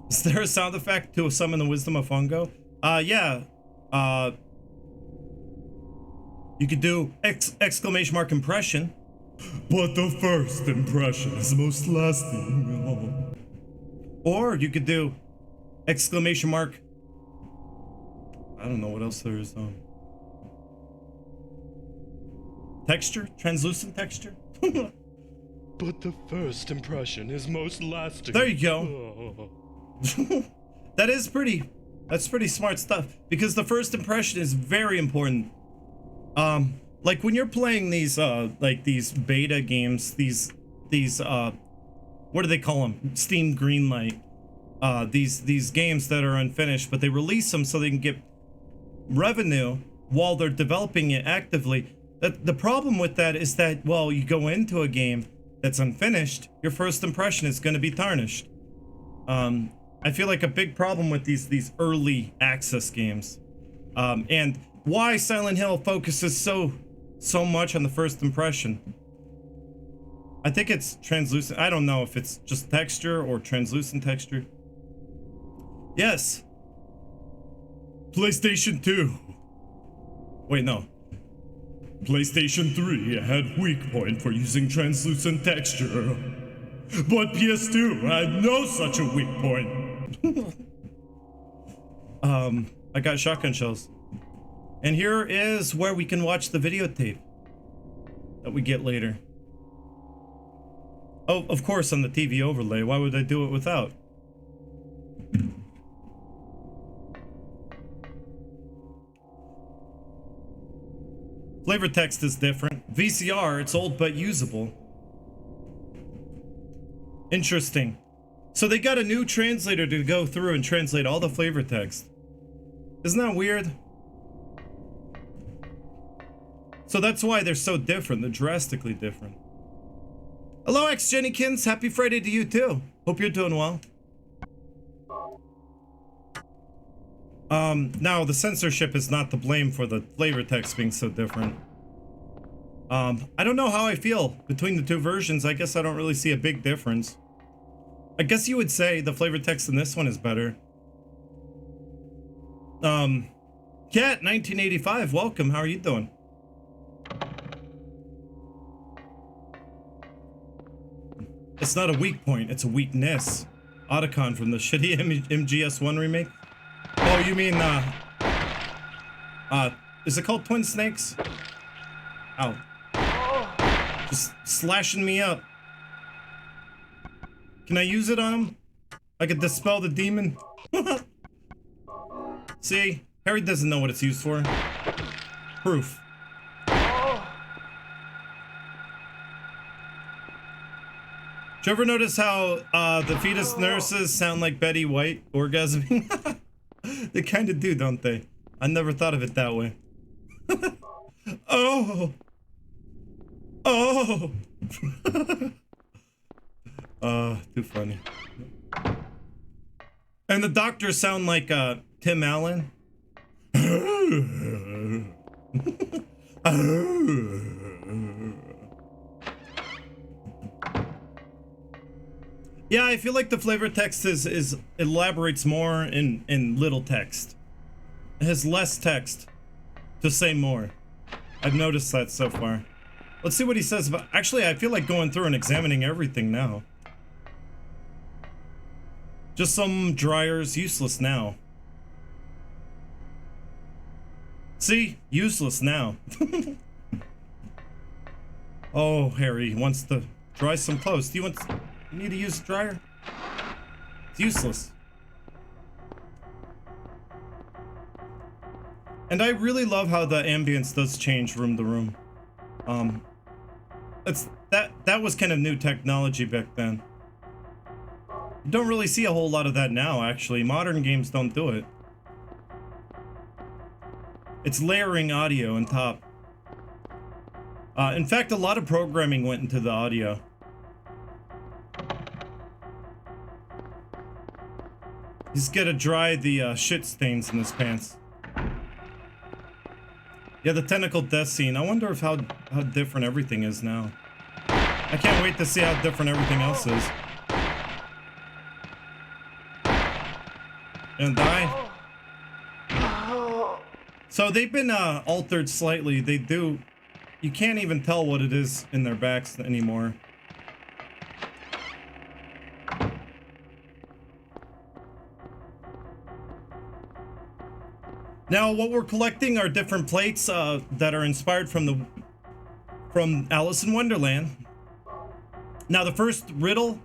Is there a sound effect to summon the wisdom of Fungo? Yeah. You could do exclamation mark impression. But the first impression is most lasting. Or you could do exclamation mark. I don't know what else there is. texture, translucent texture. But the first impression is most lasting. There you go. That's pretty smart stuff, because the first impression is very important. Like when you're playing these like these beta games, these what do they call them? Steam Greenlight. These games that are unfinished, but they release them so they can get revenue while they're developing it actively. The problem with that is that, well, you go into a game that's unfinished, your first impression is going to be tarnished. I feel like a big problem with these early access games, and why Silent Hill focuses so much on the first impression. I think it's translucent. I don't know if it's just texture or translucent texture. Yes. PlayStation 2. Wait, no. PlayStation 3 had weak point for using translucent texture. But PS2 had no such a weak point. I got shotgun shells. And here is where we can watch the videotape that we get later. Oh, of course, on the TV overlay. Why would I do it without? Flavor text is different. VCR, it's old but usable. Interesting. So they got a new translator to go through and translate all the flavor text. Isn't that weird? So that's why they're so different. They're drastically different. Hello, X-Jennykins. Happy Friday to you too. Hope you're doing well. Now the censorship is not to blame for the flavor text being so different. I don't know how I feel between the two versions. I guess I don't really see a big difference. I guess you would say the flavor text in this one is better. Cat 1985, welcome. How are you doing? It's not a weak point, it's a weakness. Otacon from the shitty MGS1 remake. Oh, you mean, is it called Twin Snakes? Ow. Just slashing me up. Can I use it on him? I could dispel the demon? See? Harry doesn't know what it's used for. Proof. Did you ever notice how the fetus nurses sound like Betty White orgasming? They kind of do, don't they? I never thought of it that way. Oh! Oh! Too funny. And the doctors sound like Tim Allen. Yeah, I feel like the flavor text is elaborates more in little text. It has less text to say more. I've noticed that so far. Let's see what he says about... Actually, I feel like going through and examining everything now. Just some dryers, useless now. See? Useless now. Oh, Harry wants to dry some clothes. Do you need to use a dryer? It's useless. And I really love how the ambience does change room to room. That was kind of new technology back then. You don't really see a whole lot of that now, actually. Modern games don't do it. It's layering audio on top. In fact, a lot of programming went into the audio. He's gotta dry the shit stains in his pants. Yeah, the tentacle death scene. I wonder if how different everything is now. I can't wait to see how different everything else is. And die. So they've been altered slightly. They do. You can't even tell what it is in their backs anymore. Now, what we're collecting are different plates that are inspired from from Alice in Wonderland. Now, the first riddle,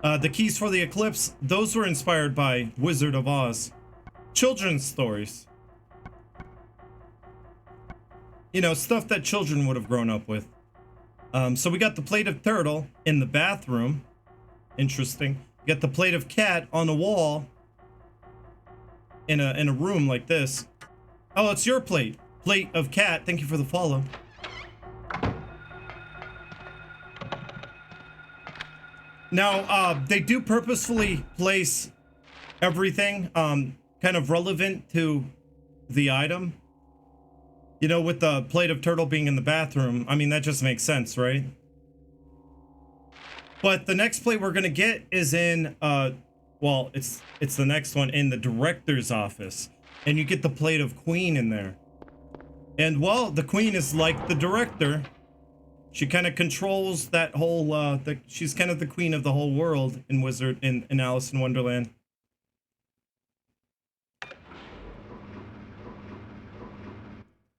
the keys for the eclipse, those were inspired by Wizard of Oz. Children's stories. You know, stuff that children would have grown up with. So we got the plate of turtle in the bathroom. Interesting. We got the plate of cat on the wall in a room like this. Oh, it's your plate. Plate of cat. Thank you for the follow. Now, they do purposefully place everything kind of relevant to the item. You know, with the plate of turtle being in the bathroom, I mean, that just makes sense, right? But the next plate we're gonna get is in, well, it's the next one in the director's office. And you get the plate of queen in there. And, well, the queen is like the director. She kind of controls that whole, she's kind of the queen of the whole world in Alice in Wonderland.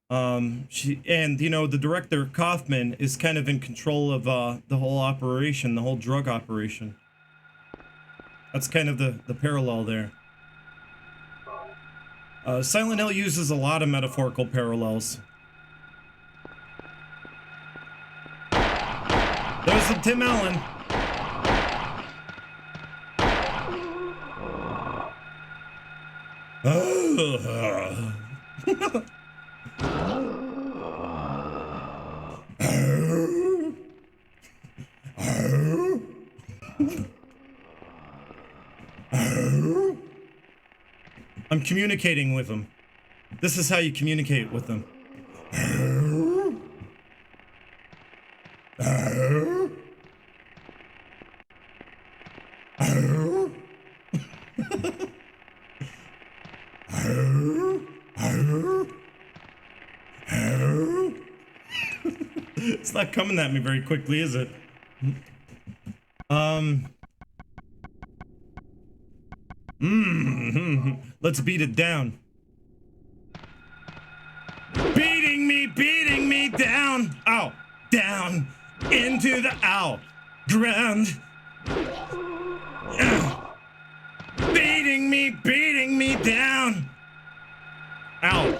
And you know, the director Kaufman is kind of in control of the whole operation, the whole drug operation. That's kind of the parallel there. Silent Hill uses a lot of metaphorical parallels. There's the Tim Allen. I'm communicating with him. This is how you communicate with them. It's not coming at me very quickly, is it? Let's beat it down. Beating me down. Ow. Down into the ground. Beating me down. Ow.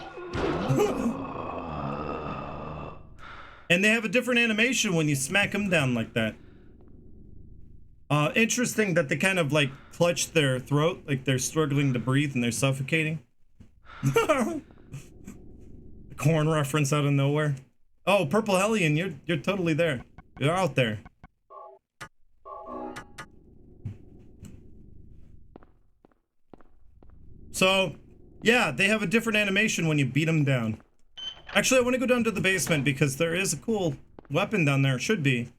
And they have a different animation when you smack them down like that. Interesting that they kind of like clutch their throat, like they're struggling to breathe and they're suffocating. Corn reference out of nowhere. Oh, Purple Hellion, you're totally there. You're out there. So, yeah, they have a different animation when you beat them down. Actually, I want to go down to the basement because there is a cool weapon down there. Should be.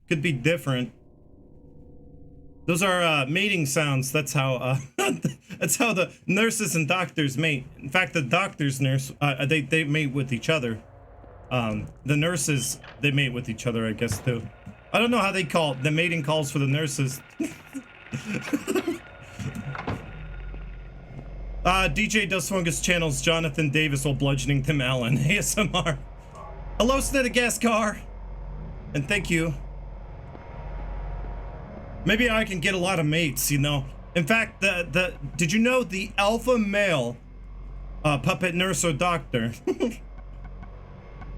Could be different. Those are mating sounds. That's how that's how the nurses and doctors mate. In fact, the doctors they mate with each other. The nurses, they mate with each other, I guess, too. I don't know how they call it. The mating calls for the nurses. DJ does Fungus channels Jonathan Davis while bludgeoning Tim Allen. ASMR. Hello, Snedagaskar. And thank you. Maybe I can get a lot of mates, you know. In fact, did you know the alpha male puppet nurse or doctor?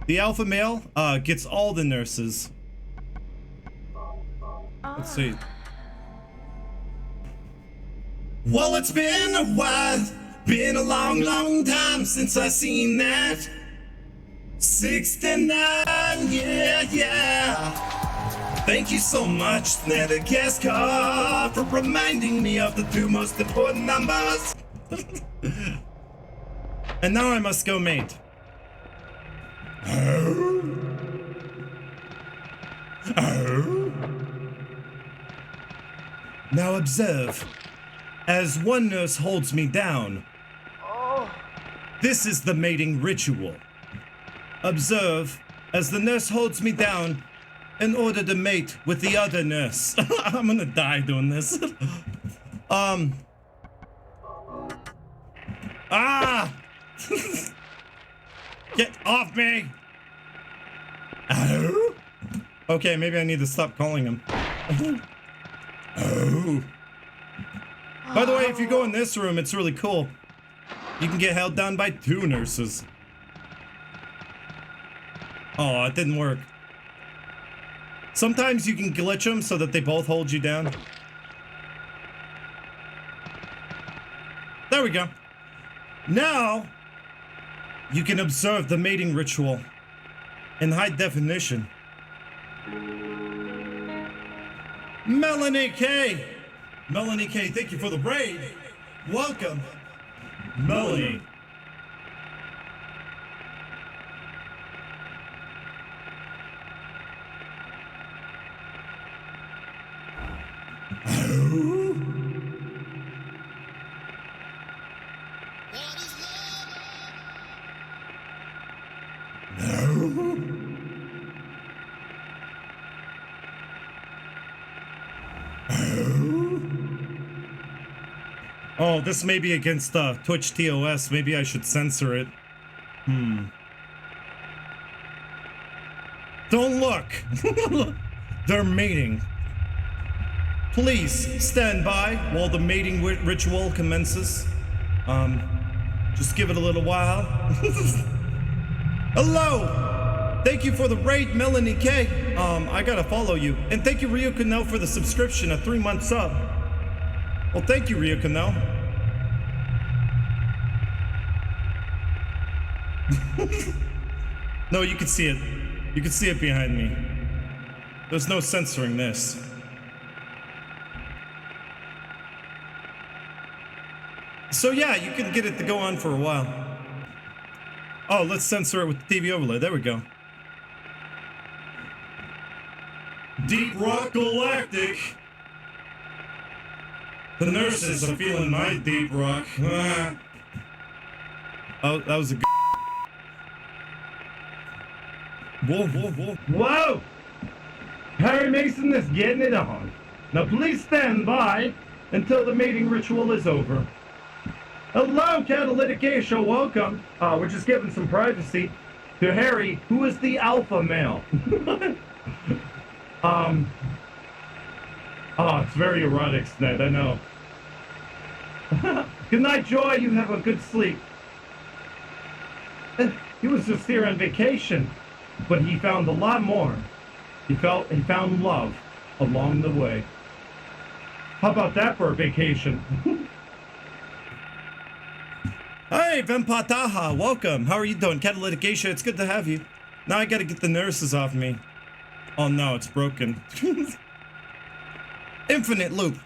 The alpha male gets all the nurses. Let's see. Well, it's been a while, been a long, long time since I seen that. 69, yeah. Thank you so much, Snedagaskar, for reminding me of the two most important numbers. And now I must go mate. Now observe, as one nurse holds me down. This is the mating ritual. Observe, as the nurse holds me down in order to mate with the other nurse. I'm gonna die doing this. Ah! Get off me! Oh. Okay, maybe I need to stop calling him. Oh. By the way, if you go in this room, it's really cool. You can get held down by 2 nurses. Oh, it didn't work. Sometimes you can glitch them so that they both hold you down. There we go. Now, you can observe the mating ritual in high definition. Melanie K. Melanie K, thank you for the raid. Welcome, Melanie. Oh, this may be against Twitch TOS. Maybe I should censor it. Don't look! They're mating. Please stand by while the mating ritual commences. Just give it a little while. Hello! Thank you for the raid, Melanie K. I gotta follow you. And thank you, Ryo Kanel, for the subscription, a 3-month sub. Well, thank you, Ryo Kanel. No, you can see it. You can see it behind me. There's no censoring this. So yeah, you can get it to go on for a while. Oh, let's censor it with the TV overlay. There we go. Deep Rock Galactic. The nurses are feeling my deep rock. Oh, that was a good. Whoa, whoa, whoa. Whoa! Harry Mason is getting it on. Now please stand by until the mating ritual is over. Hello, Catalytic Asia, welcome. We're just giving some privacy to Harry, who is the alpha male. Oh, it's very erotic, Sned, I know. Good night, Joy, you have a good sleep. He was just here on vacation, but he found a lot more. He found love along the way. How about that for a vacation? Hey, Vempataha, welcome. How are you doing? Catalytic Asia, it's good to have you. Now I gotta get the nurses off me. Oh no, it's broken. Infinite loop.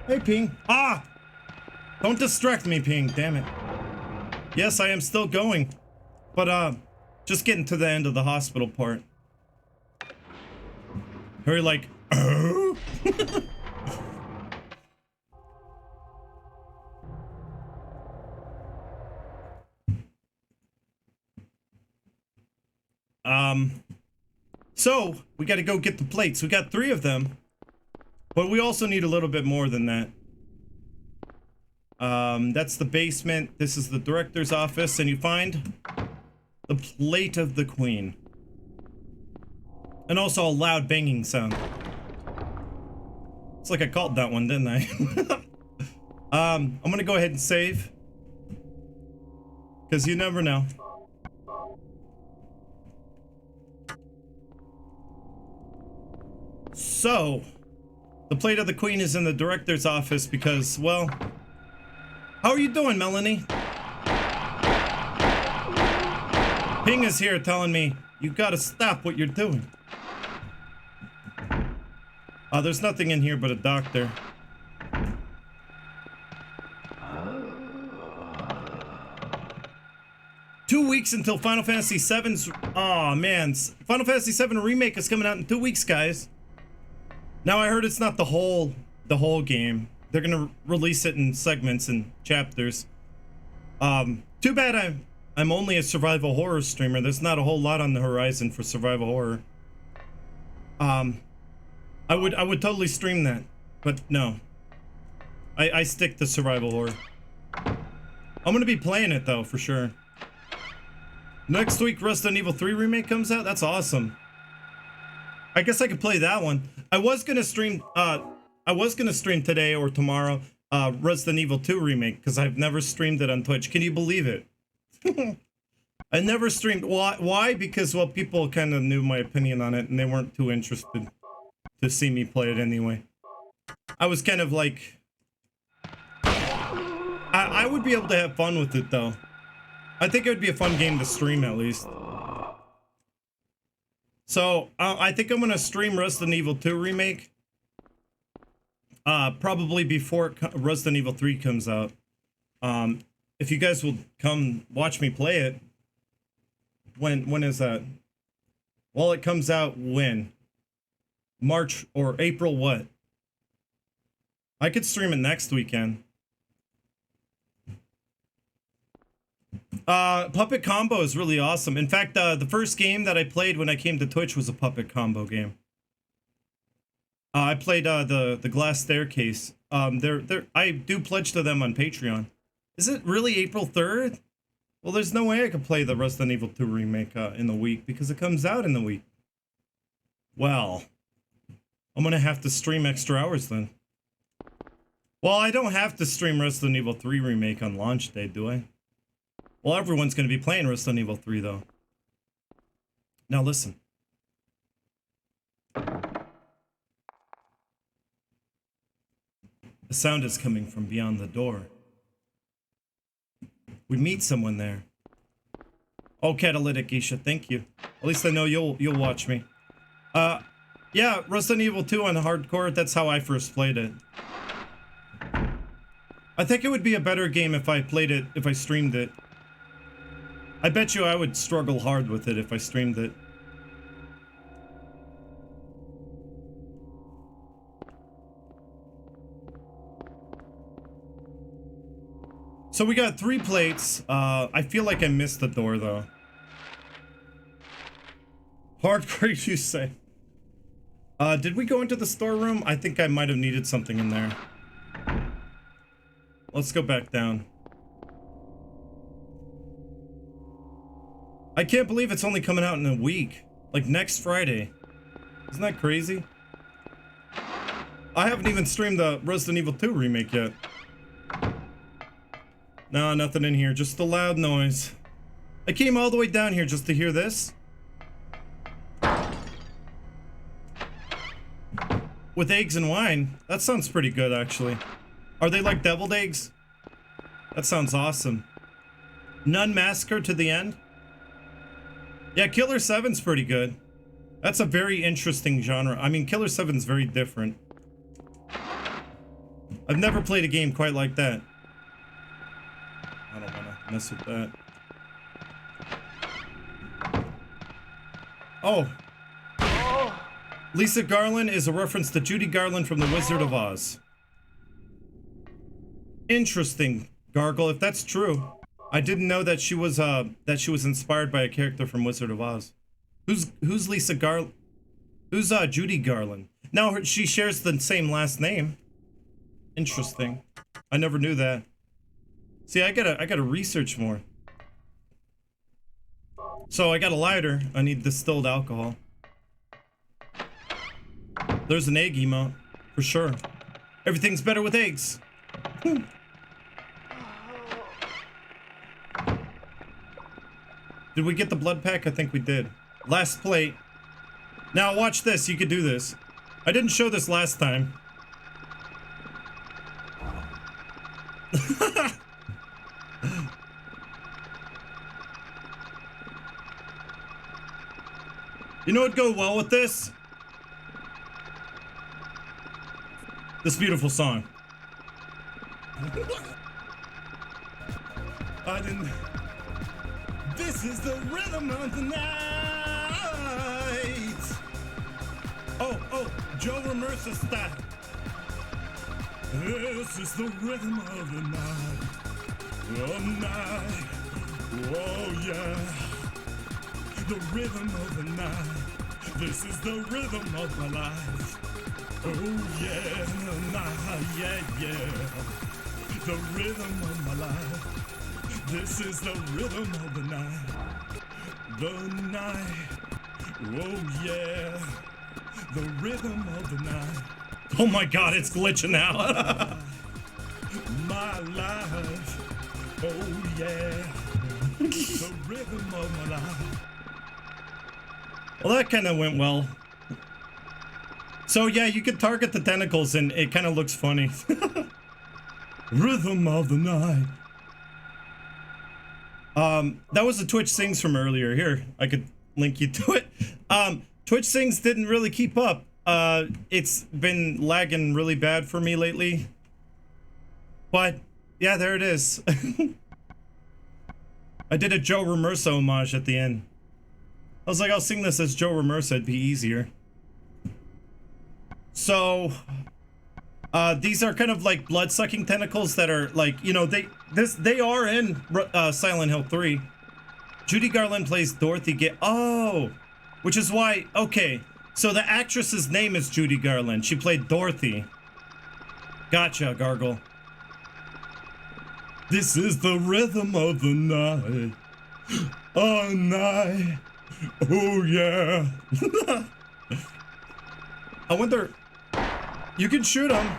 Hey, Ping. Ah! Don't distract me, Ping, damn it. Yes, I am still going. But, just getting to the end of the hospital part. Hurry, like, oh? So, we gotta go get the plates. We got 3 of them. But we also need a little bit more than that. That's the basement. This is the director's office. And you find the plate of the queen. And also a loud banging sound. It's like I called that one, didn't I? I'm gonna go ahead and save. Because you never know. So, the plate of the queen is in the director's office because, well... How are you doing, Melanie? Ping is here telling me, you gotta stop what you're doing. There's nothing in here but a doctor. Two weeks until Final Fantasy VII's... Aw, man. Final Fantasy VII Remake is coming out in 2 weeks, guys. Now, I heard it's not the whole game. They're gonna release it in segments and chapters. Too bad I'm only a survival horror streamer. There's not a whole lot on the horizon for survival horror. I would totally stream that, but no. I stick to survival horror. I'm gonna be playing it though, for sure. Next week, Resident Evil 3 remake comes out. That's awesome. I guess I could play that one. I was gonna stream today or tomorrow Resident Evil 2 remake because I've never streamed it on Twitch. Can you believe it? I never streamed. Why? Because, well, people kind of knew my opinion on it and they weren't too interested to see me play it anyway. I was kind of like, I would be able to have fun with it though. I think it would be a fun game to stream at least. So I think I'm gonna stream Resident Evil 2 remake. Probably before Resident Evil 3 comes out. If you guys will come watch me play it. When is that? Well, it comes out when? March or April what? I could stream it next weekend. Puppet Combo is really awesome. In fact, the first game that I played when I came to Twitch was a Puppet Combo game. I played the Glass Staircase. I do pledge to them on Patreon. Is it really April 3rd? Well, there's no way I could play the Resident Evil 2 remake in the week because it comes out in the week. Well, I'm gonna have to stream extra hours then. Well, I don't have to stream Resident Evil 3 remake on launch day, do I? Well, everyone's gonna be playing Resident Evil 3 though. Now listen. The sound is coming from beyond the door. We meet someone there. Oh, Catalytic Isha, thank you. At least I know you'll watch me. Yeah, Resident Evil 2 on hardcore, that's how I first played it. I think it would be a better game if I played it, if I streamed it. I bet you I would struggle hard with it if I streamed it. So we got 3 plates. I feel like I missed the door though. Hardcore, you say? Did we go into the storeroom? I think I might have needed something in there. Let's go back down. I can't believe it's only coming out in a week. Like next Friday. Isn't that crazy? I haven't even streamed the Resident Evil 2 remake yet. No, nothing in here. Just the loud noise. I came all the way down here just to hear this. With eggs and wine. That sounds pretty good, actually. Are they like deviled eggs? That sounds awesome. Nun Massacre to the end? Yeah, Killer 7's pretty good. That's a very interesting genre. I mean, Killer 7's very different. I've never played a game quite like that. I don't want to mess with that. Oh. Lisa Garland is a reference to Judy Garland from The Wizard of Oz. Interesting, Gargle, if that's true. I didn't know that she was inspired by a character from Wizard of Oz. Who's Lisa Garland? Who's Judy Garland? Now she shares the same last name. Interesting. I never knew that. See, I gotta research more. So I got a lighter. I need distilled alcohol. There's an egg emote, for sure. Everything's better with eggs. Did we get the blood pack? I think we did. Last plate. Now watch this, you could do this. I didn't show this last time. You know what'd go well with this? This beautiful song. I didn't... This is the rhythm of the night. Oh, Joe Ramirez style. This is the rhythm of the night. Oh yeah. The rhythm of the night. This is the rhythm of my life. Oh yeah, yeah. The rhythm of my life. This is the rhythm of the night. The night. Oh yeah. The rhythm of the night. Oh my god, it's glitching out. My life. Oh yeah. The rhythm of my life. Well, that kind of went well. So yeah, you can target the tentacles and it kind of looks funny. Rhythm of the night. That was the Twitch Sings from earlier. Here, I could link you to it. Twitch Sings didn't really keep up. It's been lagging really bad for me lately. But yeah, there it is. I did a Joe Ramersa homage at the end. I was like, I'll sing this as Joe Ramersa, it'd be easier. So, these are kind of like blood-sucking tentacles that are like, you know, they are in Silent Hill 3. Judy Garland plays Dorothy oh, which is why, okay, so the actress's name is Judy Garland. She played Dorothy. Gotcha, Gargle. This is the rhythm of the night. Oh, night. Oh, yeah. I wonder, you can shoot them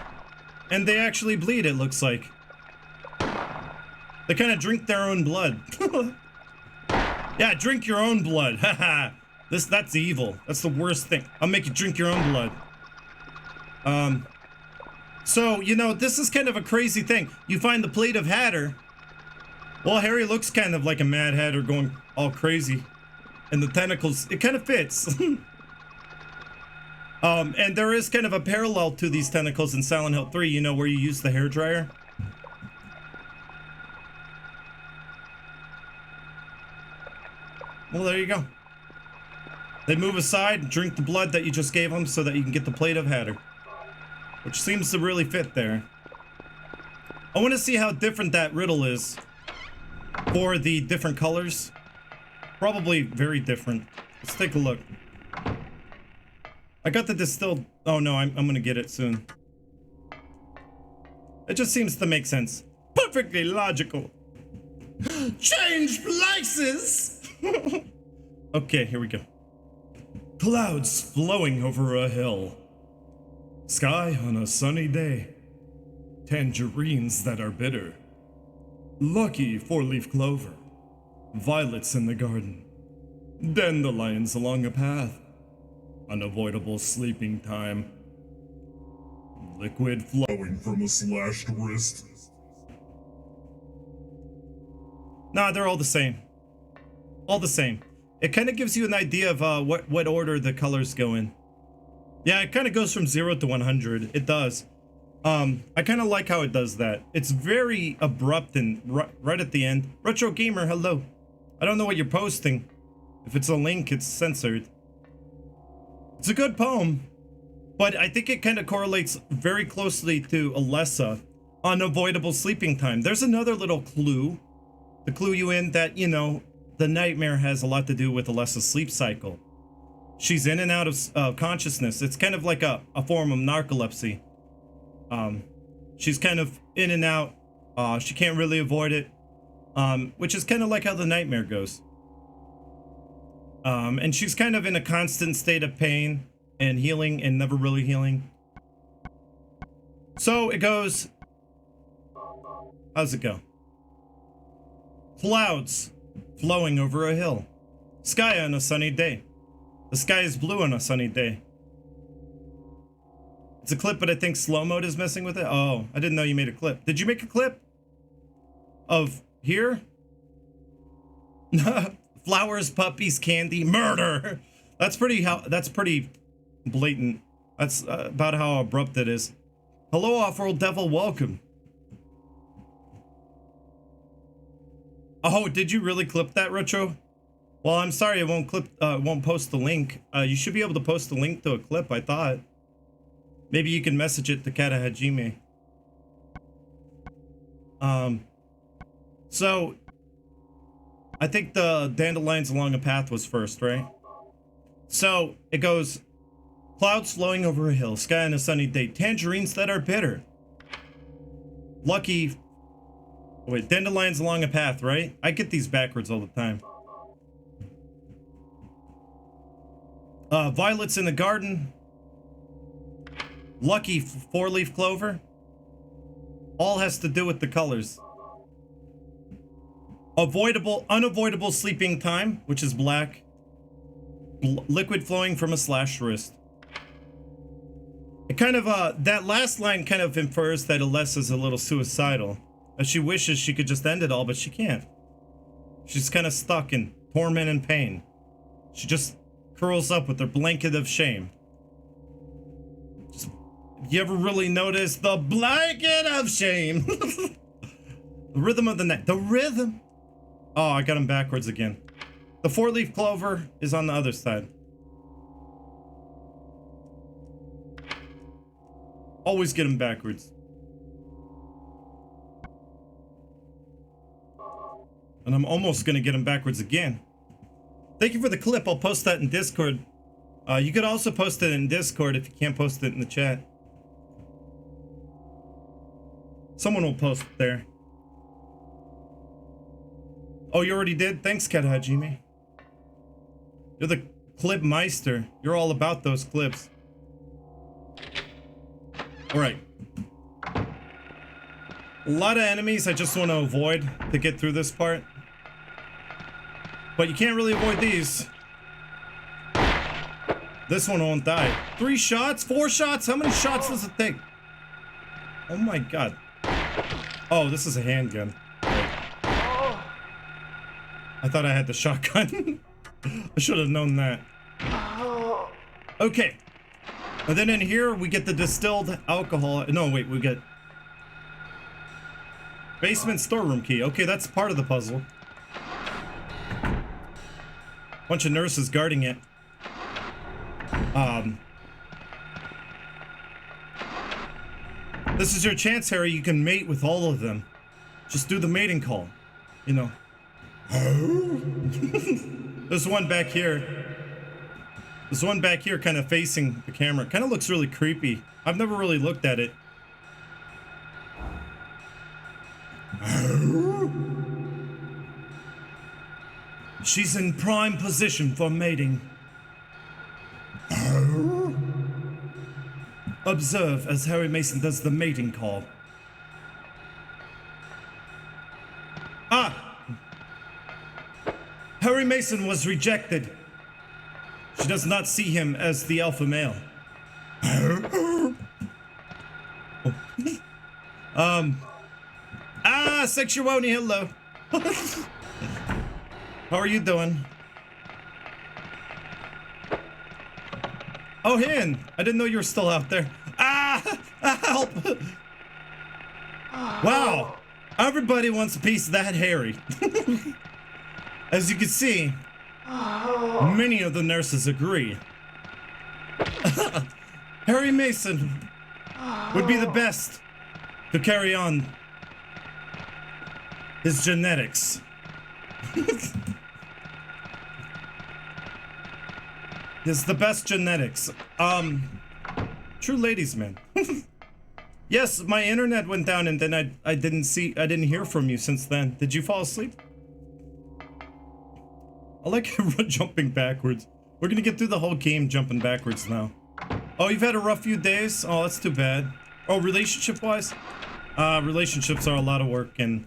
and they actually bleed, it looks like. They kind of drink their own blood. Yeah, drink your own blood. Haha. That's evil. That's the worst thing. I'll make you drink your own blood. So, you know, this is kind of a crazy thing. You find the plate of Hatter. Well, Harry looks kind of like a Mad Hatter going all crazy. And the tentacles, it kind of fits. And there is kind of a parallel to these tentacles in Silent Hill 3, you know, where you use the hairdryer. Well, there you go. They move aside, drink the blood that you just gave them so that you can get the plate of Hatter. Which seems to really fit there. I want to see how different that riddle is for the different colors. Probably very different. Let's take a look. I got the distilled... Oh no, I'm gonna get it soon. It just seems to make sense. Perfectly logical. Change places! Okay, here we go. Clouds flowing over a hill. Sky on a sunny day. Tangerines that are bitter. Lucky four-leaf clover. Violets in the garden. Dandelions along a path. Unavoidable sleeping time. Liquid flowing from a slashed wrist. Nah, they're all the same. All the same. It kind of gives you an idea of what order the colors go in. Yeah, it kind of goes from 0 to 100. It does. I kind of like how it does that. It's very abrupt and right at the end. Retro Gamer, hello. I don't know what you're posting. If it's a link, it's censored. It's a good poem, but I think it kind of correlates very closely to Alessa, Unavoidable Sleeping Time. There's another little clue to clue you in that, you know, the nightmare has a lot to do with Alessa's sleep cycle. She's in and out of consciousness. It's kind of like a form of narcolepsy. She's kind of in and out. She can't really avoid it, which is kind of like how the nightmare goes. And she's kind of in a constant state of pain and healing and never really healing. So it goes. How's it go? Clouds flowing over a hill. Sky on a sunny day. The sky is blue on a sunny day. It's a clip, but I think slow mode is messing with it. Oh, I didn't know you made a clip. Did you make a clip of here? Flowers, puppies, candy, murder. That's pretty blatant. That's about how abrupt it is. Hello, Off-World Devil, welcome. Oh, did you really clip that, Retro? Well, I'm sorry, I won't post the link. You should be able to post the link to a clip, I thought. Maybe you can message it to Kata Hajime. So I think the dandelions along a path was first, right? So it goes, clouds flowing over a hill, sky on a sunny day, tangerines that are bitter. Lucky, wait, dandelions along a path, right? I get these backwards all the time. Violets in the garden. Lucky four-leaf clover. All has to do with the colors. Unavoidable sleeping time, which is black. Liquid flowing from a slashed wrist. It kind of, that last line kind of infers that Alessa's a little suicidal. As she wishes she could just end it all, but she can't. She's kind of stuck in torment and pain. She just curls up with her blanket of shame. You ever really notice the blanket of shame? The rhythm of the night. The rhythm. Oh, I got him backwards again. The four-leaf clover is on the other side. Always get him backwards. And I'm almost gonna get him backwards again. Thank you for the clip. I'll post that in Discord. You could also post it in Discord if you can't post it in the chat. Someone will post it there. Oh, you already did? Thanks, Kat Hajime. You're the clip meister. You're all about those clips. Alright. A lot of enemies I just want to avoid to get through this part. But you can't really avoid these. This one won't die. 3 shots? 4 shots? How many shots does it take? Oh my god. Oh, this is a handgun. I thought I had the shotgun. I should have known that. Okay. And then in here, we get the distilled alcohol. No, wait, we get basement storeroom key. Okay, that's part of the puzzle. Bunch of nurses guarding it. This is your chance, Harry. You can mate with all of them. Just do the mating call. You know. There's one back here. There's one back here kind of facing the camera. Kind of looks really creepy. I've never really looked at it. She's in prime position for mating. Observe as Harry Mason does the mating call. Ah! Harry Mason was rejected. She does not see him as the alpha male. Sexuoni, hello. How are you doing? Oh, Hin, I didn't know you were still out there. Help! Wow, everybody wants a piece of that Harry. As you can see, many of the nurses agree. Harry Mason would be the best to carry on his genetics. It's the best genetics. True ladies man. Yes, my internet went down and then I didn't hear from you since then. Did you fall asleep? I like jumping backwards. We're gonna get through the whole game jumping backwards now. Oh, you've had a rough few days? Oh, that's too bad. Oh, relationship-wise? Relationships are a lot of work and...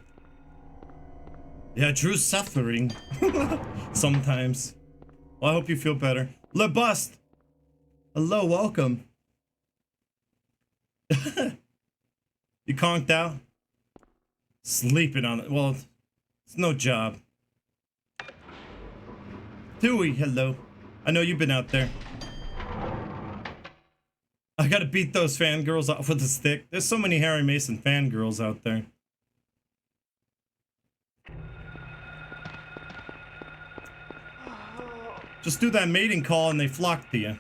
yeah, true suffering. Sometimes. Well, I hope you feel better. Le Bust! Hello, welcome. You conked out? Sleeping on it. Well, it's no job. Dewey, hello. I know you've been out there. I gotta beat those fangirls off with a stick. There's so many Harry Mason fangirls out there. Just do that mating call and they flock to you.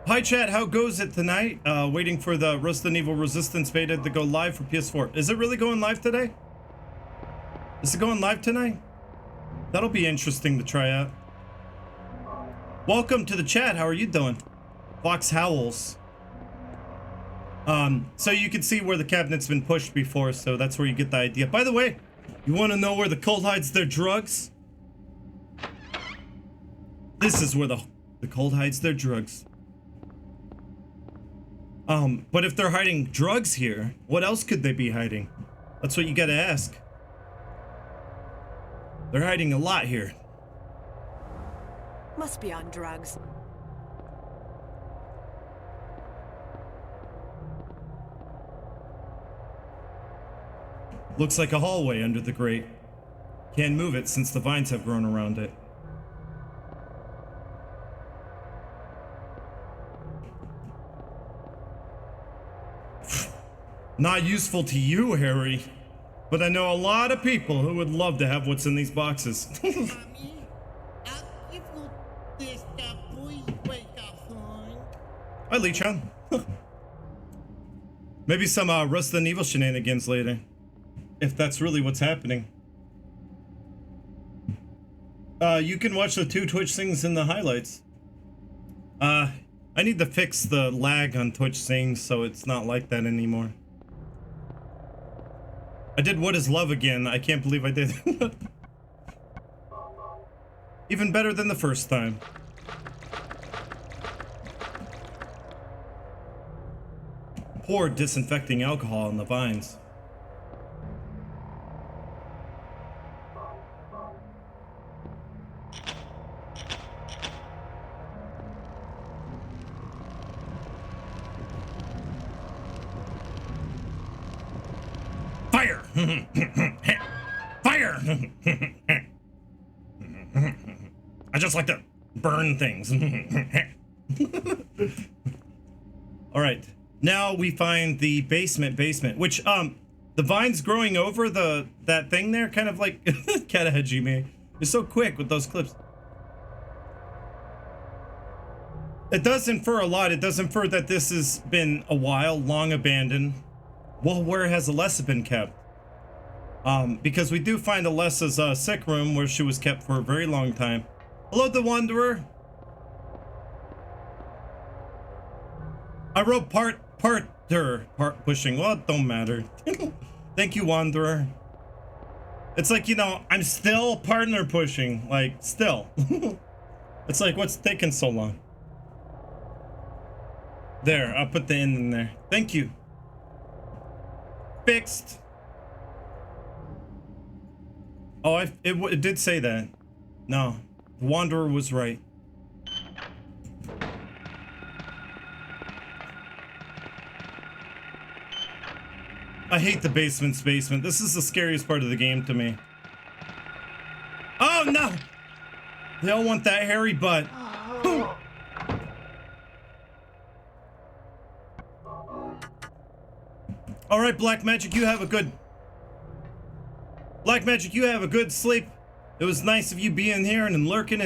Hi chat, how goes it tonight? Waiting for the Resident Evil Resistance beta to go live for PS4. Is it really going live today? Is it going live tonight? That'll be interesting to try out. Welcome to the chat, how are you doing? Fox Howls. So you can see where the cabinet's been pushed before, so that's where you get the idea. By the way, you want to know where the cult hides their drugs? This is where the cult hides their drugs. But if they're hiding drugs here, what else could they be hiding? That's what you gotta ask. They're hiding a lot here. Must be on drugs. Looks like a hallway under the grate. Can't move it since the vines have grown around it. Not useful to you, Harry. But I know a lot of people who would love to have what's in these boxes. Hi, Lee Chan. Maybe some Resident Evil shenanigans later. If that's really what's happening. You can watch the 2 Twitch things in the highlights. I need to fix the lag on Twitch things so it's not like that anymore. I did What Is Love again. I can't believe I did. Even better than the first time. Pour disinfecting alcohol on the vines. Fire! Fire! I just like to burn things. All right. Now we find the basement, which, the vines growing over that thing there, kind of like Katahaji me. It's so quick with those clips. It does infer a lot. It does infer that this has been a while, long abandoned. Well, where has Alessa been kept? Because we do find Alessa's sick room where she was kept for a very long time. Hello, the Wanderer. I wrote part pushing. Well, it don't matter. Thank you, Wanderer. It's like, you know, I'm still partner pushing. Like, still. It's like, what's taking so long? There, I'll put the end in there. Thank you. Fixed. Oh, it did say that. No, the Wanderer was right. I hate the basement's basement. This is the scariest part of the game to me. Oh no! They all want that hairy butt. All right, Black Magic, you have a good... Black Magic, you have a good sleep. It was nice of you being here and lurking,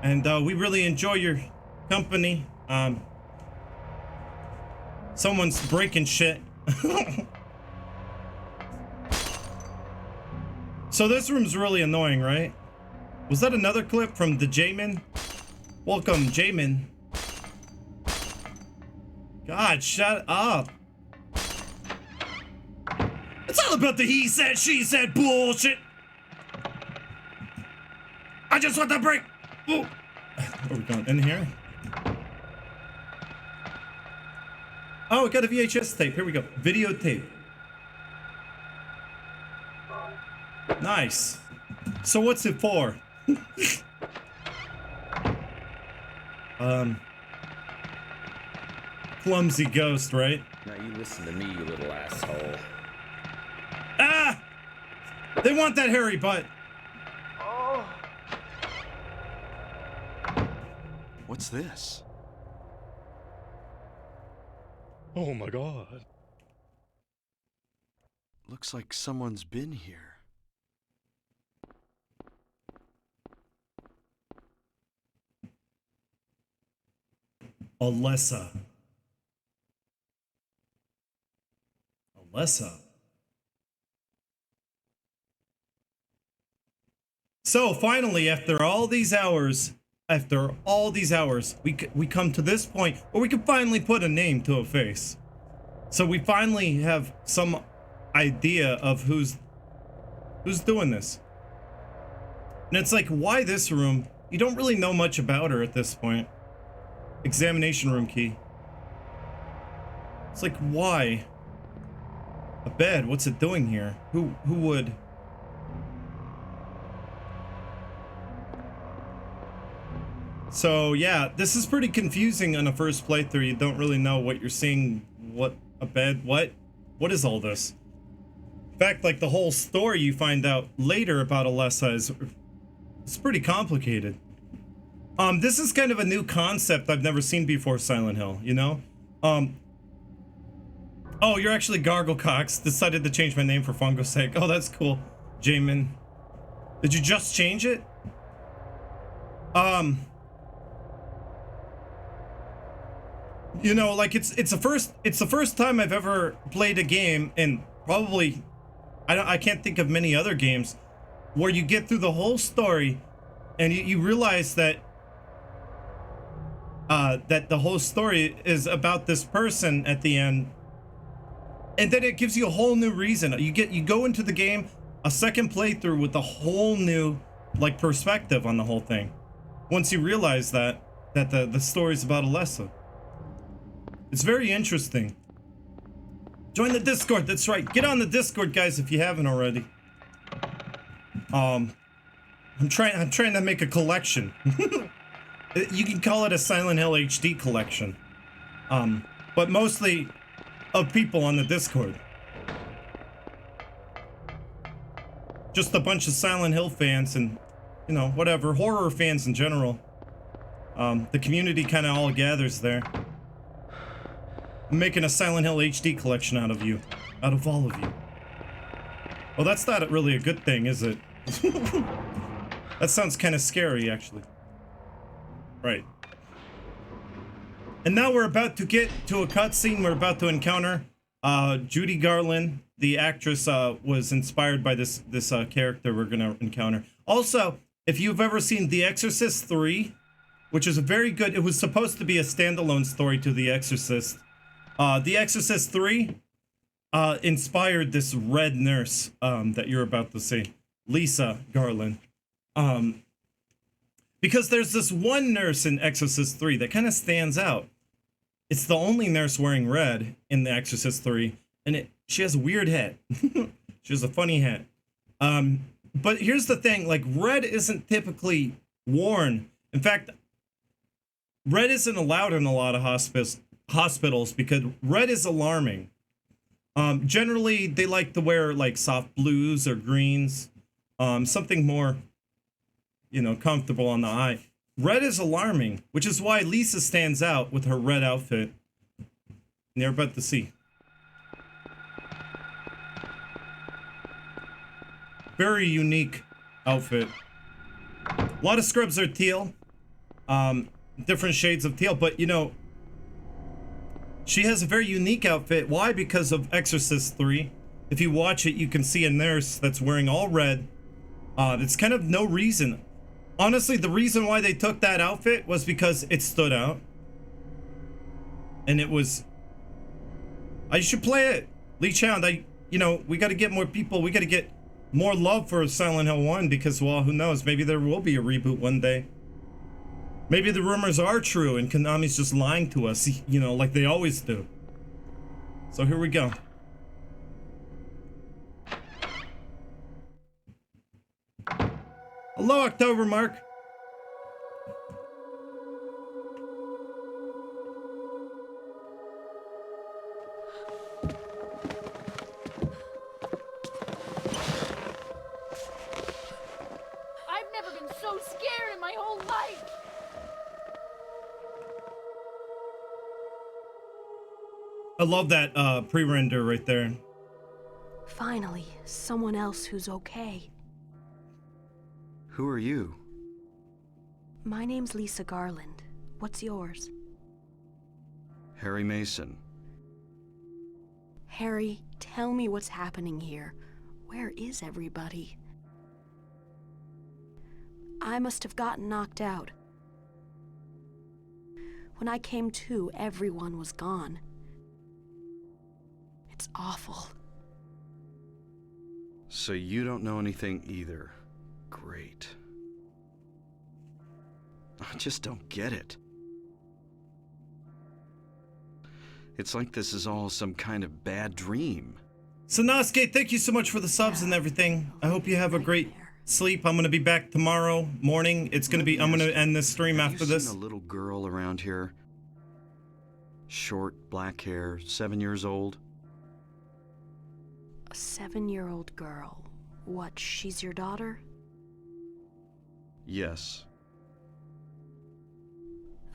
and we really enjoy your company. Someone's breaking shit. So this room's really annoying, right? Was that another clip from the Jamin? Welcome, Jamin. God, shut up. It's all about the he said, she said bullshit. I just want to break. Ooh. Where are we going? In here? Oh, we got a VHS tape. Here we go. Videotape. Nice. So what's it for? Clumsy ghost, right? Now you listen to me, you little asshole. Ah! They want that hairy butt. Oh. What's this? Oh my god. Looks like someone's been here. Alessa. Alessa. So finally, after all these hours, after all these hours, we come to this point where we can finally put a name to a face. So we finally have some idea of who's doing this. And it's like, why this room? You don't really know much about her at this point. Examination room key. It's like, why? A bed, what's it doing here? Who would? So yeah, this is pretty confusing on a first playthrough. You don't really know what you're seeing. What, a bed, what is all this? In fact, like the whole story you find out later about Alessa is, it's pretty complicated. This is kind of a new concept I've never seen before, Silent Hill, you know? Oh, you're actually Garglecox. Decided to change my name for Fungo's sake. Oh, that's cool. Jamin. Did you just change it? You know, like it's the first time I've ever played a game, and probably I can't think of many other games where you get through the whole story and you realize that that the whole story is about this person at the end, and then it gives you a whole new reason. You go into the game a second playthrough with a whole new like perspective on the whole thing once you realize that the story's about Alessa. It's very interesting. Join the Discord, that's right. Get on the Discord, guys, if you haven't already. I'm trying to make a collection. You can call it a Silent Hill HD collection. But mostly of people on the Discord. Just a bunch of Silent Hill fans and, you know, whatever, horror fans in general. The community kind of all gathers there. I'm making a Silent Hill HD collection out of you. Out of all of you. Well, that's not really a good thing, is it? That sounds kind of scary, actually. Right. And now we're about to get to a cutscene. We're about to encounter Judy Garland. The actress was inspired by this character we're gonna encounter. Also, if you've ever seen The Exorcist 3, which is a very good, it was supposed to be a standalone story to The Exorcist. The Exorcist 3 inspired this red nurse that you're about to see, Lisa Garland. Because there's this one nurse in Exorcist 3 that kind of stands out. It's the only nurse wearing red in The Exorcist 3, and she has a weird hat. She has a funny hat. But here's the thing, like, red isn't typically worn. In fact, red isn't allowed in a lot of hospitals because red is alarming. Generally, they like to wear, like, soft blues or greens. Something more, you know, comfortable on the eye. Red is alarming, which is why Lisa stands out with her red outfit. And you're about to see. Very unique outfit. A lot of scrubs are teal. Different shades of teal, but you know, she has a very unique outfit. Why? Because of Exorcist 3. If you watch it, you can see a nurse that's wearing all red. It's kind of no reason. Honestly, the reason why they took that outfit was because it stood out. And it was... I should play it. Leech Hound, you know, we gotta get more people. We gotta get more love for Silent Hill 1 because, well, who knows? Maybe there will be a reboot one day. Maybe the rumors are true and Konami's just lying to us, you know, like they always do. So here we go. Hello, October Mark. I've never been so scared in my whole life. I love that pre-render right there. Finally, someone else who's okay. Who are you? My name's Lisa Garland. What's yours? Harry Mason. Harry, tell me what's happening here. Where is everybody? I must have gotten knocked out. When I came to, everyone was gone. It's awful. So you don't know anything either. Great. I just don't get it. It's like this is all some kind of bad dream. Sanosuke, thank you so much for the subs and everything. I hope you have a great sleep. I'm gonna be back tomorrow morning. I'm gonna end this stream after this. Have you seen a little girl around here? Short, black hair, 7 years old. A 7-year-old girl. What, she's your daughter? Yes.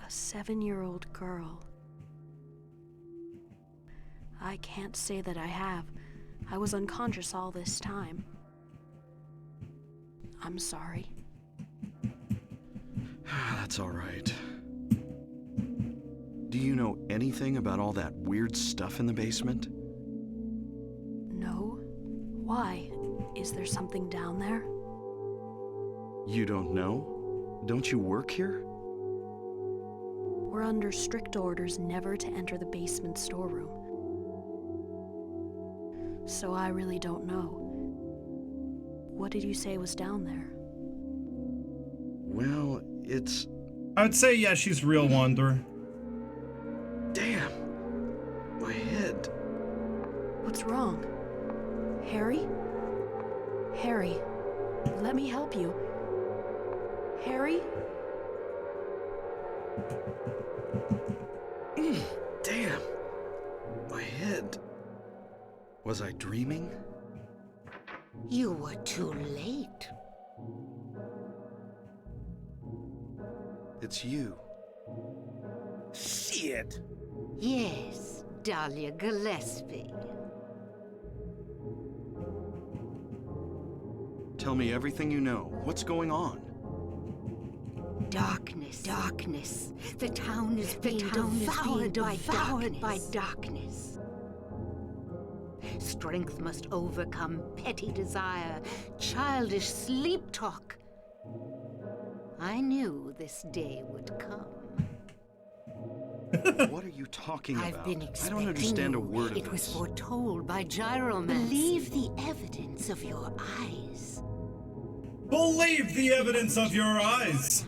A 7-year-old girl. I can't say that I have. I was unconscious all this time. I'm sorry. That's all right. Do you know anything about all that weird stuff in the basement? No. Why? Is there something down there? You don't know? Don't you work here? We're under strict orders never to enter the basement storeroom. So I really don't know. What did you say was down there? Well, it's... I'd say, yeah, she's real Wanderer. Damn! My head. What's wrong? Harry? Harry, let me help you. Harry? Damn! My head. Was I dreaming? You were too late. It's you. Shit! Yes, Dahlia Gillespie. Tell me everything you know. What's going on? Darkness, darkness. The town is being devoured by darkness. Strength must overcome petty desire, childish sleep talk. I knew this day would come. What are you talking about? I've been expecting I don't understand a word of It was this. foretold by gyromancy. Believe the evidence of your eyes. Believe the evidence of your eyes.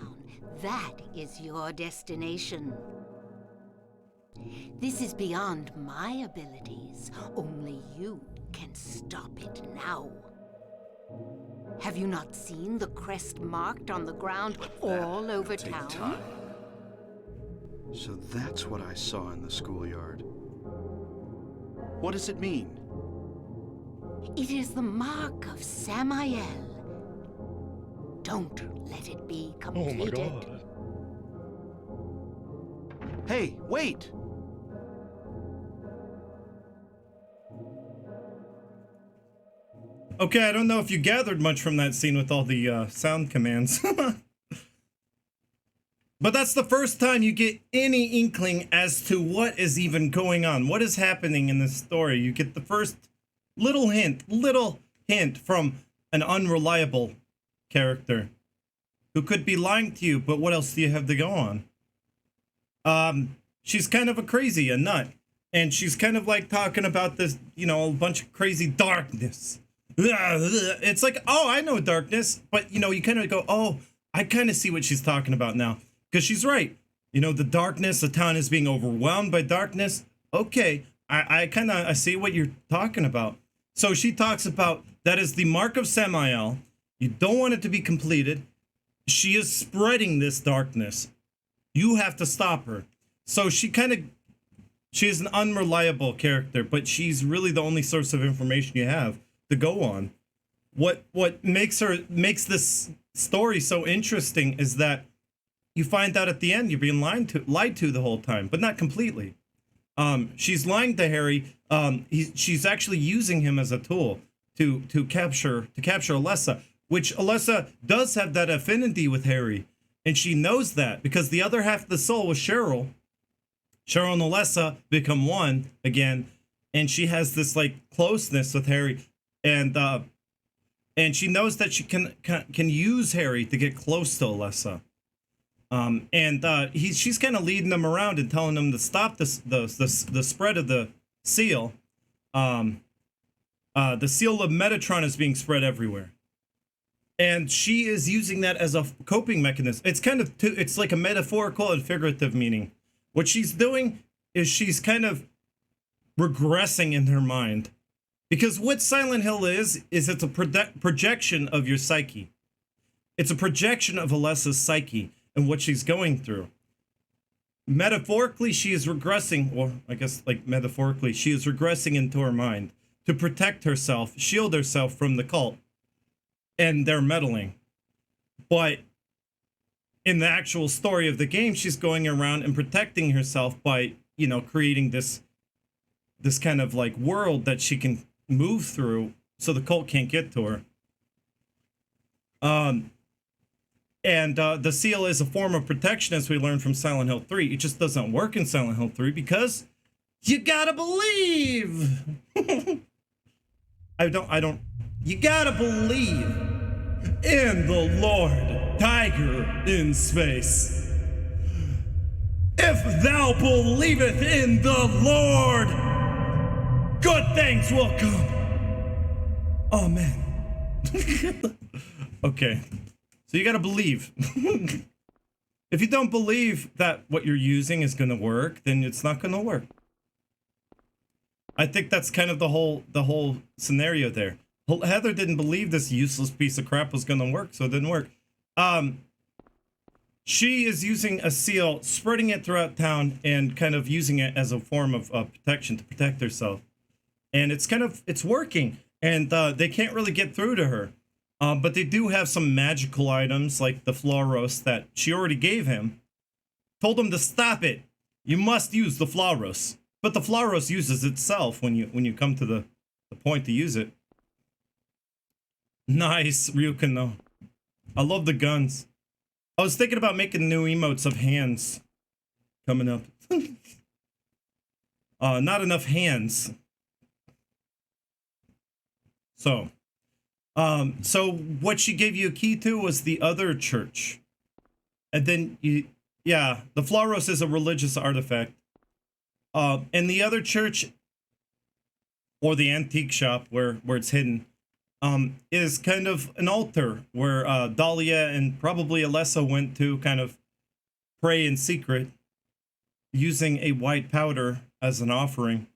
That is your destination. This is beyond my abilities. Only you can stop it now. Have you not seen the crest marked on the ground all over town? Time. So that's what I saw in the schoolyard. What does it mean? It is the mark of Samael. Don't let it be completed. Oh my god. Hey, wait! Okay, I don't know if you gathered much from that scene with all the sound commands. But that's the first time you get any inkling as to what is even going on. What is happening in this story? You get the first little hint from an unreliable character who could be lying to you, but what else do you have to go on? She's kind of a nut. And she's kind of like talking about this, a bunch of crazy darkness. It's like, oh, I know darkness, but you kind of go, oh, I kind of see what she's talking about now, because she's right. The darkness, the town is being overwhelmed by darkness. Okay, I see what you're talking about. So she talks about that is the mark of Samael. You don't want it to be completed. She is spreading this darkness. You have to stop her. So she's an unreliable character, but she's really the only source of information you have to go on. What makes this story so interesting is that you find out at the end you're being lied to the whole time, but not completely. She's lying to Harry. She's actually using him as a tool to capture Alessa, which Alessa does have that affinity with Harry, and she knows that because the other half of the soul was Cheryl. Cheryl and Alessa become one again, and she has this like closeness with Harry, and she knows that she can use Harry to get close to Alessa. She's kind of leading them around and telling them to stop the spread of the seal. The seal of Metatron is being spread everywhere. And she is using that as a coping mechanism. It's kind of, it's like a metaphorical and figurative meaning. What she's doing is she's kind of regressing in her mind. Because what Silent Hill is it's a projection of your psyche. It's a projection of Alessa's psyche and what she's going through. Metaphorically, she is regressing, or I guess like metaphorically, she is regressing into her mind to protect herself, shield herself from the cult and their meddling. But in the actual story of the game, she's going around and protecting herself by, you know, creating this kind of like world that she can move through so the cult can't get to her. The seal is a form of protection, as we learned from Silent Hill 3. It just doesn't work in Silent Hill 3 because you gotta believe. You gotta believe in the Lord, Tiger in space. If thou believeth in the Lord, good things will come. Amen. Okay. So you gotta believe. If you don't believe that what you're using is gonna work, then it's not gonna work. I think that's kind of the whole scenario there. Heather didn't believe this useless piece of crap was gonna work, so it didn't work. She is using a seal, spreading it throughout town, and kind of using it as a form of protection to protect herself. And it's working, and they can't really get through to her. But they do have some magical items like the Flauros that she already gave him. Told him to stop it. You must use the Flauros. But the Flauros uses itself when you come to the point to use it. Nice, Ryukin though. I love the guns. I was thinking about making new emotes of hands coming up. Not enough hands. So what she gave you a key to was the other church. And then the Flauros is a religious artifact. And the other church, or the antique shop where it's hidden, is kind of an altar where Dahlia and probably Alessa went to kind of pray in secret, using a white powder as an offering.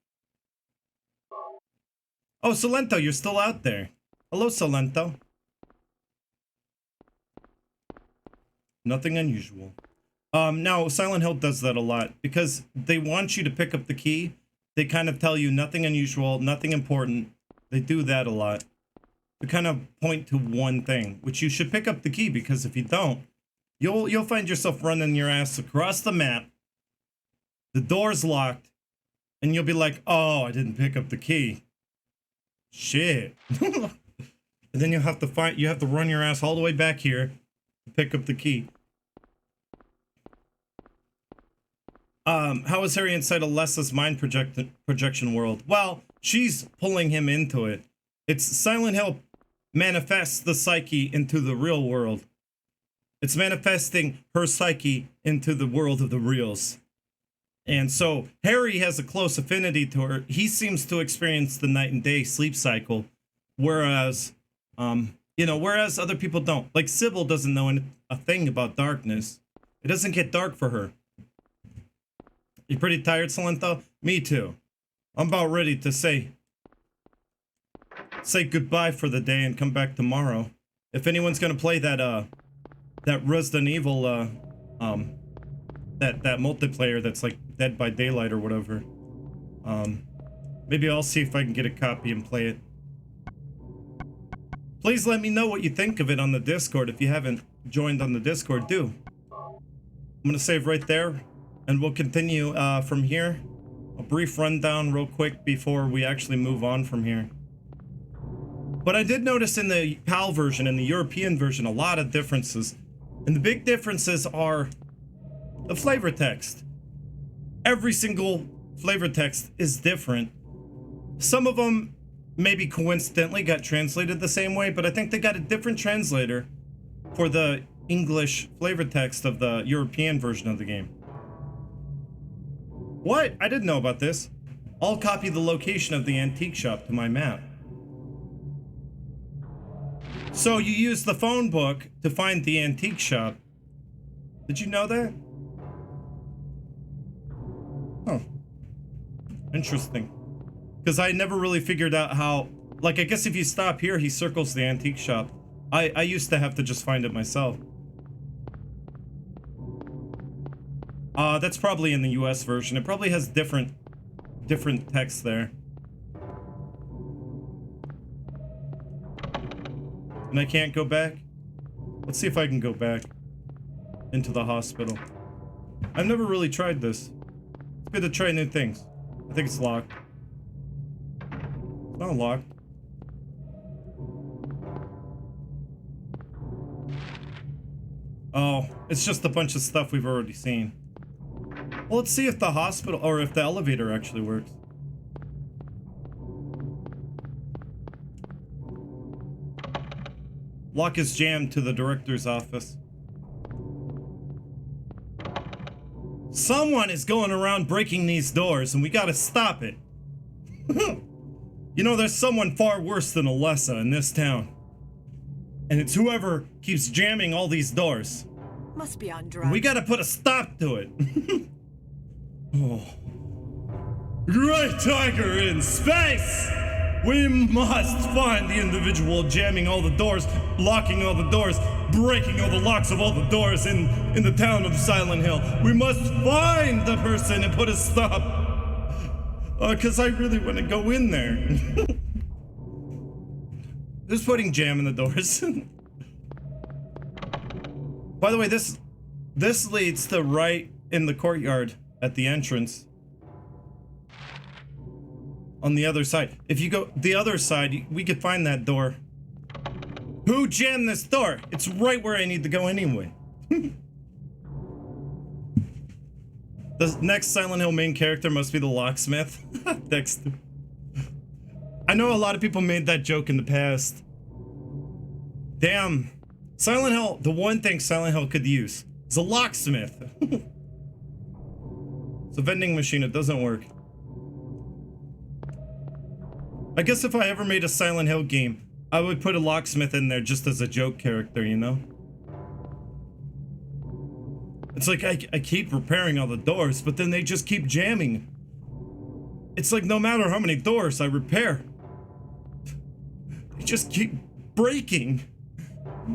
Oh, Solento, you're still out there. Hello, Solento. Nothing unusual. Now, Silent Hill does that a lot because they want you to pick up the key. They kind of tell you nothing unusual, nothing important. They do that a lot to kind of point to one thing, which you should pick up the key, because if you don't, you'll find yourself running your ass across the map. The door's locked, and you'll be like, "Oh, I didn't pick up the key. Shit." And then you have to run your ass all the way back here to pick up the key. How is Harry inside Alessa's mind projection world? Well, she's pulling him into it. It's Silent Hill manifests the psyche into the real world. It's manifesting her psyche into the world of the reals. And so Harry has a close affinity to her. He seems to experience the night and day sleep cycle, whereas whereas other people don't. Like Sybil doesn't know a thing about darkness. It doesn't get dark for her. You pretty tired, Solento? Me too. I'm about ready to say goodbye for the day and come back tomorrow. If anyone's gonna play that Resident Evil that multiplayer that's like Dead by Daylight or whatever, maybe I'll see if I can get a copy and play it. Please let me know what you think of it on the Discord. If you haven't joined on the Discord, do. I'm gonna save right there, and we'll continue from here. A brief rundown real quick before we actually move on from here. But I did notice in the PAL version and the European version a lot of differences. And the big differences are the flavor text. Every single flavor text is different. Some of them maybe coincidentally got translated the same way, but I think they got a different translator for the English flavor text of the European version of the game. What? I didn't know about this. I'll copy the location of the antique shop to my map. So you use the phone book to find the antique shop. Did you know that? Oh. Interesting. Because I never really figured out how... Like, I guess if you stop here, he circles the antique shop. I used to have to just find it myself. That's probably in the US version. It probably has different text there. And I can't go back? Let's see if I can go back into the hospital. I've never really tried this. It's good to try new things. I think it's locked. It's not locked. Oh, it's just a bunch of stuff we've already seen. Well, let's see if the hospital, or if the elevator actually works. Lock is jammed to the director's office. Someone is going around breaking these doors, and we gotta stop it. You know, there's someone far worse than Alessa in this town. And it's whoever keeps jamming all these doors. Must be on drugs. We gotta put a stop to it. Oh. Great Tiger in space! We must find the individual jamming all the doors, locking all the doors, breaking all the locks of all the doors in the town of Silent Hill. We must find the person and put a stop. Cause I really want to go in there. Who's putting jam in the doors? By the way, this leads to right in the courtyard at the entrance. On the other side. If you go the other side, we could find that door. Who jammed this door? It's right where I need to go anyway. The next Silent Hill main character must be the locksmith. Dexter. I know a lot of people made that joke in the past. Damn. Silent Hill, the one thing Silent Hill could use is a locksmith. It's a vending machine, it doesn't work. I guess if I ever made a Silent Hill game, I would put a locksmith in there just as a joke character, you know? It's like I keep repairing all the doors, but then they just keep jamming. It's like no matter how many doors I repair, they just keep breaking.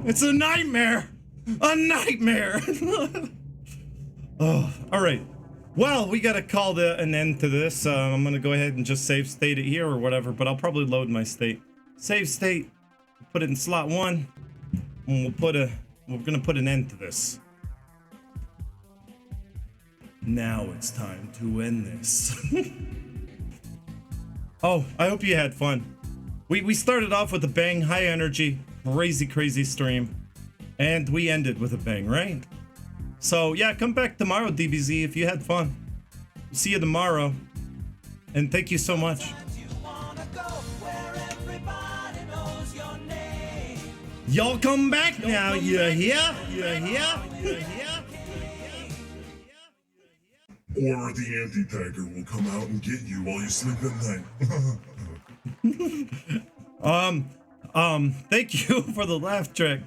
It's a nightmare! A nightmare! Oh, alright. Well, we gotta call an end to this. I'm gonna go ahead and just save state it here or whatever, but I'll probably load my state. Save state, put it in slot 1, and we're gonna put an end to this. Now it's time to end this. Oh, I hope you had fun. We started off with a bang, high energy, crazy stream, and we ended with a bang, right? So yeah, come back tomorrow, DBZ, if you had fun. See you tomorrow, and thank you so much. Y'all come back now, you hear? You hear? You hear? Or the anti-tiger will come out and get you while you sleep at night. Thank you for the laugh track.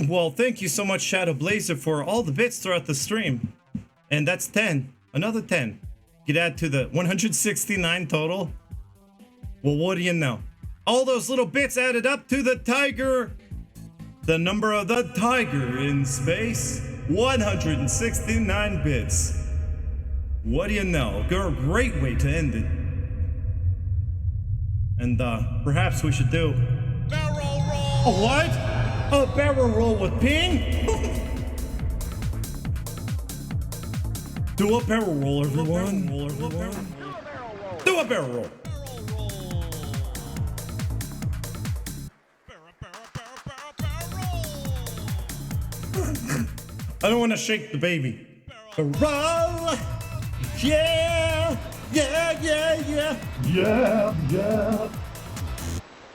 Well, thank you so much, Shadow Blazer, for all the bits throughout the stream. And that's 10. Another 10. Could add to the 169 total. Well, what do you know? All those little bits added up to the tiger. The number of the tiger in space. 169 bits. What do you know? Great way to end it. And perhaps we should do barrel roll. A what? A barrel roll with ping? Do a barrel roll, everyone. Do a barrel roll. I don't want to shake the baby. Roll! Yeah! Yeah, yeah, yeah! Yeah, yeah!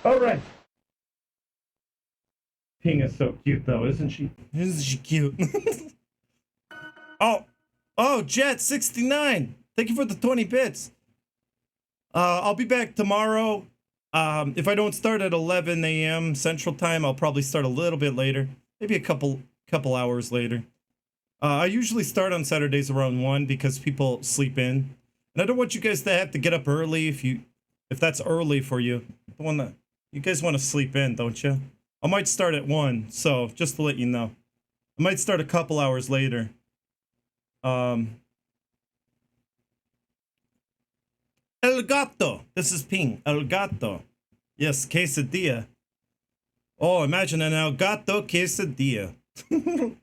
All right. Ping is so cute, though, isn't she? Isn't she cute? Oh, Jet69. Thank you for the 20 bits. I'll be back tomorrow. If I don't start at 11 a.m. Central Time, I'll probably start a little bit later. Maybe a couple hours later. I usually start on Saturdays around 1 because people sleep in. And I don't want you guys to have to get up early if that's early for you. You guys want to sleep in, don't you? I might start at 1, so just to let you know. I might start a couple hours later. El Gato. This is Ping. El Gato. Yes, quesadilla. Oh, imagine an El Gato quesadilla. El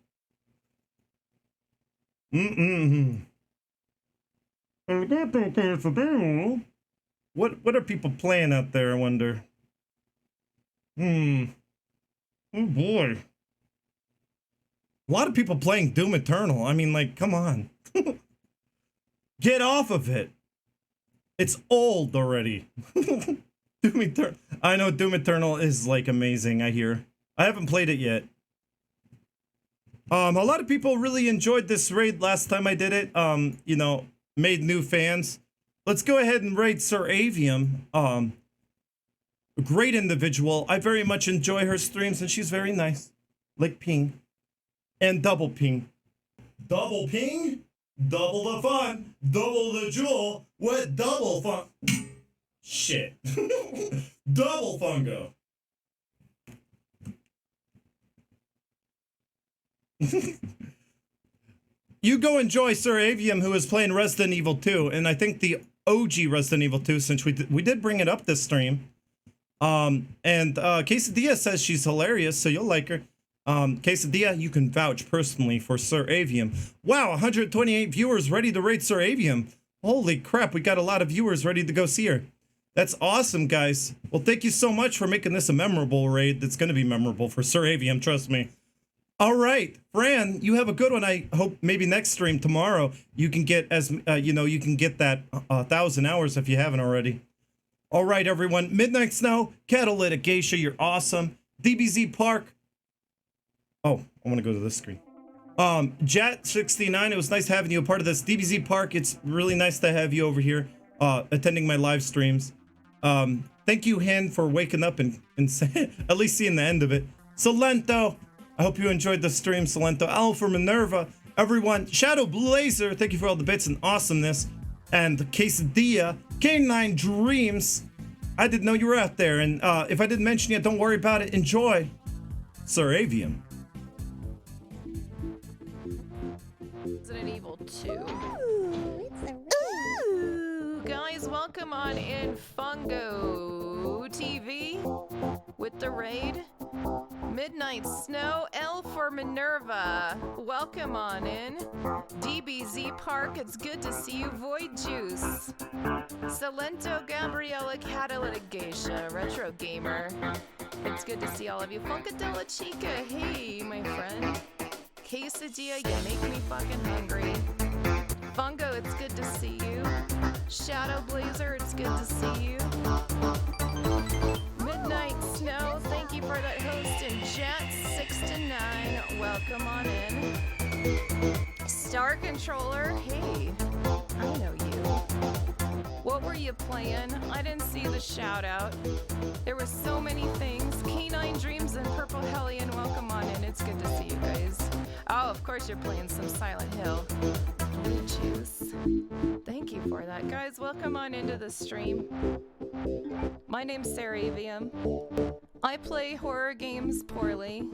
Gato quesadilla. What are people playing out there, I wonder? Oh boy. A lot of people playing Doom Eternal. I mean, like, come on. Get off of it. It's old already. Doom Eternal. I know Doom Eternal is, like, amazing, I hear. I haven't played it yet. A lot of people really enjoyed this raid last time I did it. You know, made new fans. Let's go ahead and raid Sir Avium. A great individual. I very much enjoy her streams, and she's very nice. Like Ping. And double Ping. Double Ping? Double the fun. Double the jewel. What double fun? Shit. Double Fungo. You go enjoy Sir Avium, who is playing Resident Evil 2, and I think the OG Resident Evil 2, since we did bring it up this stream. And Quesadilla says she's hilarious, so you'll like her. Quesadilla, you can vouch personally for Sir Avium. Wow, 128 viewers ready to raid Sir Avium. Holy crap, we got a lot of viewers ready to go see her. That's awesome, guys. Well, thank you so much for making this a memorable raid. That's going to be memorable for Sir Avium, trust me. All right, Fran, you have a good one. I hope maybe next stream tomorrow you can get you can get that 1,000 hours if you haven't already. All right, everyone. Midnight Snow, Catalytic Geisha, you're awesome. DBZ Park. Oh, I want to go to this screen. Jet69, it was nice having you a part of this. DBZ Park, it's really nice to have you over here attending my live streams. Thank you, Hen, for waking up and at least seeing the end of it. Solento, I hope you enjoyed the stream, Solento. Alpha Minerva, everyone. Shadow Blazer, thank you for all the bits and awesomeness. And Quesadilla, K9 Dreams. I didn't know you were out there. And if I didn't mention it, don't worry about it. Enjoy Sir Avium. Resident Evil 2. Ooh, guys, welcome on in Fungo TV with the raid. Midnight Snow, L for Minerva. Welcome on in. DBZ Park, it's good to see you. Void Juice. Salento, Gabriella, Catalytic Geisha, Retro Gamer. It's good to see all of you. Funkadella Chica, hey, my friend. Quesadilla, you make me fucking hungry. Fungo, it's good to see you. Shadow Blazer, it's good to see you. Midnight Snow, thank you for that host. And Jet6 to 9, welcome on in. Star Controller, hey, I know you. What were you playing? I didn't see the shout out. There were so many things. K9 Dreams and Purple Hellion, welcome on in. It's good to see you guys. Oh, of course you're playing some Silent Hill. Blue Juice. Thank you for that. Guys, welcome on into the stream. My name's Sarah Avium. I play horror games poorly.